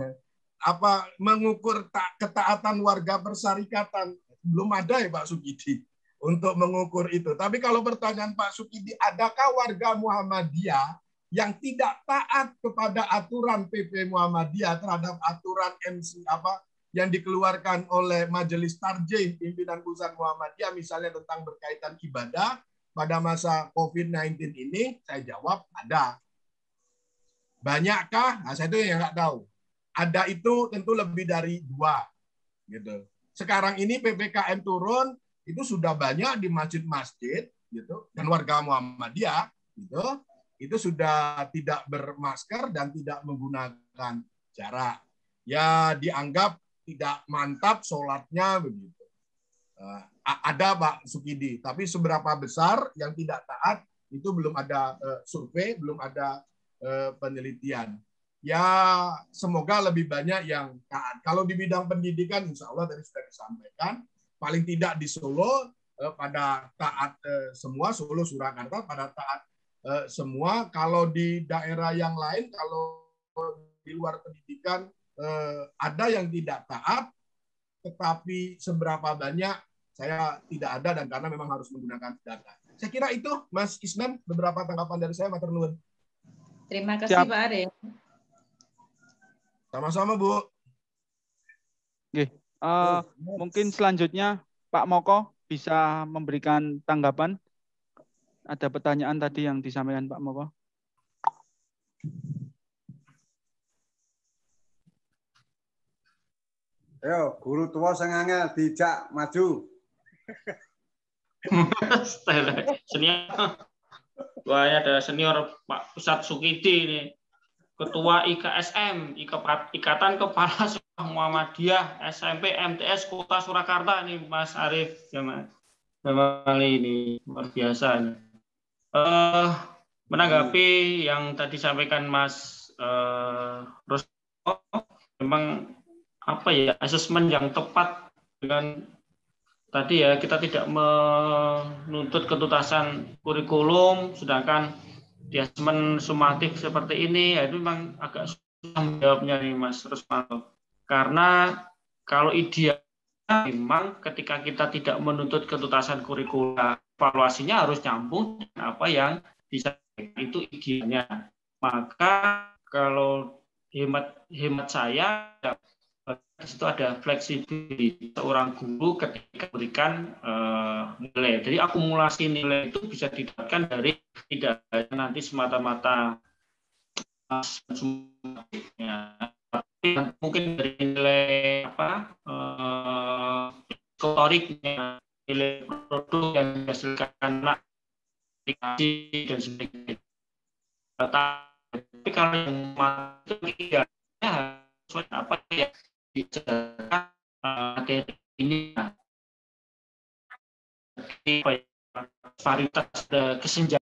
mengukur ketaatan warga persyarikatan? Belum ada ya Pak Sukidi untuk mengukur itu. Tapi kalau pertanyaan Pak Sukidi, adakah warga Muhammadiyah yang tidak taat kepada aturan PP Muhammadiyah terhadap aturan MC yang dikeluarkan oleh Majelis Tarjih Pimpinan Pusat Muhammadiyah, misalnya tentang berkaitan ibadah pada masa COVID-19 ini? Saya jawab ada. Banyakkah? Nah, saya itu yang nggak tahu. Ada itu tentu lebih dari 2. Gitu. Sekarang ini PPKM turun, itu sudah banyak di masjid-masjid, gitu, dan warga Muhammadiyah, gitu, itu sudah tidak bermasker dan tidak menggunakan jarak. Ya dianggap tidak mantap sholatnya begitu. Ada Pak Sukidi, tapi seberapa besar yang tidak taat itu belum ada survei, belum ada penelitian. Ya semoga lebih banyak yang taat. Kalau di bidang pendidikan, insya Allah tadi sudah disampaikan, paling tidak di Solo pada taat semua, Solo Surakarta pada taat semua. Kalau di daerah yang lain, kalau di luar pendidikan ada yang tidak taat, tetapi seberapa banyak saya tidak ada, dan karena memang harus menggunakan data. Saya kira itu Mas Isnan, beberapa tanggapan dari saya, matur nuwun. Terima kasih Pak Arif. Sama-sama, Bu. Oke. Mungkin selanjutnya Pak Moko bisa memberikan tanggapan. Ada pertanyaan tadi yang disampaikan Pak Moko. Ayo, guru tua sengangnya dijak maju. Senior. Tuanya ada senior Pak Ustadz Sukidi ini. Ketua IKSM, Ikatan Kepala Sekolah Muhammadiyah SMP MTS Kota Surakarta ini Mas Arif Jamal ini luar biasa. Menanggapi yang tadi sampaikan Mas Rusno, memang asesmen yang tepat dengan tadi ya, kita tidak menuntut ketuntasan kurikulum, sedangkan di asesmen sumatif seperti ini, ya itu memang agak menjawabnya nih Mas Rusmanto. Karena kalau ideal memang ketika kita tidak menuntut ketuntasan kurikula, evaluasinya harus nyambung dengan apa yang disampaikan, itu idealnya. Maka kalau hemat saya, itu ada fleksibilitas seorang guru ketika memberikan nilai. Jadi akumulasi nilai itu bisa didapatkan dari tidak nanti semata-mata ya, mungkin dari nilai psikotoriknya, nilai produk yang dihasilkan aplikasi dan sebagainya. Tapi kalau yang itu idealnya harus apa ya dijalankan materi ini varietas kesenjangan.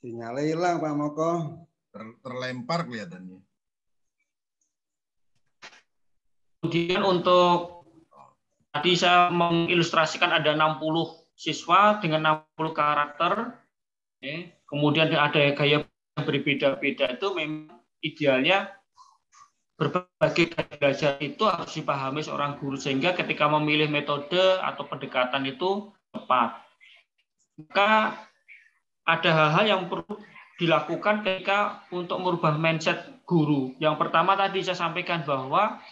Sinyalnya hilang Pak Moko. Terlempar kelihatannya. Kemudian untuk tadi saya mengilustrasikan ada 60 siswa dengan 60 karakter. Kemudian ada gaya berbeda-beda, itu memang idealnya berbagai gaya belajar itu harus dipahami seorang guru sehingga ketika memilih metode atau pendekatan itu tepat. Maka ada hal-hal yang perlu dilakukan ketika untuk merubah mindset guru. Yang pertama tadi saya sampaikan bahwa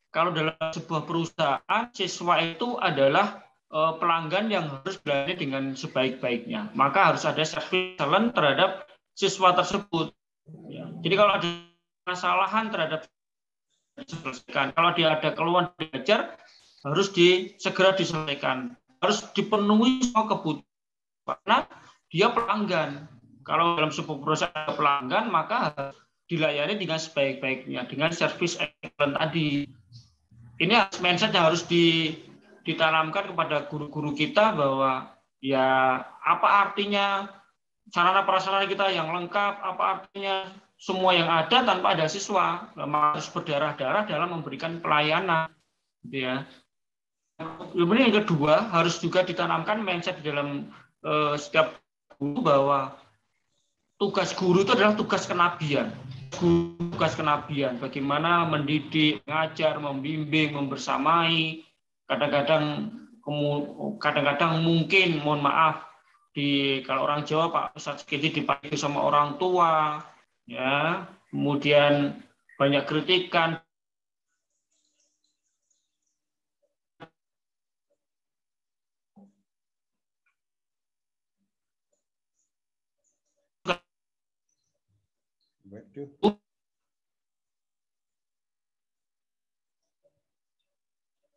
kalau dalam sebuah perusahaan, siswa itu adalah pelanggan yang harus berani dengan sebaik-baiknya. Maka harus ada service excellence terhadap siswa tersebut. Jadi kalau ada kesalahan terhadap diselesaikan, kalau dia ada keluhan belajar, harus segera diselesaikan. Harus dipenuhi semua kebutuhan. Karena dia pelanggan. Kalau dalam sebuah perusahaan ada pelanggan, maka harus dilayani dengan sebaik-baiknya, dengan service excellence tadi. Ini mindset yang harus ditanamkan kepada guru-guru kita bahwa ya apa artinya sarana prasarana kita yang lengkap, apa artinya semua yang ada tanpa ada siswa, harus berdarah-darah dalam memberikan pelayanan, gitu ya. Kemudian yang kedua harus juga ditanamkan mindset di dalam setiap guru bahwa tugas guru itu adalah tugas kenabian. Tugas kenabian, bagaimana mendidik, mengajar, membimbing, membersamai. Kadang-kadang mungkin, mohon maaf, kalau orang Jawa Pak Ustadz Sekiti dipanggil sama orang tua, ya, kemudian banyak kritikan.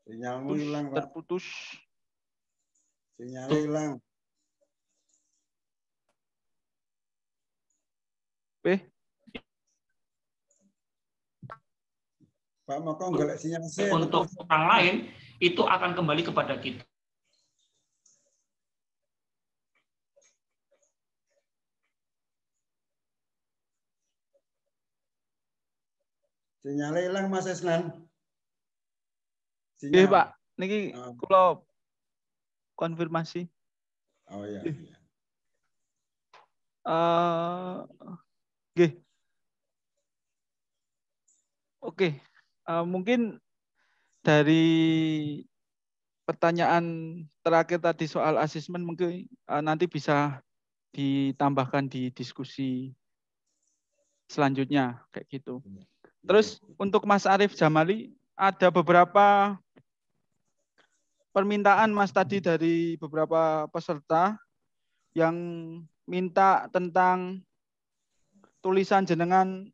Sinyalmu hilang, Pak. Terputus. Sinyalnya hilang. Pak Moko golek sinyal sih. Untuk orang lain itu akan kembali kepada kita. Sinyalnya hilang Mas Esnan. Iya Pak, niki kula konfirmasi. Oh iya. Nggih. Oke, mungkin dari pertanyaan terakhir tadi soal asesmen mungkin nanti bisa ditambahkan di diskusi selanjutnya kayak gitu. Terus untuk Mas Arief Jamali ada beberapa permintaan Mas tadi dari beberapa peserta yang minta tentang tulisan jenengan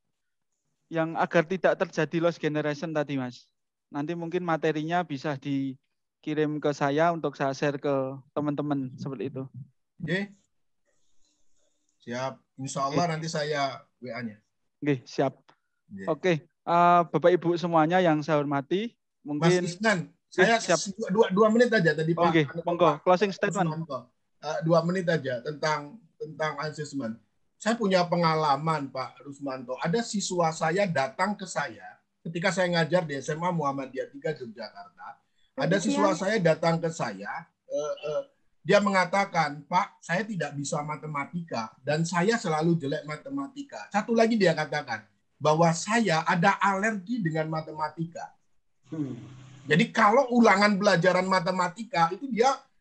yang agar tidak terjadi lost generation tadi Mas. Nanti mungkin materinya bisa dikirim ke saya untuk saya share ke teman-teman seperti itu. Oke. Siap. Insya Allah nanti saya WA-nya. Oke, siap. Oke, Bapak Ibu semuanya yang saya hormati, mungkin Mas Isnan, saya dua menit aja tadi Pak. Oke, monggo closing statement. 2 menit aja tentang asesmen. Saya punya pengalaman Pak Rusmanto. Ada siswa saya datang ke saya ketika saya ngajar di SMA Muhammadiyah 3 Yogyakarta. Ada siswa saya datang ke saya dia mengatakan, Pak, saya tidak bisa matematika dan saya selalu jelek matematika. Satu lagi dia katakan bahwa saya ada alergi dengan matematika. Jadi kalau ulangan pelajaran matematika itu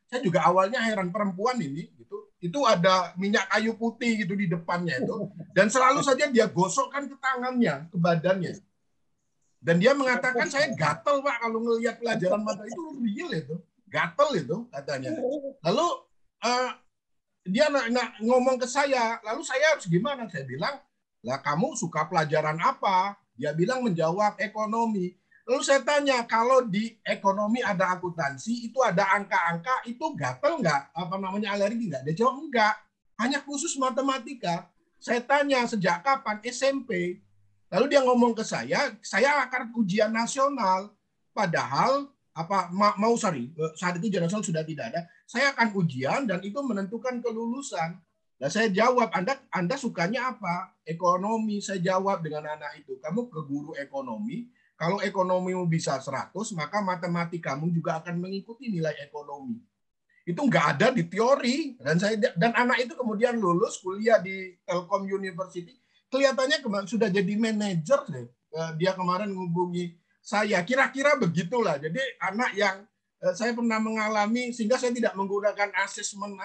saya juga awalnya heran, perempuan ini gitu, itu ada minyak kayu putih gitu di depannya itu, dan selalu saja dia gosokkan ke tangannya, ke badannya. Dan dia mengatakan saya gatel Pak kalau ngelihat pelajaran matematika itu real itu. Gatel itu katanya. Lalu dia ngomong ke saya, lalu saya harus gimana? Saya bilang, lah kamu suka pelajaran apa? Dia bilang menjawab ekonomi. Lalu saya tanya, kalau di ekonomi ada akuntansi, itu ada angka-angka, itu gatel nggak? Apa namanya, alergi nggak? Dia jawab enggak, hanya khusus matematika. Saya tanya, sejak kapan? SMP. Lalu dia ngomong ke saya akan ujian nasional. Padahal saat itu ujian nasional sudah tidak ada. Saya akan ujian dan itu menentukan kelulusan. Nah, saya jawab, Anda sukanya apa? Ekonomi. Saya jawab dengan anak itu, kamu ke guru ekonomi. Kalau ekonomimu bisa 100, maka matematikamu juga akan mengikuti nilai ekonomi. Itu nggak ada di teori. Dan anak itu kemudian lulus kuliah di Telkom University. Kelihatannya sudah jadi manajer deh. Dia kemarin menghubungi saya. Kira-kira begitulah. Jadi anak yang saya pernah mengalami, sehingga saya tidak menggunakan asesmen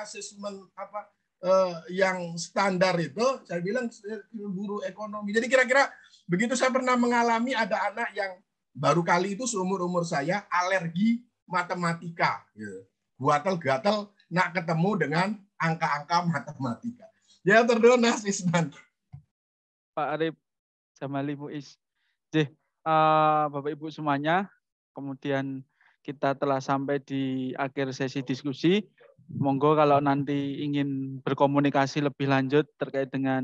yang standar itu. Saya bilang guru ekonomi. Jadi kira-kira begitu. Saya pernah mengalami ada anak yang baru kali itu seumur-umur saya alergi matematika. Gatal-gatal nak ketemu dengan angka-angka matematika. Ya terdonas Isnan. Pak Arif Jamali Muiz. Bapak Ibu semuanya, kemudian kita telah sampai di akhir sesi diskusi. Monggo kalau nanti ingin berkomunikasi lebih lanjut terkait dengan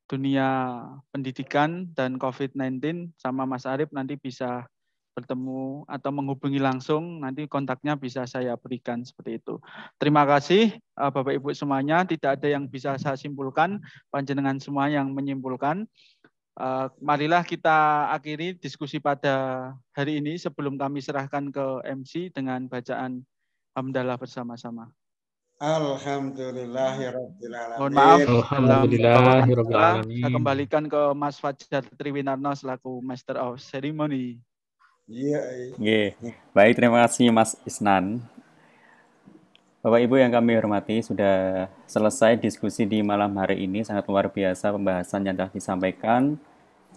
dunia pendidikan dan COVID-19 sama Mas Arif, nanti bisa bertemu atau menghubungi langsung, nanti kontaknya bisa saya berikan seperti itu. Terima kasih Bapak Ibu semuanya, tidak ada yang bisa saya simpulkan, panjenengan semua yang menyimpulkan. Marilah kita akhiri diskusi pada hari ini sebelum kami serahkan ke MC dengan bacaan hamdalah bersama-sama. Alhamdulillahirrahmanirrahim. Mohon maaf. Alhamdulillahirrahmanirrahim. Saya kembalikan ke Mas Fajar Triwinarno selaku Master of Ceremony. Iya. Baik, terima kasih Mas Isnan. Bapak Ibu yang kami hormati, sudah selesai diskusi di malam hari ini. Sangat luar biasa pembahasan yang telah disampaikan,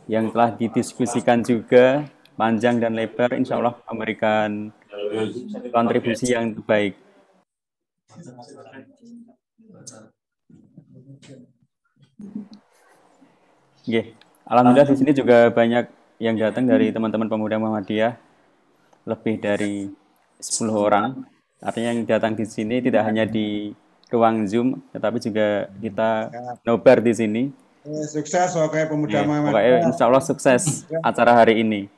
yang telah didiskusikan juga panjang dan lebar, insya Allah memberikan kontribusi yang terbaik. Alhamdulillah di sini juga banyak yang datang dari teman-teman pemuda Muhammadiyah, lebih dari 10 orang. Artinya yang datang di sini tidak hanya di ruang Zoom, tetapi juga kita nobar di sini. Sukses pokoknya pemuda Muhammadiyah. Pokoknya insya Allah sukses acara hari ini.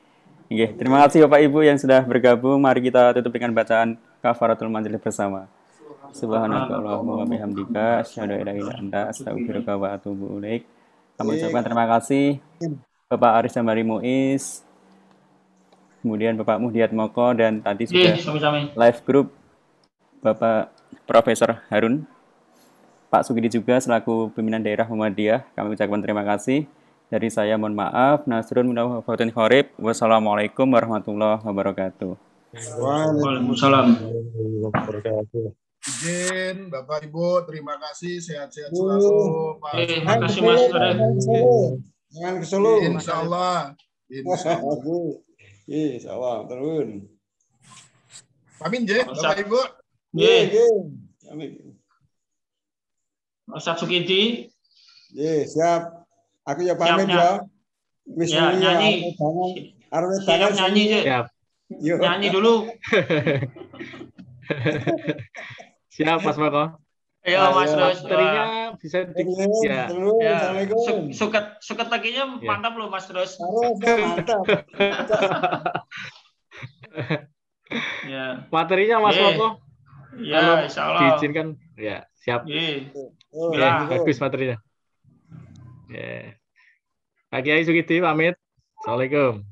Terima kasih Bapak Ibu yang sudah bergabung. Mari kita tutup dengan bacaan kafaratul majelis bersama. Subhanakallahumma wa bihamdika asyhadu an la ilaha illa anta astaghfiruka wa atubu ilaik. Kami ucapkan terima kasih Bapak Arif Jamali Muiz, kemudian Bapak Muhdiat Moko, dan tadi sudah live group Bapak Profesor Harun, Pak Sugidi juga selaku pimpinan daerah Muhammadiyah. Kami ucapkan terima kasih. Dari saya mohon maaf. Nasrun minal fatin khorib. Wassalamualaikum warahmatullahi wabarakatuh. Waalaikumsalam. Izin, Bapak Ibu, terima kasih, sehat-sehat selalu. Terima kasih Mas. Jangan ke Solo. Insya Allah. Insya Allah, turun. Amin, Bapak Ibu. Ustaz Sukidi. Siap. Aku ya pamit ya. Ya, nyanyi. Siap nyanyi, Siap. Nyanyi dulu. Siap, Mas Moko. Ayo, Mas Terus. Materinya bisa Assalamualaikum. Suket laginya mantap loh, Mas Terus. Mantap. Ya. Materinya Mas Moko. Ya, insya Allah. Diizinkan. Ya, siap. Bagus materinya. Pak Kiai Sugidi pamit. Assalamualaikum.